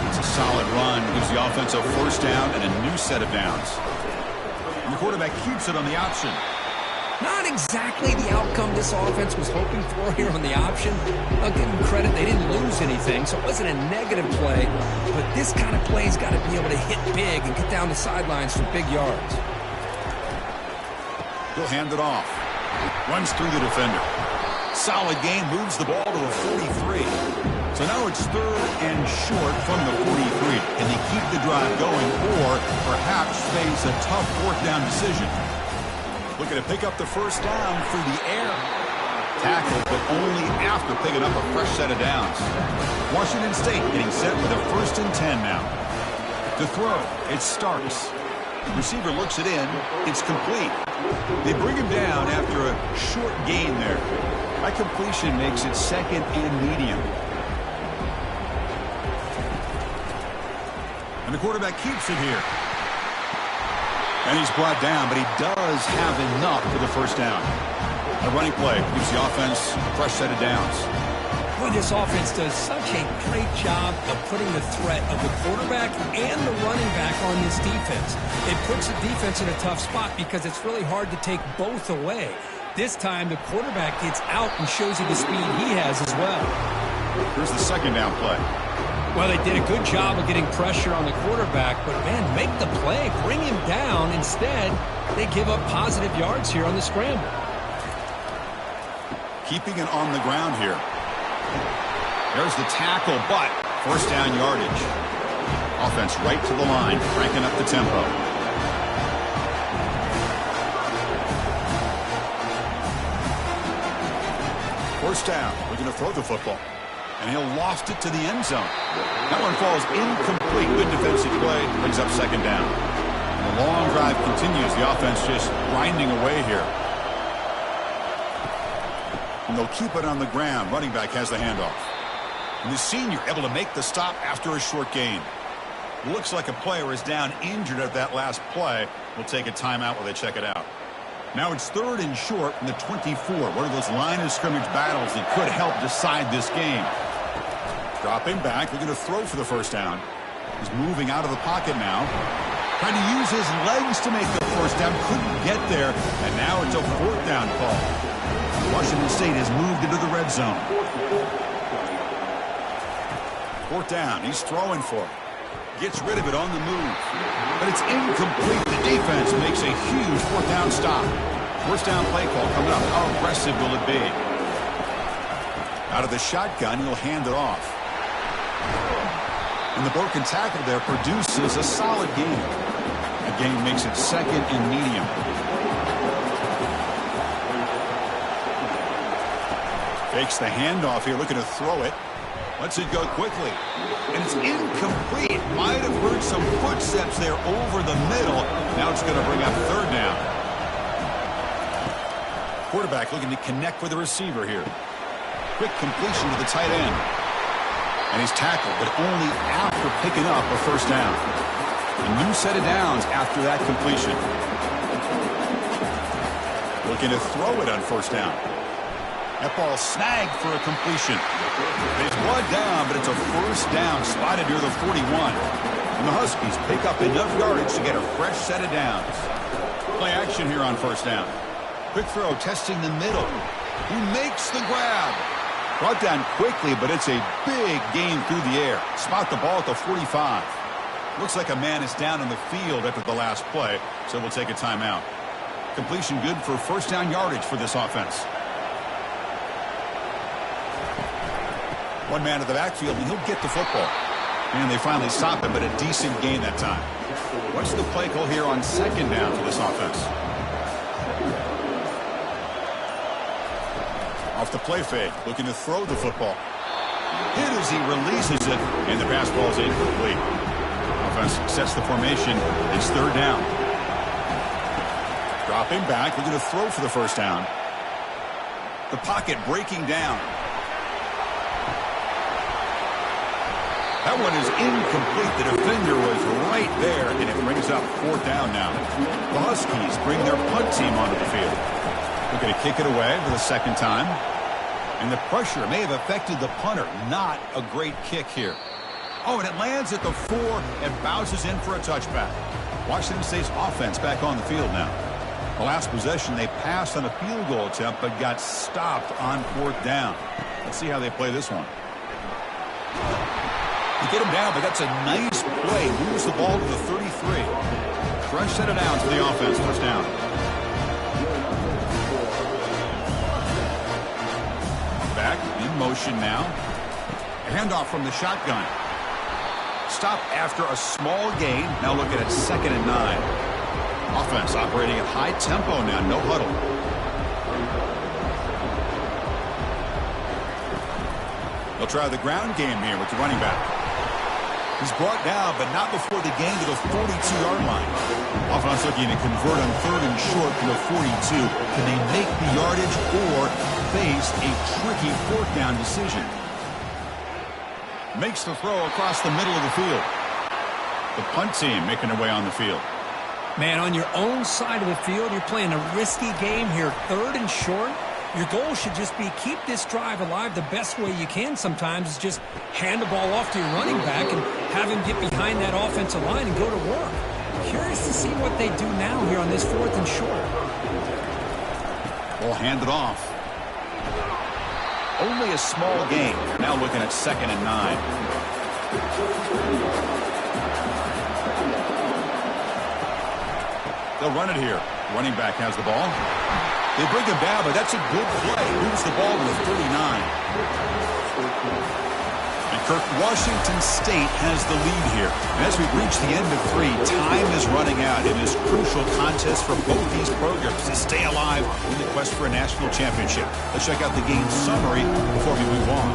It's a solid run. Gives the offense a first down and a new set of downs. And the quarterback keeps it on the option. Not exactly the outcome this offense was hoping for here on the option. I'll give them credit, they didn't lose anything, so it wasn't a negative play. But this kind of play's got to be able to hit big and get down the sidelines for big yards. He'll hand it off. Runs through the defender. Solid game, moves the ball to the 43. So now it's third and short from the 43. Can they keep the drive going or perhaps face a tough fourth down decision? Looking to pick up the first down through the air. Tackled, but only after picking up a fresh set of downs. Washington State getting set with a 1st and 10 now. To throw, it's Starks. The receiver looks it in. It's complete. They bring him down after a short gain there. That completion makes it 2nd and medium. And the quarterback keeps it here. And he's brought down, but he does have enough for the first down. A running play gives the offense a fresh set of downs. Boy, this offense does such a great job of putting the threat of the quarterback and the running back on this defense. It puts the defense in a tough spot because it's really hard to take both away. This time, the quarterback gets out and shows you the speed he has as well. Here's the second down play. Well, they did a good job of getting pressure on the quarterback, but, man, make the play, bring him down. Instead, they give up positive yards here on the scramble. Keeping it on the ground here. There's the tackle, but first down yardage. Offense right to the line, cranking up the tempo. First down, we're going to throw the football. And he'll loft it to the end zone. That one falls incomplete. Good defensive play. Brings up second down. And the long drive continues. The offense just grinding away here. And they'll keep it on the ground. Running back has the handoff. And the senior able to make the stop after a short gain. Looks like a player is down injured at that last play. We'll take a timeout while they check it out. Now it's 3rd and short from the 24. One of those line of scrimmage battles that could help decide this game. Dropping back, looking to throw for the first down. He's moving out of the pocket now. Trying to use his legs to make the first down. Couldn't get there, and now it's a 4th down call. Washington State has moved into the red zone. 4th down, he's throwing for it. Gets rid of it on the move. But it's incomplete. The defense makes a huge 4th down stop. First down play call coming up. How aggressive will it be? Out of the shotgun, he'll hand it off. And the broken tackle there produces a solid gain. The gain makes it second and medium. Fakes the handoff here, looking to throw it. Lets it go quickly. And it's incomplete. Might have heard some footsteps there over the middle. Now it's going to bring up third down. Quarterback looking to connect with the receiver here. Quick completion to the tight end. And he's tackled, but only after picking up a first down. A new set of downs after that completion. Looking to throw it on first down. That ball snagged for a completion. He's brought down, but it's a first down spotted near the 41. And the Huskies pick up enough yardage to get a fresh set of downs. Play action here on first down. Quick throw testing the middle. He makes the grab. Brought down quickly, but it's a big gain through the air. Spot the ball at the 45. Looks like a man is down on the field after the last play, so we'll take a timeout. Completion good for first down yardage for this offense. One man at the backfield, and he'll get the football. And they finally stop him, but a decent gain that time. What's the play call here on second down for this offense? Off the play fake, looking to throw the football. Hit as he releases it, and the pass ball is incomplete. Offense sets the formation. It's third down. Dropping back, looking to throw for the first down. The pocket breaking down. That one is incomplete. The defender was right there, and it brings up fourth down now. The Huskies bring their punt team onto the field. They're going to kick it away for the second time. And the pressure may have affected the punter. Not a great kick here. Oh, and it lands at the 4 and bounces in for a touchback. Washington State's offense back on the field now. The last possession, they passed on a field goal attempt, but got stopped on fourth down. Let's see how they play this one. They get him down, but that's a nice play. Moves the ball to the 33. Fresh set of downs for the offense. First down. Back in motion now. A handoff from the shotgun. Stop after a small gain. Now looking at second and 9. Offense operating at high tempo now. No huddle. They'll try the ground game here with the running back. He's brought down, but not before the gain to the 42-yard line. Offense looking to convert on third and short to the 42. Can they make the yardage or face a tricky fourth down decision? Makes the throw across the middle of the field. The punt team making their way on the field. Man, on your own side of the field, you're playing a risky game here. Third and short. Your goal should just be keep this drive alive the best way you can sometimes is just hand the ball off to your running back and have him get behind that offensive line and go to work. Curious to see what they do now here on this fourth and short. Ball handed off. Only a small gain. Now looking at second and 9. They'll run it here. Running back has the ball. They bring him down, but that's a good play. Moves the ball to the 39. And Kirk, Washington State has the lead here. And as we reach the end of 3, time is running out in this crucial contest for both these programs to stay alive in the quest for a national championship. Let's check out the game summary before we move on.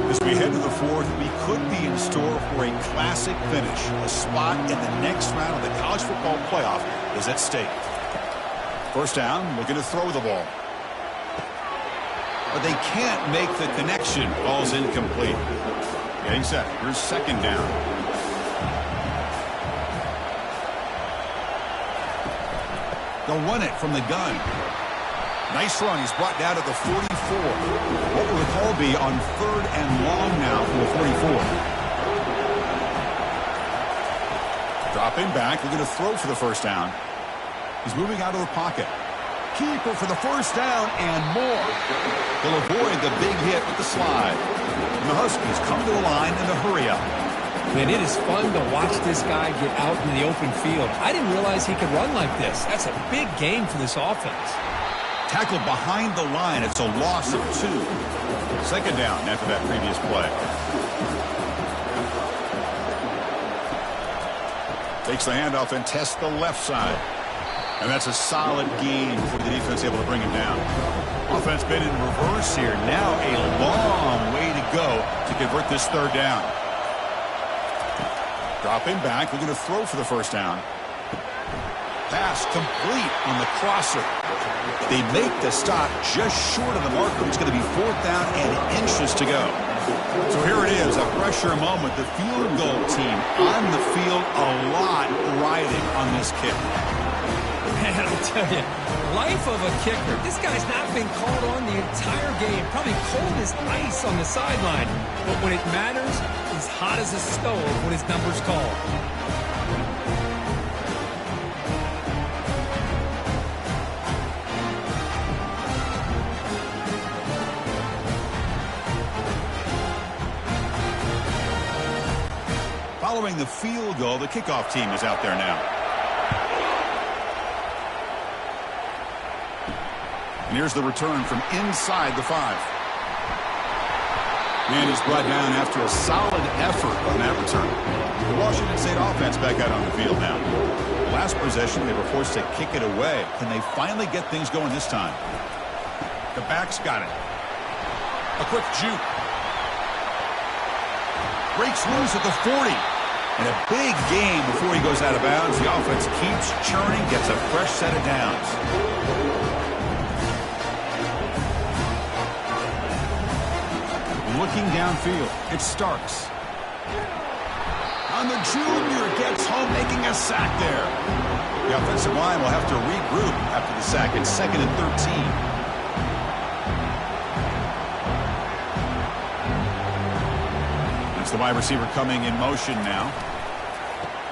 As we head to the 4th, we could be in store for a classic finish. A spot in the next round of the college football playoff is at stake. First down, looking to throw the ball. But they can't make the connection. Ball's incomplete. Getting set. Here's second down. They'll run it from the gun. Nice run. He's brought down to the 44. What will the call be on third and long now for the 44? Dropping back. Looking to throw for the first down. He's moving out of the pocket. Keeper for the first down and more. They'll avoid the big hit with the slide. And the Huskies come to the line in a hurry up. Man, it is fun to watch this guy get out in the open field. I didn't realize he could run like this. That's a big gain for this offense. Tackled behind the line. It's a loss of 2. Second down after that previous play. Takes the handoff and tests the left side. And that's a solid gain for the defense, able to bring him down. Offense been in reverse here. Now a long way to go to convert this third down. Dropping back, we're going to throw for the first down. Pass complete on the crosser. They make the stop just short of the marker. It's going to be fourth down and inches to go. So here it is, a pressure moment. The field goal team on the field, a lot riding on this kick. Man, I'll tell you, life of a kicker. This guy's not been called on the entire game. Probably cold as ice on the sideline. But when it matters, he's hot as a stove when his number's called. Following the field goal, the kickoff team is out there now. And here's the return from inside the 5. And he's brought down after a solid effort on that return. The Washington State offense back out on the field now. Last possession, they were forced to kick it away. Can they finally get things going this time? The back's got it. A quick juke. Breaks loose at the 40. And a big game before he goes out of bounds. The offense keeps churning, gets a fresh set of downs. Looking downfield, it's Starks. On the junior, gets home, making a sack there. The offensive line will have to regroup after the sack. It's 2nd and 13. It's the wide receiver coming in motion now.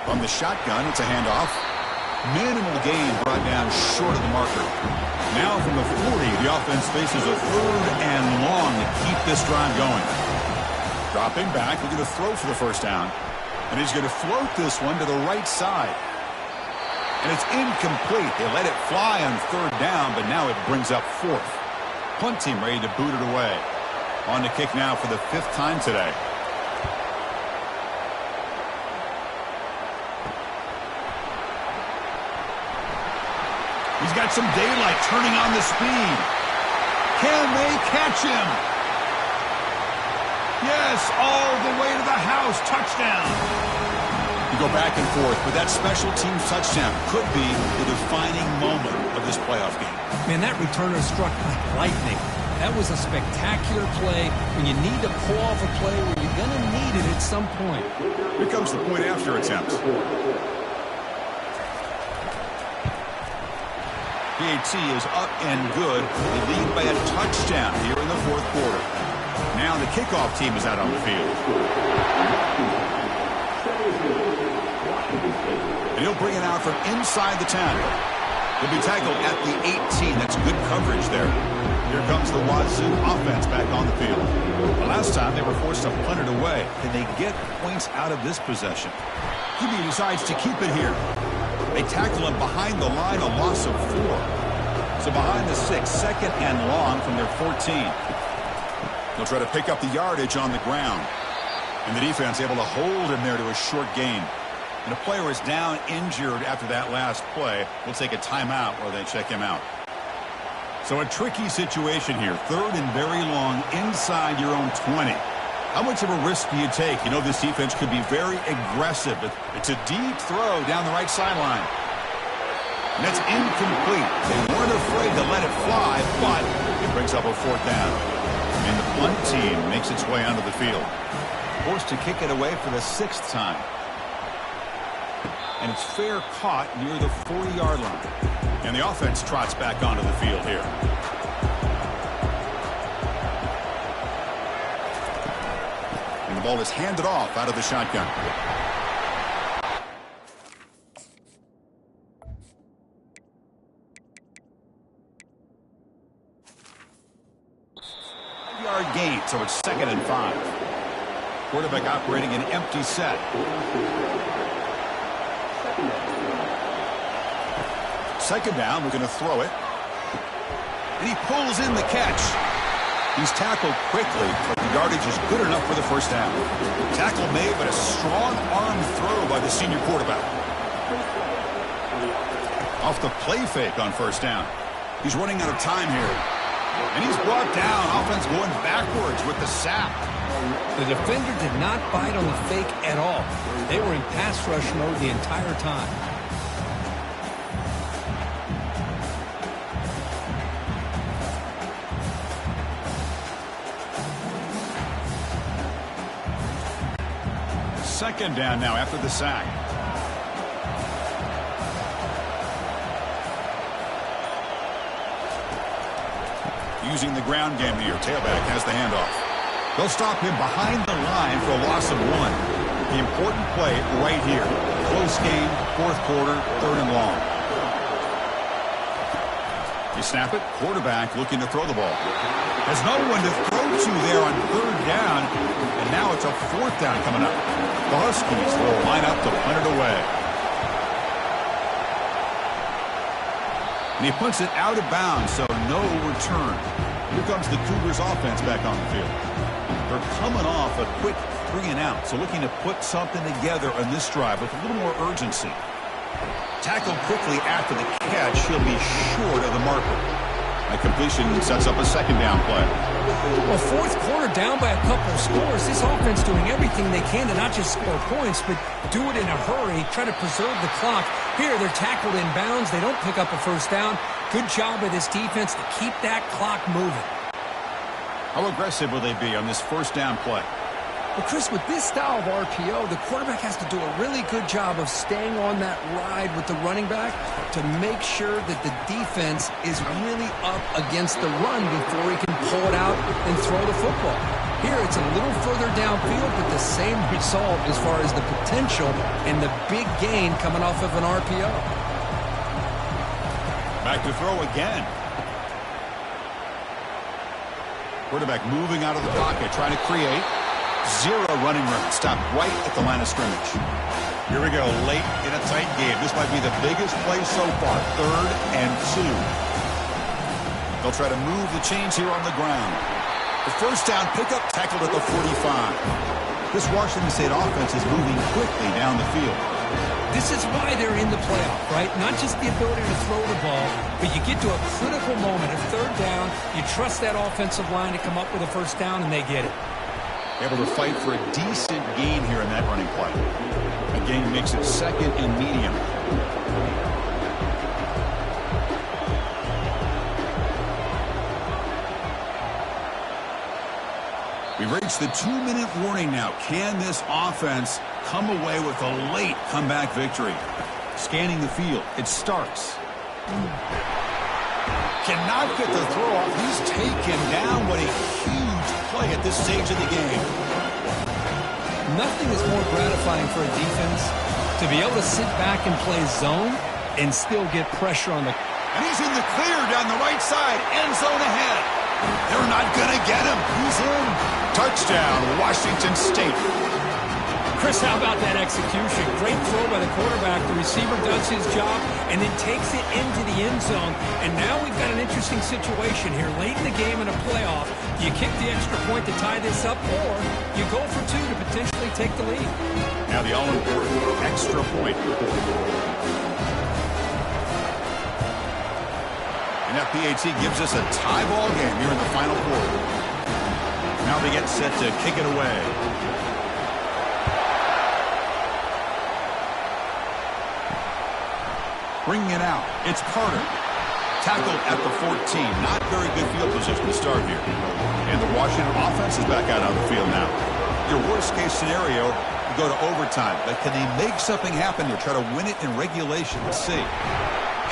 From the shotgun, it's a handoff. Minimal gain brought down short of the marker. Now from the 40, the offense faces a 3rd and long to keep this drive going. Dropping back, we're going to throw for the first down. And he's going to float this one to the right side. And it's incomplete. They let it fly on 3rd down, but now it brings up 4th. Punt team ready to boot it away. On the kick now for the 5th time today. He's got some daylight, turning on the speed. Can they catch him? Yes, all the way to the house. Touchdown. You go back and forth, but that special teams touchdown could be the defining moment of this playoff game. Man, that returner struck like lightning. That was a spectacular play when you need to pull off a play where you're going to need it at some point. Here comes the point after attempt. PAT is up and good. They lead by a touchdown here in the 4th quarter. Now the kickoff team is out on the field. And he'll bring it out from inside the 10. He'll be tackled at the 18. That's good coverage there. Here comes the Wazoo offense back on the field. The last time they were forced to punt it away. Can they get points out of this possession? QB decides to keep it here. They tackle him behind the line, a loss of 4. So behind the 6, 2nd and long from their 14. They'll try to pick up the yardage on the ground. And the defense able to hold him there to a short gain. And a player is down injured after that last play. We'll take a timeout while they check him out. So a tricky situation here. 3rd and very long inside your own 20. How much of a risk do you take? You know this defense could be very aggressive. It's a deep throw down the right sideline. And that's incomplete. They weren't afraid to let it fly, but it brings up a 4th down. And the punt team makes its way onto the field. Forced to kick it away for the 6th time. And it's fair caught near the 40-yard line. And the offense trots back onto the field here. And the ball is handed off out of the shotgun. Yard gain, so it's 2nd and 5. Quarterback operating an empty set. Second down, we're going to throw it. And he pulls in the catch. He's tackled quickly, but the yardage is good enough for the first down. Tackle made, but a strong arm throw by the senior quarterback. Off the play fake on first down. He's running out of time here. And he's brought down. Offense going backwards with the sack. The defender did not bite on the fake at all. They were in pass rush mode the entire time. Second down now after the sack. Using the ground game here. Tailback has the handoff. They'll stop him behind the line for a loss of 1. The important play right here. Close game, fourth quarter, third and long. You snap it. Quarterback looking to throw the ball. There's no one to throw to there on third down. And now it's a fourth down coming up. The Huskies will line up to punt it away. And he punts it out of bounds, so no return. Here comes the Cougars offense back on the field. They're coming off a quick 3-and-out, so looking to put something together on this drive with a little more urgency. Tackled quickly after the catch, he'll be short of the marker. A completion sets up a second down play. Well, fourth quarter down by a couple of scores. This offense doing everything they can to not just score points, but do it in a hurry, try to preserve the clock. Here, they're tackled in bounds. They don't pick up a first down. Good job by this defense to keep that clock moving. How aggressive will they be on this first down play? Well, Chris, with this style of RPO, the quarterback has to do a really good job of staying on that ride with the running back to make sure that the defense is really up against the run before he can pull it out and throw the football. Here, it's a little further downfield, but the same result as far as the potential and the big gain coming off of an RPO. Back to throw again. Quarterback moving out of the pocket, trying to create. Zero running room. Stopped right at the line of scrimmage. Here we go, late in a tight game. This might be the biggest play so far. 3rd and 2. They'll try to move the chains here on the ground. The first down pickup tackled at the 45. This Washington State offense is moving quickly down the field. This is why they're in the playoff, right? Not just the ability to throw the ball, but you get to a critical moment, a third down, you trust that offensive line to come up with a first down, and they get it. Able to fight for a decent gain here in that running play. A gain makes it 2nd and medium. We've reached the 2-minute warning now. Can this offense come away with a late comeback victory? Scanning the field. It starts. Cannot get the throw off. He's taken down. What a huge play at this stage of the game. Nothing is more gratifying for a defense to be able to sit back and play zone and still get pressure on the... And he's in the clear down the right side. End zone ahead. They're not going to get him. He's in. Touchdown, Washington State. Chris, how about that execution? Great throw by the quarterback. The receiver does his job and then takes it into the end zone. And now we've got an interesting situation here. Late in the game in a playoff, you kick the extra point to tie this up, or you go for 2 to potentially take the lead. Now the all-important extra point. And that PAT gives us a tie ball game here in the final quarter. Now they get set to kick it away. Bringing it out. It's Carter. Tackled at the 14. Not very good field position to start here. And the Washington offense is back out on the field now. Your worst-case scenario, you go to overtime. But can they make something happen here? Try to win it in regulation. Let's see.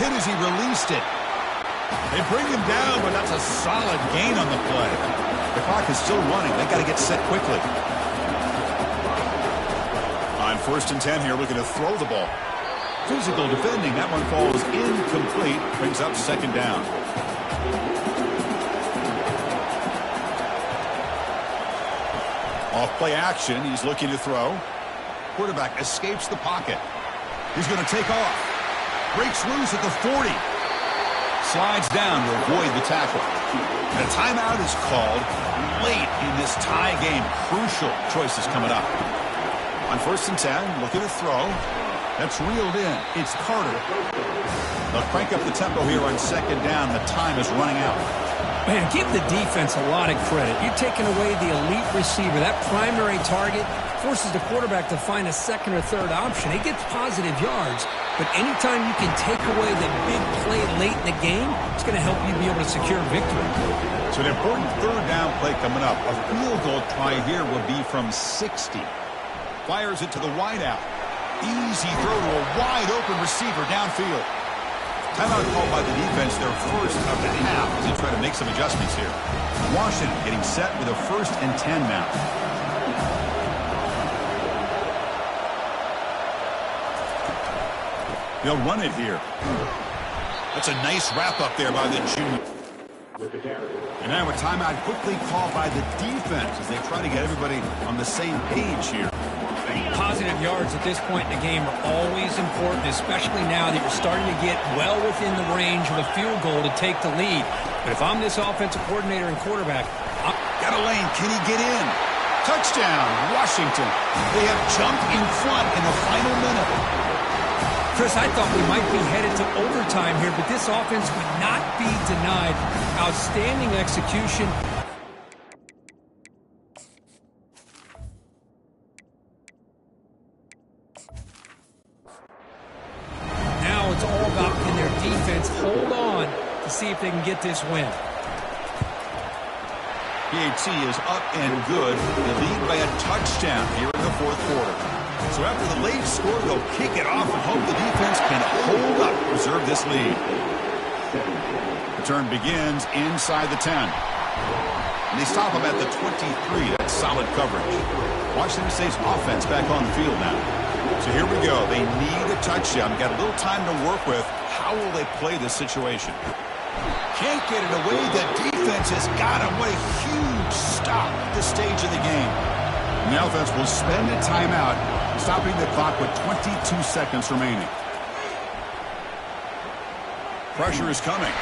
Hit as he released it. They bring him down, but that's a solid gain on the play. The clock is still running. They got to get set quickly. On 1st and 10 here, looking to throw the ball. Physical defending. That one falls incomplete. Brings up 2nd down. Off play action. He's looking to throw. Quarterback escapes the pocket. He's going to take off. Breaks loose at the 40. Slides down to avoid the tackle. And a timeout is called late in this tie game. Crucial choices coming up. On 1st and 10, looking to throw. That's reeled in. It's Carter. They'll crank up the tempo here on second down. The time is running out. Man, give the defense a lot of credit. You're taking away the elite receiver. That primary target forces the quarterback to find a second or third option. He gets positive yards, but anytime you can take away the big play late in the game, it's going to help you be able to secure victory. So an important third down play coming up. A field goal try here will be from 60. Fires it to the wideout. Easy throw to a wide-open receiver downfield. Timeout called by the defense, their first of the half, as they try to make some adjustments here. Washington getting set with a 1st and 10 now. They'll run it here. That's a nice wrap-up there by the junior. And now a timeout quickly called by the defense as they try to get everybody on the same page here. Positive yards at this point in the game are always important, especially now that you're starting to get well within the range of a field goal to take the lead. But if I'm this offensive coordinator and quarterback, got a lane. Can he get in? Touchdown, Washington. They have jumped in front in the final minute. Chris, I thought we might be headed to overtime here, but this offense would not be denied. Outstanding execution. Now it's all about can their defense hold on to see if they can get this win. PAT is up and good. They lead by a touchdown here in the 4th quarter. So after the late score, they'll kick it off and hope the defense can hold up, preserve this lead. Return begins inside the 10. And they stop them at the 23. That's solid coverage. Washington State's offense back on the field now. So here we go. They need a touchdown. Got a little time to work with. How will they play this situation? Can't get it away. The defense has got him. What a huge stop at this stage of the game. And the offense will spend a timeout, stopping the clock with 22 seconds remaining. Pressure is coming.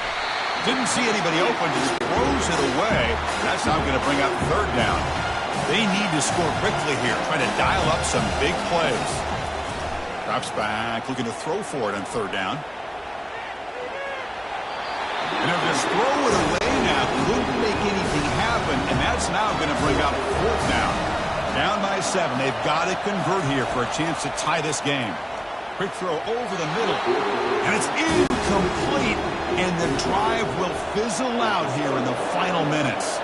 Didn't see anybody open, just throws it away. That's now going to bring up 3rd down. They need to score quickly here, trying to dial up some big plays. Drops back, looking to throw for it on 3rd down. And they'll just throw it away now. Couldn't make anything happen, and that's now going to bring up 4th down. Down by 7. They've got to convert here for a chance to tie this game. Quick throw over the middle. And it's incomplete. And the drive will fizzle out here in the final minutes.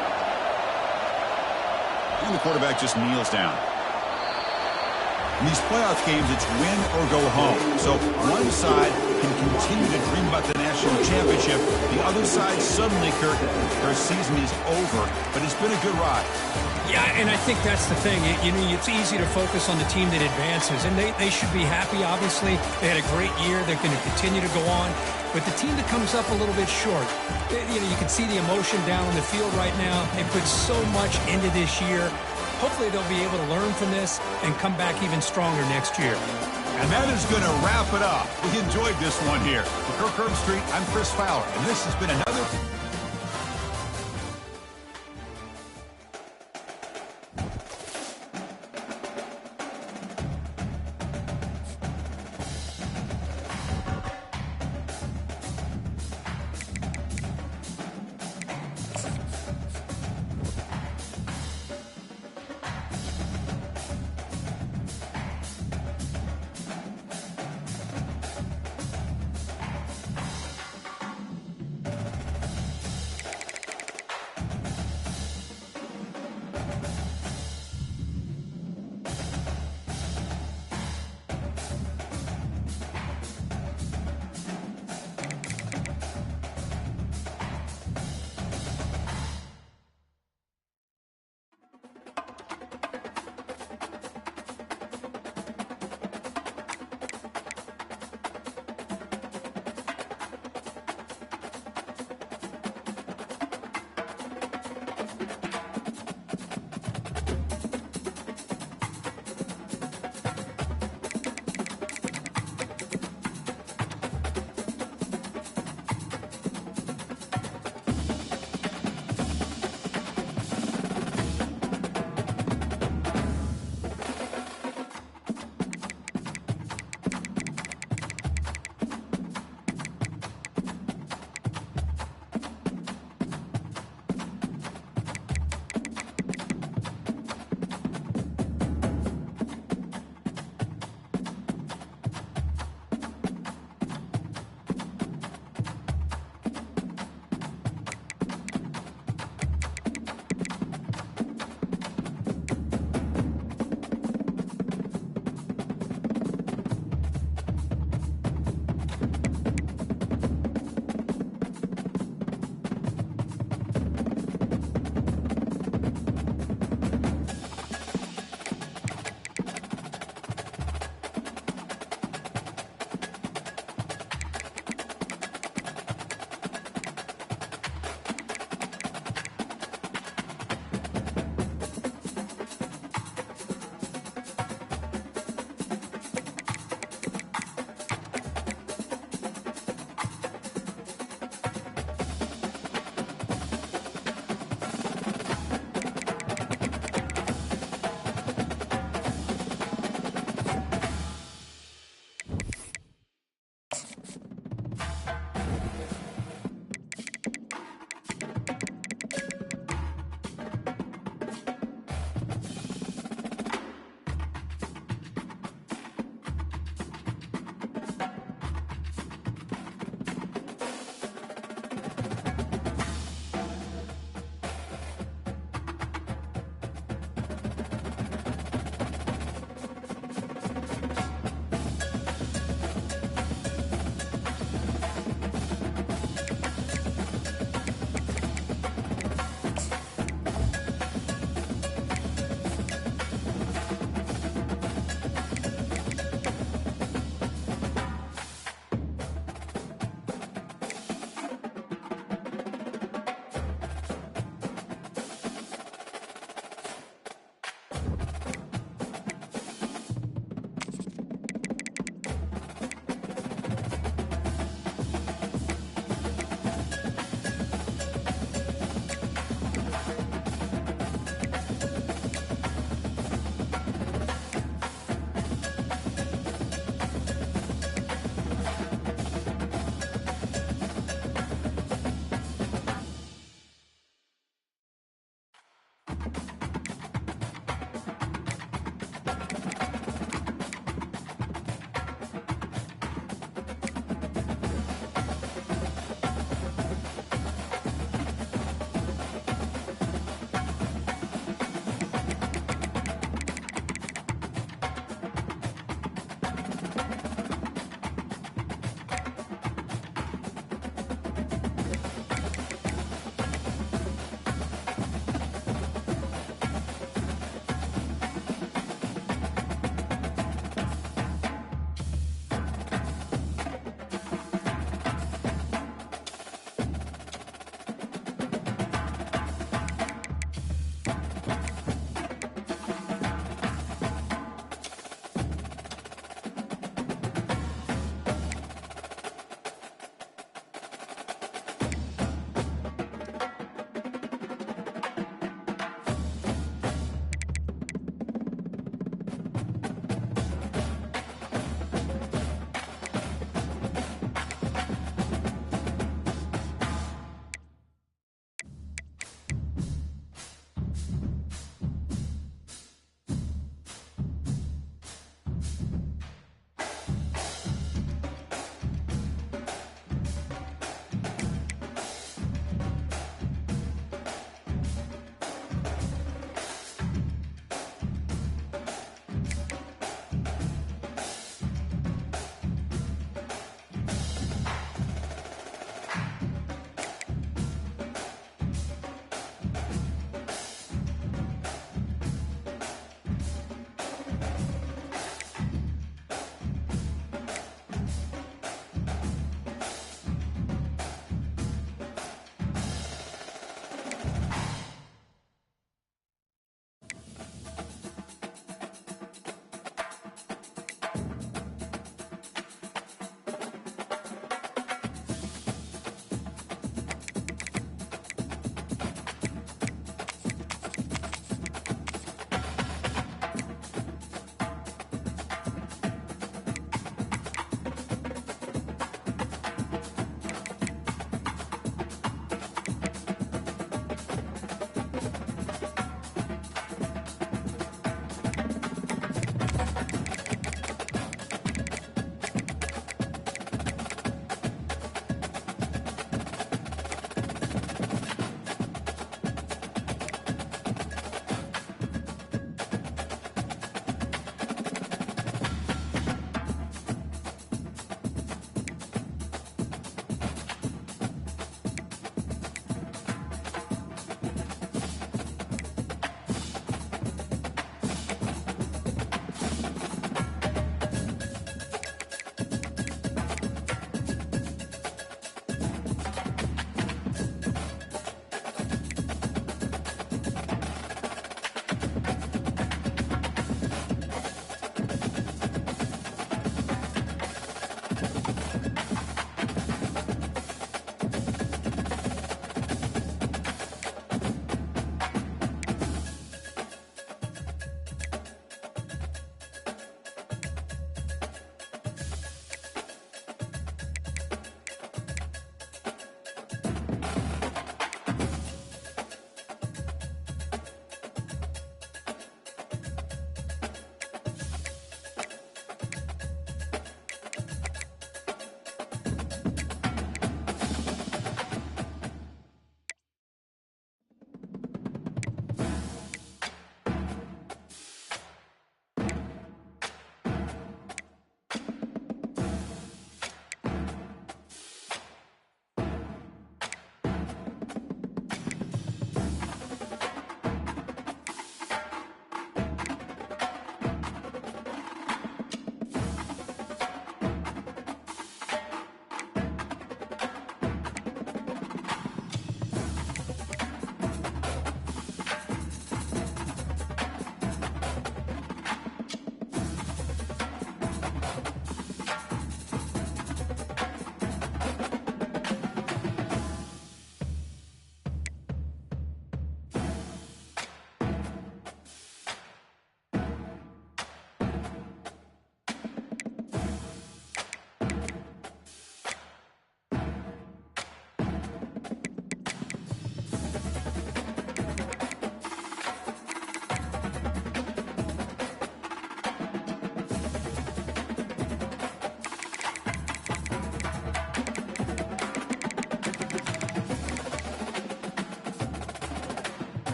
And the quarterback just kneels down. In these playoff games, it's win or go home. So one side can continue to dream about the national championship. The other side suddenly, Kirk, their season is over. But it's been a good ride. Yeah, and I think that's the thing. You know, it's easy to focus on the team that advances, and they should be happy, obviously. They had a great year. They're going to continue to go on. But the team that comes up a little bit short, you know, you can see the emotion down on the field right now. They put so much into this year. Hopefully they'll be able to learn from this and come back even stronger next year. And that is going to wrap it up. We enjoyed this one here. For Kirk Herbstreit, I'm Chris Fowler, and this has been another...